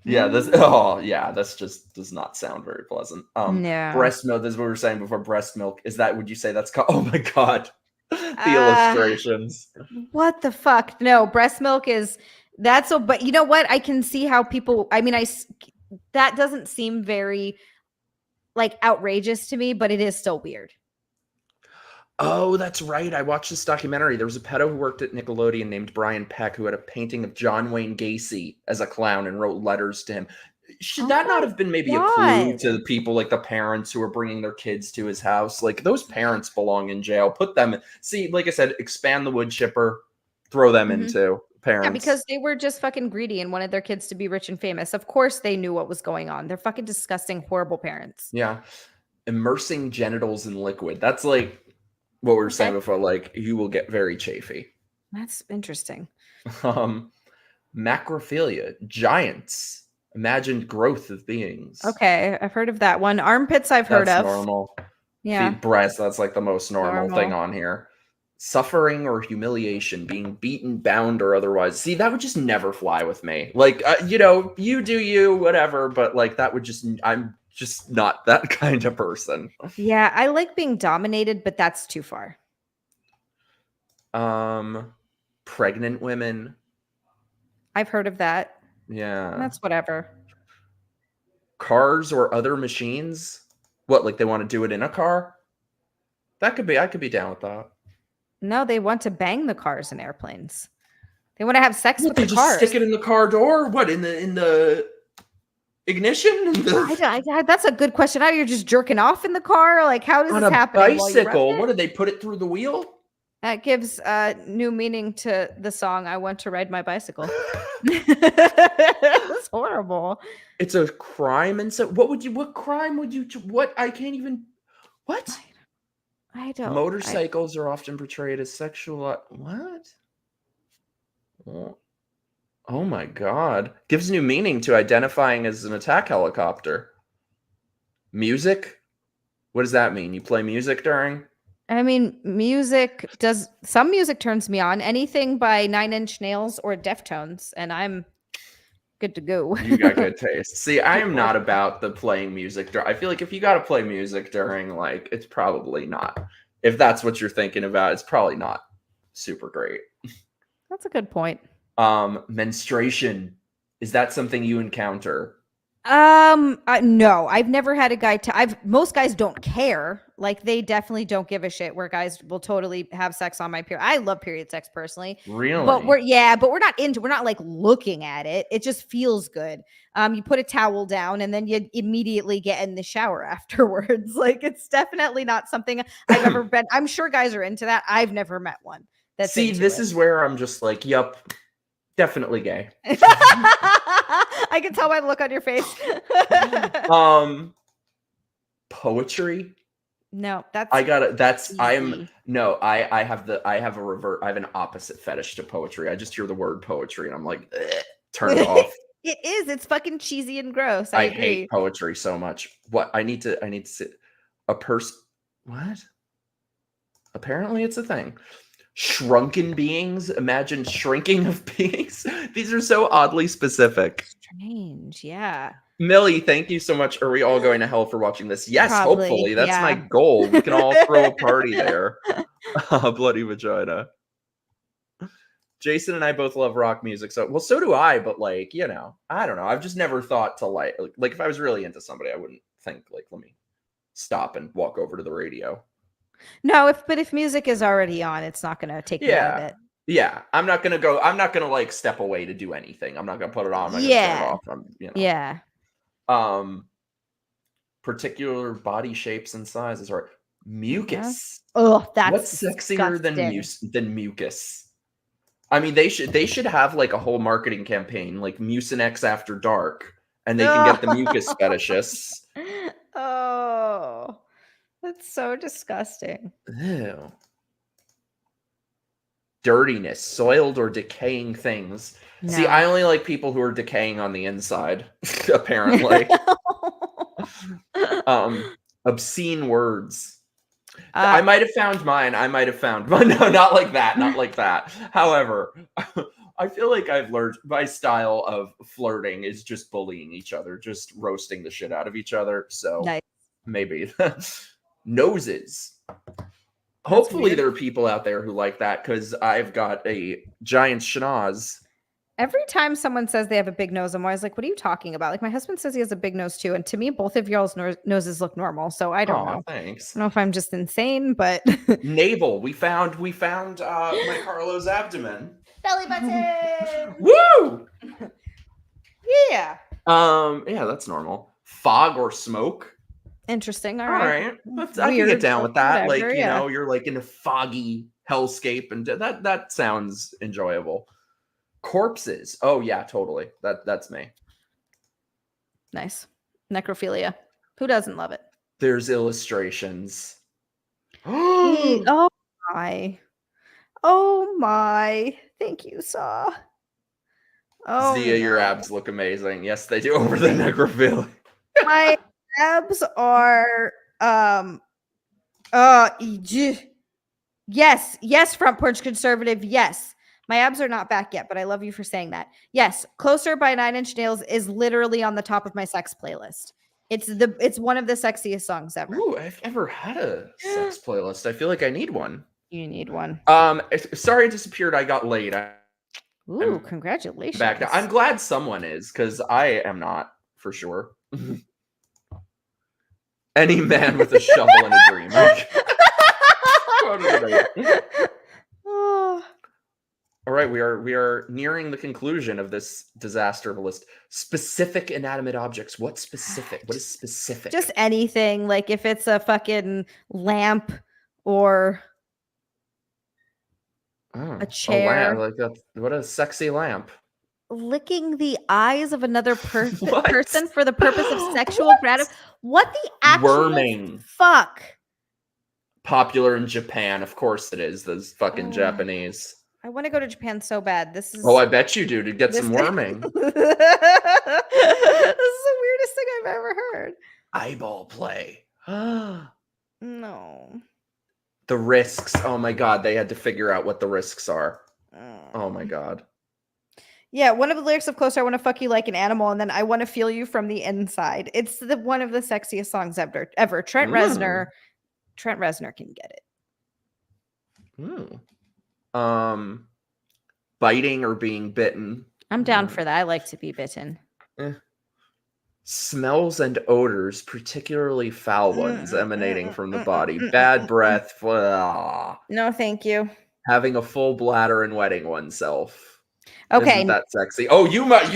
Yeah, this just does not sound very pleasant. No. Breast milk, this is what we were saying before. Breast milk, would you say that's called? Oh my god. The illustrations. What the fuck? No, breast milk is but you know what? I can see how people, that doesn't seem very like outrageous to me, but it is still weird. Oh, that's right. I watched this documentary. There was a pedo who worked at Nickelodeon named Brian Peck who had a painting of John Wayne Gacy as a clown and wrote letters to him. Should that not have been maybe a clue to the people, like the parents who are bringing their kids to his house? Like, those parents belong in jail. Put them, see, like I said, expand the wood chipper, throw them into parents. Yeah, because they were just fucking greedy and wanted their kids to be rich and famous. Of course they knew what was going on. They're fucking disgusting, horrible parents. Yeah. Immersing genitals in liquid. That's like what we were saying before, like you will get very chafy. That's interesting. Macrophilia, giants, imagined growth of beings. Okay, I've heard of that one. Armpits, I've heard of. Normal. Yeah. Feet, breasts, that's like the most normal thing on here. Suffering or humiliation, being beaten, bound, or otherwise. See, that would just never fly with me. Like, you do you, whatever, but like that would just, I'm just not that kind of person. Yeah, I like being dominated, but that's too far. Pregnant women. I've heard of that. Yeah. That's whatever. Cars or other machines. What, like they want to do it in a car? I could be down with that. No, they want to bang the cars and airplanes. They want to have sex with the just cars. Stick it in the car door? What, in the ignition? That's a good question. How you're just jerking off in the car? Like, how does this happen? On a bicycle? What, did they put it through the wheel? That gives new meaning to the song "I Want to Ride My Bicycle." That's horrible. It's a crime, and so what crime would you? What I can't even. What? I don't. Motorcycles are often portrayed as sexual. What? Oh my god! Gives new meaning to identifying as an attack helicopter. Music. What does that mean? You play music during? I mean, some music turns me on. Anything by 9 Inch Nails or Deftones, and I'm good to go. You got good taste. See, I am not about the playing music. I feel like if you got to play music during, like, it's probably not. If that's what you're thinking about, it's probably not super great. That's a good point. Menstruation. Is that something you encounter? No, I've never had a guy most guys don't care. Like, they definitely don't give a shit, where guys will totally have sex on my period. I love period sex personally. Really? But we're not like looking at it. It just feels good. You put a towel down and then you immediately get in the shower afterwards. Like, it's definitely not something I've ever been. I'm sure guys are into that. I've never met one. This is where I'm just like, yup. Definitely gay. I can tell by the look on your face. Poetry. No, that's I got it. easy. I have an opposite fetish to poetry. I just hear the word poetry and I'm like, turn it off. It is. It's fucking cheesy and gross. I agree. hate poetry so much. What I need to sit a person. What? Apparently it's a thing. Shrunken beings. Imagine shrinking of beings. These are so oddly specific. Strange. Yeah. Millie, thank you so much. Are we all going to hell for watching this? Yes, Probably, hopefully. That's my yeah. goal. We can all throw a party there. Bloody vagina. Jason and I both love rock music, so do I, but like, you know, I don't know. I've just never thought to like if I was really into somebody, I wouldn't think like, let me stop and walk over to the radio. No, if music is already on, it's not gonna take me out of it. Yeah. I'm not gonna like step away to do anything. I'm not gonna put it on. I'm not gonna turn it off. You know. Yeah. Particular body shapes and sizes are mucus. Oh, that's what's sexier disgusting. than mucus? I mean, they should have like a whole marketing campaign, like Mucinex After Dark, and they can get the mucus fetishists. Oh, that's so disgusting. Ew. Dirtiness, soiled or decaying things. No. See, I only like people who are decaying on the inside, apparently. Obscene words. I might have found mine. No, not like that. Not like that. However, I feel like I've learned my style of flirting is just bullying each other, just roasting the shit out of each other. So nice. Maybe noses. Hopefully there are people out there who like that, because I've got a giant schnoz. Every time someone says they have a big nose, I'm always like, what are you talking about? Like, my husband says he has a big nose too. And to me, both of y'all's noses look normal. So I don't know. Thanks. I don't know if I'm just insane, but navel. We found MIKERoaggress'd abdomen. Belly button. Woo! Yeah. Yeah, that's normal. Fog or smoke. Interesting. All right. I can get down with that. Whatever, like, you know, you're like in a foggy hellscape, and that sounds enjoyable. Corpses. Oh yeah, totally. That's me. Nice. Necrophilia. Who doesn't love it? There's illustrations. Oh my. Oh my. Thank you, Saw. Oh, Xia, your abs look amazing. Yes, they do over the necrophilia. My abs are yes, front porch conservative. Yes. My abs are not back yet, but I love you for saying that. Yes, Closer by 9 Inch Nails is literally on the top of my sex playlist. It's one of the sexiest songs ever. Ooh, I've never had a sex playlist. I feel like I need one. You need one. Sorry it disappeared. I got laid. Ooh, congratulations. Back now. I'm glad someone is, because I am not, for sure. Any man with a shovel and a dream. All right, we are nearing the conclusion of this disaster of a list. Specific inanimate objects. What's specific? What is specific? Just anything. Like if it's a fucking lamp or a chair. A lamp. Like what a sexy lamp. Licking the eyes of another person for the purpose of sexual gratification. What the actual worming? Fuck. Popular in Japan, of course it is. Those fucking Japanese. I want to go to Japan so bad. This is. Oh, I bet you do, to get some worming. This is the weirdest thing I've ever heard. Eyeball play. No. The risks. Oh my god, they had to figure out what the risks are. Oh my god. Yeah, one of the lyrics of Closer, I want to fuck you like an animal, and then I want to feel you from the inside. It's one of the sexiest songs ever. Trent Reznor can get it. Biting or being bitten. I'm down for that. I like to be bitten. Smells and odors, particularly foul ones emanating from the body. Bad breath. No, thank you. Having a full bladder and wetting oneself. Okay. Isn't that sexy? Oh, you must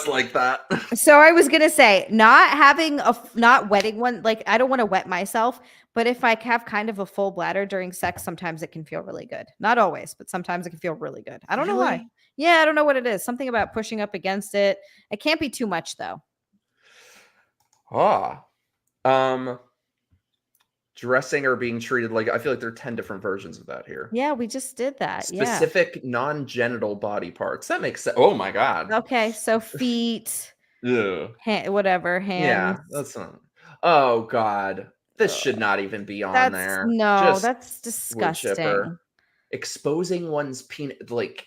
like that. So I was gonna say, not wetting one. Like I don't want to wet myself, but if I have kind of a full bladder during sex, sometimes it can feel really good. Not always, but sometimes it can feel really good. I don't know why. Yeah, I don't know what it is. Something about pushing up against it. It can't be too much though. Dressing or being treated like, I feel like there are 10 different versions of that here. Yeah, we just did that. Specific non-genital body parts. That makes sense. Oh my God. Yeah. Okay, so feet, Ugh. whatever, hands. Yeah, that's not. Oh God. This should not even be on there. No, Just that's wood chipper. disgusting. Exposing one's penis, like,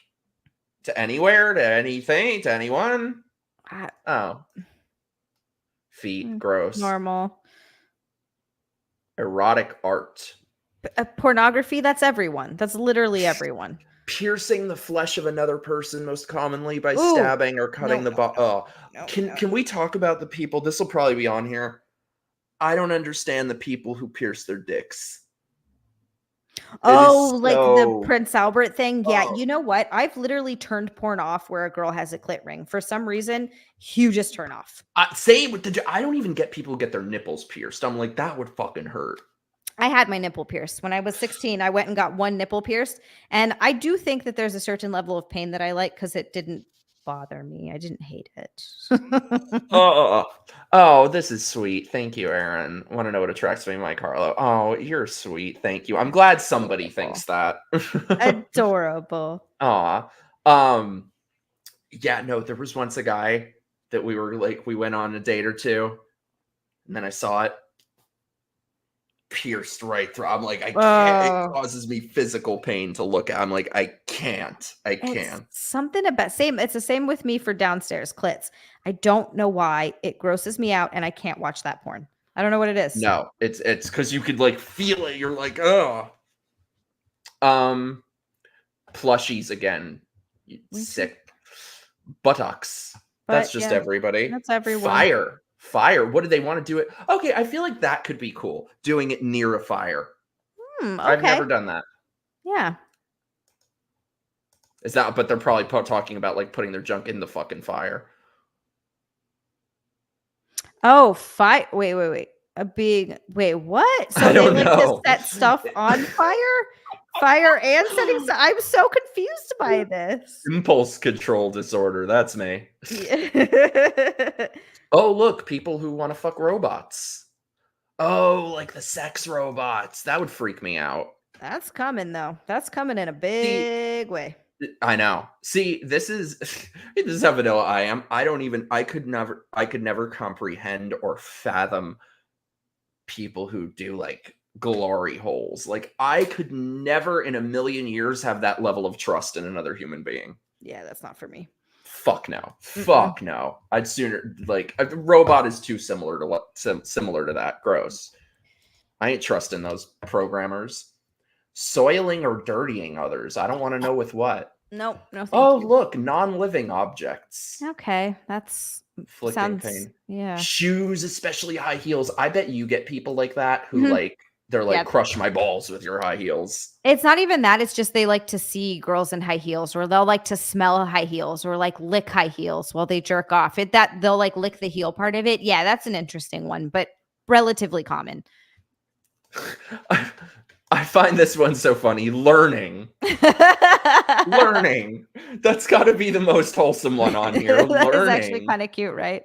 to anywhere, to anything, to anyone. Oh. Feet, gross. Normal. Erotic art. Pornography, that's everyone. That's literally everyone. Piercing the flesh of another person, most commonly by Ooh. stabbing or cutting the body. Oh, No, can we talk about the people? This will probably be on here. I don't understand the people who pierce their dicks. Oh, so- like the Prince Albert thing? Yeah, Oh. you know what? I've literally turned porn off where a girl has a clit ring. For some reason, hugest turn off. Same with I don't even get people who get their nipples pierced. I'm like, that would fucking hurt. I had my nipple pierced. When I was 16, I went and got one nipple pierced. And I do think that there's a certain level of pain that I like because it didn't bother me. I didn't hate it. Oh, this is sweet. Thank you, Aaron. Want to know what attracts me, MIKERoaggress'd? Oh, you're sweet. Thank you. I'm glad somebody thinks that. Adorable. Aw. Yeah, no, there was once a guy that we went on a date or two, and then I saw it pierced right through. I'm like, I can't. It causes me physical pain to look at. I'm like, I can't. It's something about it's the same with me for downstairs clits. I don't know why it grosses me out and I can't watch that porn. I don't know what it is. No, it's because you could like feel it. You're like, oh. Plushies again. Sick. Buttocks. That's just everybody. That's everyone. Fire. What do they want to do it? Okay, I feel like that could be cool. Doing it near a fire. Okay. I've never done that. Yeah. Is that? But they're probably talking about like putting their junk in the fucking fire. Oh, fire! Wait. What? So I don't they know. to set stuff on fire and setting stuff. I'm so confused by this. Impulse control disorder. That's me. Oh, look, people who want to fuck robots. Oh, like the sex robots. That would freak me out. That's coming though. That's coming in a big way. I know. See, this is how vanilla I am. I could never comprehend or fathom people who do like glory holes. Like I could never in a million years have that level of trust in another human being. Yeah, that's not for me. Fuck no. Fuck no. I'd sooner like a robot is too similar to that. Gross. I ain't trusting those programmers. Soiling or dirtying others. I don't want to know with what. No. Thank you. Look, non-living objects. Okay, that's Inflicting pain. Yeah. Shoes, especially high heels. I bet you get people like that who like they're like crush my balls with your high heels. It's not even that. It's just they like to see girls in high heels, or they'll like to smell high heels, or like lick high heels while they jerk off. That they'll like lick the heel part of it. Yeah, that's an interesting one, but relatively common. I find this one so funny. Learning. Learning. That's got to be the most wholesome one on here. That Learning. is actually kind of cute, right?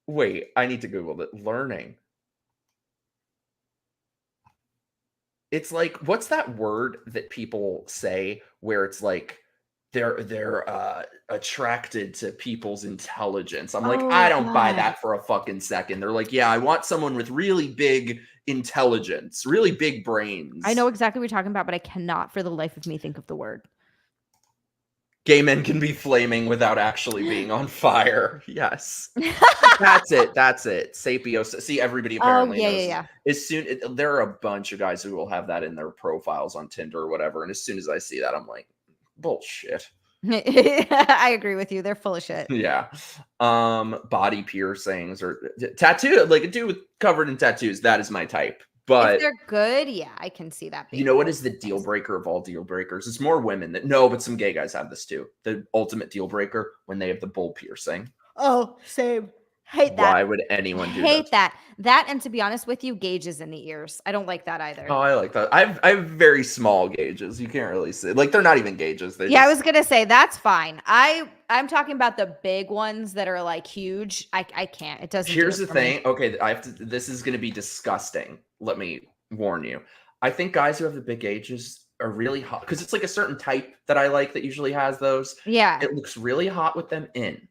Wait, I need to Google it. Learning. It's like, what's that word that people say where it's like they're attracted to people's intelligence? I'm like, I don't buy that for a fucking second. They're like, yeah, I want someone with really big intelligence, really big brains. I know exactly what you're talking about, but I cannot for the life of me think of the word. Gay men can be flaming without actually being on fire. Yes. That's it. Sapio. See, everybody apparently knows. Yeah. There are a bunch of guys who will have that in their profiles on Tinder or whatever. And as soon as I see that, I'm like, bullshit. I agree with you. They're full of shit. Yeah. Body piercings or tattoo, like a dude covered in tattoos. That is my type. But if they're good, yeah, I can see that. You know what is the deal breaker of all deal breakers? It's more women that but some gay guys have this too. The ultimate deal breaker when they have the bull piercing. Oh, same. Hate that. Why would anyone do Hate that. That, and to be honest with you, gauges in the ears. I don't like that either. Oh, I like that. I have very small gauges. You can't really see. Like, they're not even gauges. They Yeah, I just, was gonna say that's fine. I'm talking about the big ones that are like huge. I can't. It doesn't. Here's do it the for me. thing. Okay, I have to. This is going to be disgusting. Let me warn you. I think guys who have the big gauges are really hot because it's like a certain type that I like that usually has those. Yeah. It looks really hot with them in,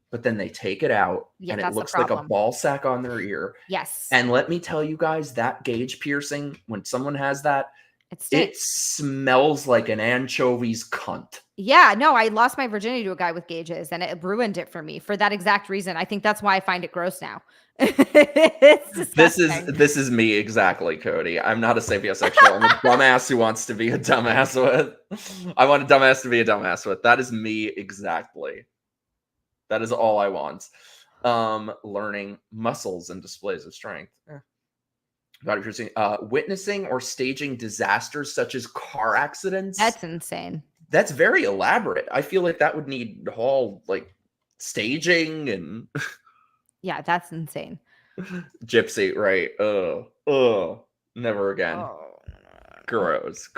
but then they take it out Yeah, and it that's the looks like a problem. ball sack on their ear. Yes. And let me tell you guys, that gauge piercing, when someone has that, it it stinks. smells like an anchovy's cunt. Yeah, no, I lost my virginity to a guy with gauges and it ruined it for me for that exact reason. I think that's why I find it gross now. It's disgusting. This is me exactly, Cody. I'm not a sapiosexual. I'm a dumbass who wants to be a dumbass with. I want a dumbass to be a dumbass with. That is me exactly. That is all I want. Learning muscles and displays of strength. Not interesting. Witnessing or staging disasters such as car accidents. That's insane. That's very elaborate. I feel like that would need whole like staging and Yeah, that's insane. Gypsy, right? Never again. Oh, Gross.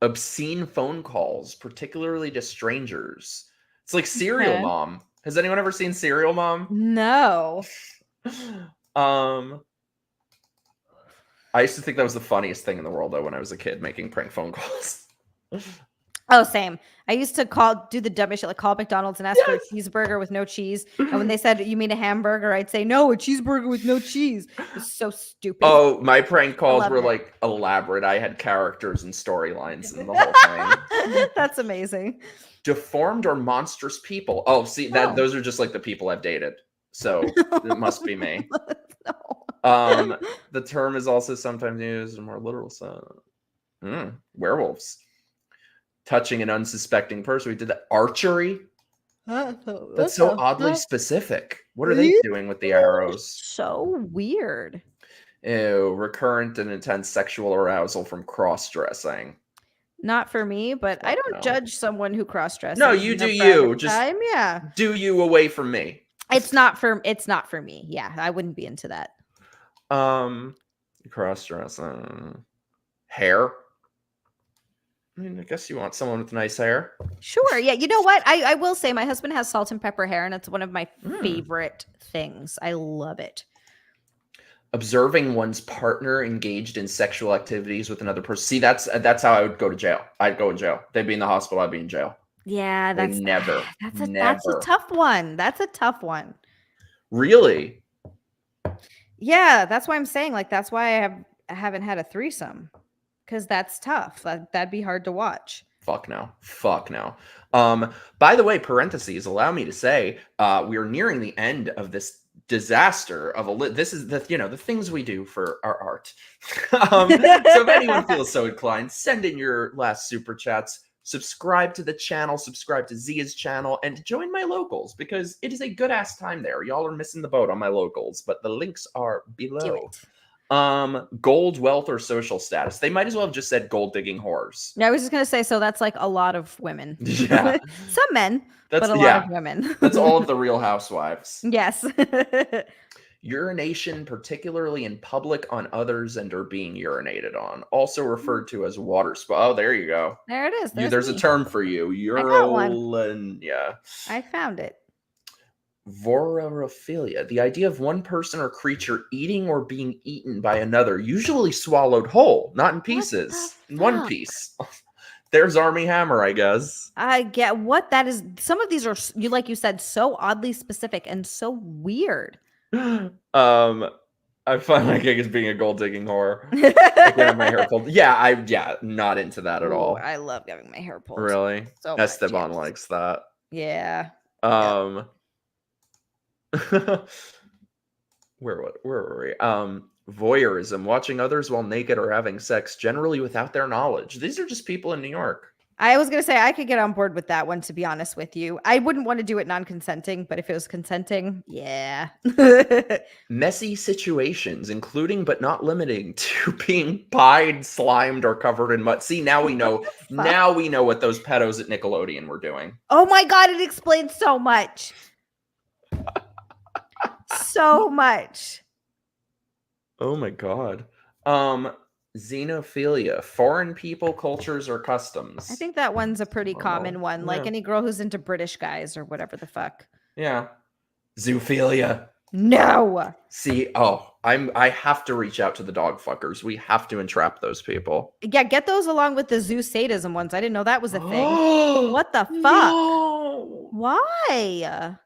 Obscene phone calls, particularly to strangers. It's like Serial Okay. Mom. Has anyone ever seen Serial Mom? no. I used to think that was the funniest thing in the world though when I was a kid making prank phone calls. Oh, same. I used to do the dumbest shit, like call McDonald's and ask for a cheeseburger with no cheese. And when they said, "You mean a hamburger?" I'd say, "No, a cheeseburger with no cheese." It's so stupid. Oh, my prank calls love were it. like elaborate. I had characters and storylines and the whole thing. That's amazing. Deformed or monstrous people. Oh, see that those are just like the people I've dated. So it must be me. No. The term is also sometimes used in more literal sense. Werewolves. Touching an unsuspecting person. We did that. Archery. That's so oddly specific. What are they doing with the arrows? So weird. Ew, recurrent and intense sexual arousal from cross-dressing. Not for me, but I don't no. judge someone who cross-dresses. No, you in do their you. private Just time. Yeah. do you away from me. It's not for me. Yeah, I wouldn't be into that. Cross-dressing. Hair. I mean, I guess you want someone with nice hair. Sure. Yeah. You know what? I will say my husband has salt and pepper hair, and it's one of my favorite things. I love it. Observing one's partner engaged in sexual activities with another person. See, that's how I would go to jail. I'd go in jail. They'd be in the hospital. I'd be in jail. Yeah, They that's never. that's never. a tough one. That's a tough one. Really? Yeah, that's why I'm saying like that's why I haven't had a threesome, because that's tough. That'd be hard to watch. Fuck no. By the way, parentheses, allow me to say, we are nearing the end of this disaster of this is the the things we do for our art. So if anyone feels so inclined, send in your last super chats, subscribe to the channel, subscribe to Zia's channel, and join my locals because it is a good ass time there. Y'all are missing the boat on my locals, but the links are below. Do it. Gold, wealth, or social status. They might as well have just said gold digging whores. Yeah, I was just gonna say, so that's like a lot of women. Yeah. Some men, That's but a lot of women. That's all of the Real Housewives. Yes. Urination, particularly in public on others and or being urinated on, also referred to as water spout. Oh, there you go. There it is. There's a term for you. got one. Yeah. I found it. Vorophilia, the idea of one person or creature eating or being eaten by another, usually swallowed whole, not in pieces. In one fuck? piece. There's Army Hammer, I guess. I get what that is. Some of these are, like you said, so oddly specific and so weird. I find my gig as being a gold digging whore. I can have my hair pulled. Yeah, not into that at all. I love having my hair pulled. Really? So much, Esteban yes. likes that. Yeah. Where were we? Voyeurism, watching others while naked or having sex, generally without their knowledge. These are just people in New York. I was going to say I could get on board with that one, to be honest with you. I wouldn't want to do it non-consenting, but if it was consenting, yeah. Messy situations, including but not limiting to being pied, slimed, or covered in mud. See, now we know. Now we know what those pedos at Nickelodeon were doing. Oh my God, it explains so much. So much. Oh my God. Xenophilia, foreign people, cultures, or customs. I think that one's a pretty Normal. common one. Like Yeah. any girl who's into British guys or whatever the fuck. Yeah. Zoophilia. No. See, I have to reach out to the dog fuckers. We have to entrap those people. Yeah, get those along with the zoo sadism ones. I didn't know that was a thing. What the fuck? No. Why?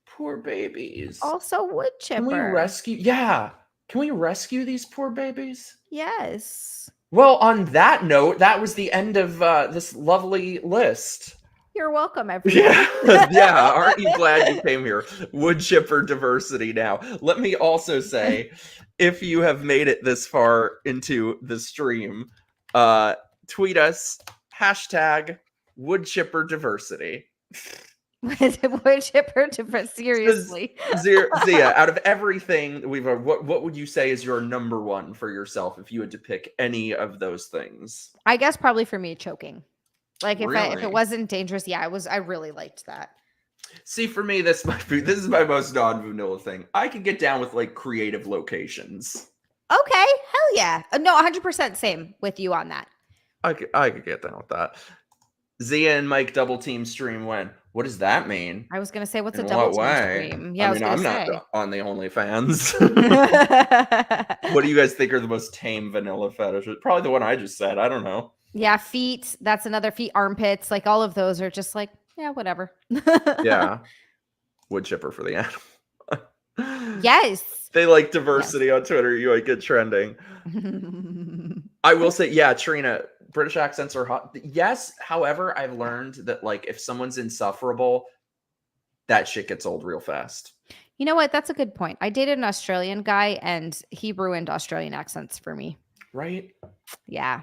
Poor babies. Also wood chipper. Can we rescue? Yeah. Can we rescue these poor babies? Yes. Well, on that note, that was the end of this lovely list. You're welcome, everyone. Yeah, yeah. Aren't you glad you came here? Wood chipper diversity. Now, let me also say, if you have made it this far into the stream, tweet us #wood chipper diversity. Wood chipper diversity. Seriously. Xia, out of everything we've, what would you say is your number one for yourself if you had to pick any of those things? I guess probably for me, choking. Like if Really? it wasn't dangerous, yeah, I really liked that. See, for me, this is my most non-vanilla thing. I could get down with like creative locations. Okay, hell yeah. No, 100% same with you on that. I could get down with that. Xia and Mike double team stream when? What does that mean? I was gonna say, what's a In double what team way? stream? Yeah, I mean, I'm say. not on the OnlyFans. What do you guys think are the most tame vanilla fetishes? Probably the one I just said. I don't know. Yeah, feet. That's another feet. Armpits. Like all of those are just like, yeah, whatever. Yeah. Wood chipper for the animal. Yes. They like diversity on Twitter. You might get trending. I will say, yeah, Trina, British accents are hot. Yes, however, I've learned that like if someone's insufferable, that shit gets old real fast. You know what? That's a good point. I dated an Australian guy and he ruined Australian accents for me. Right? Yeah.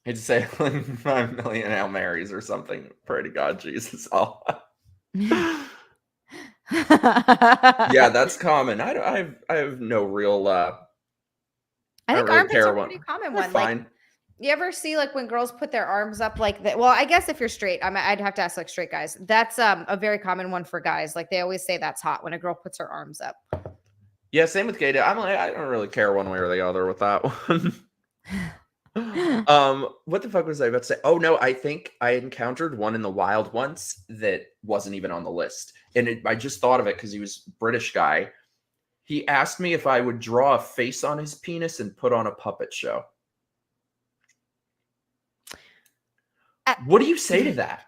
I'd say like 5 million Hail Marys or something. Pray to God, Jesus. Yeah, that's common. I have no real I think really armpits care are a what- pretty common they're one. fine. Like, you ever see like when girls put their arms up like that? Well, I guess if you're straight, I'd have to ask like straight guys. That's a very common one for guys. Like they always say that's hot when a girl puts her arms up. Yeah, same with gay. I don't really care one way or the other with that one. What the fuck was I about to say? Oh no, I think I encountered one in the wild once that wasn't even on the list, and I just thought of it because he was a British guy. He asked me if I would draw a face on his penis and put on a puppet show. What do you say to that?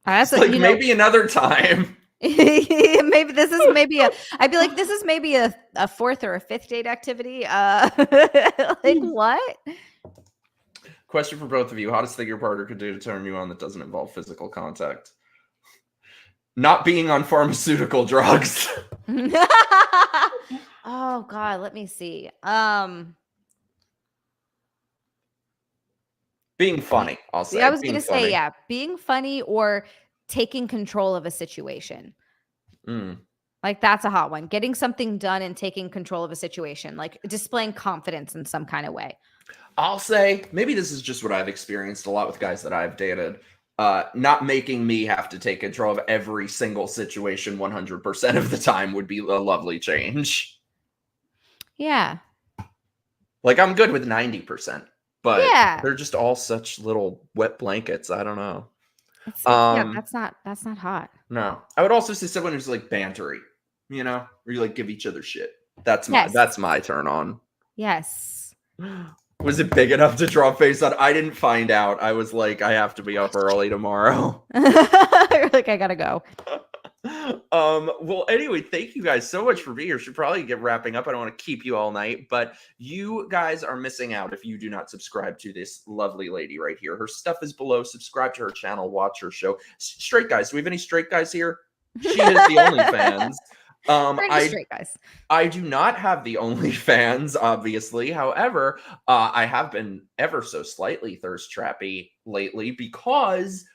That's Like maybe another time. maybe this is I'd be like, this is maybe a fourth or a fifth date activity. Like what? Question for both of you: hottest thing your partner could do to turn you on that doesn't involve physical contact? Not being on pharmaceutical drugs. Oh God, let me see. Being funny, I'll say. I was Being gonna funny. say, yeah, being funny or taking control of a situation. Like that's a hot one. Getting something done and taking control of a situation, like displaying confidence in some kind of way. I'll say maybe this is just what I've experienced a lot with guys that I've dated. Not making me have to take control of every single situation 100% of the time would be a lovely change. Yeah. Like I'm good with 90%, but Yeah. they're just all such little wet blankets. I don't know. Yeah, that's not hot. No, I would also say someone who's like bantery, you know, where you like give each other shit. That's Yes. my turn on. Yes. Was it big enough to draw a face on? I didn't find out. I was like, I have to be up early tomorrow. You're like, I gotta go. Well, anyway, thank you guys so much for being here. Should probably get wrapping up. I don't want to keep you all night, but you guys are missing out if you do not subscribe to this lovely lady right here. Her stuff is below. Subscribe to her channel, watch her show. Straight guys. Do we have any straight guys here? She is the OnlyFans. We're just straight guys. I do not have the OnlyFans, obviously. However, I have been ever so slightly thirst trappy lately because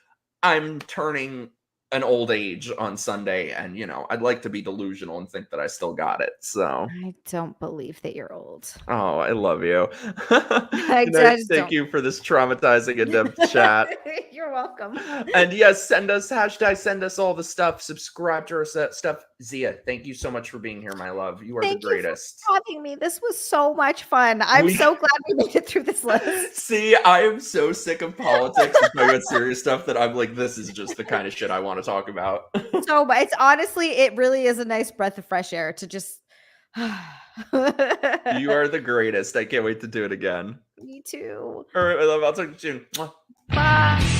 I'm turning an old age on Sunday, and I'd like to be delusional and think that I still got it. So I don't believe that you're old. Oh, I love you. I Thank don't. you for this traumatizing in-depth chat. You're welcome. And yes, send us all the stuff. Subscribe to our stuff. Xia, thank you so much for being here, my love. You are Thank the you for greatest. having me. This was so much fun. I'm so glad we made it through this list. See, I am so sick of politics and talking about serious stuff that I'm like, this is just the kind of shit I want to talk about. So, but it's honestly, it really is a nice breath of fresh air to just. You are the greatest. I can't wait to do it again. Me too. All right, my love. I'll talk to you soon. Mwah. Bye.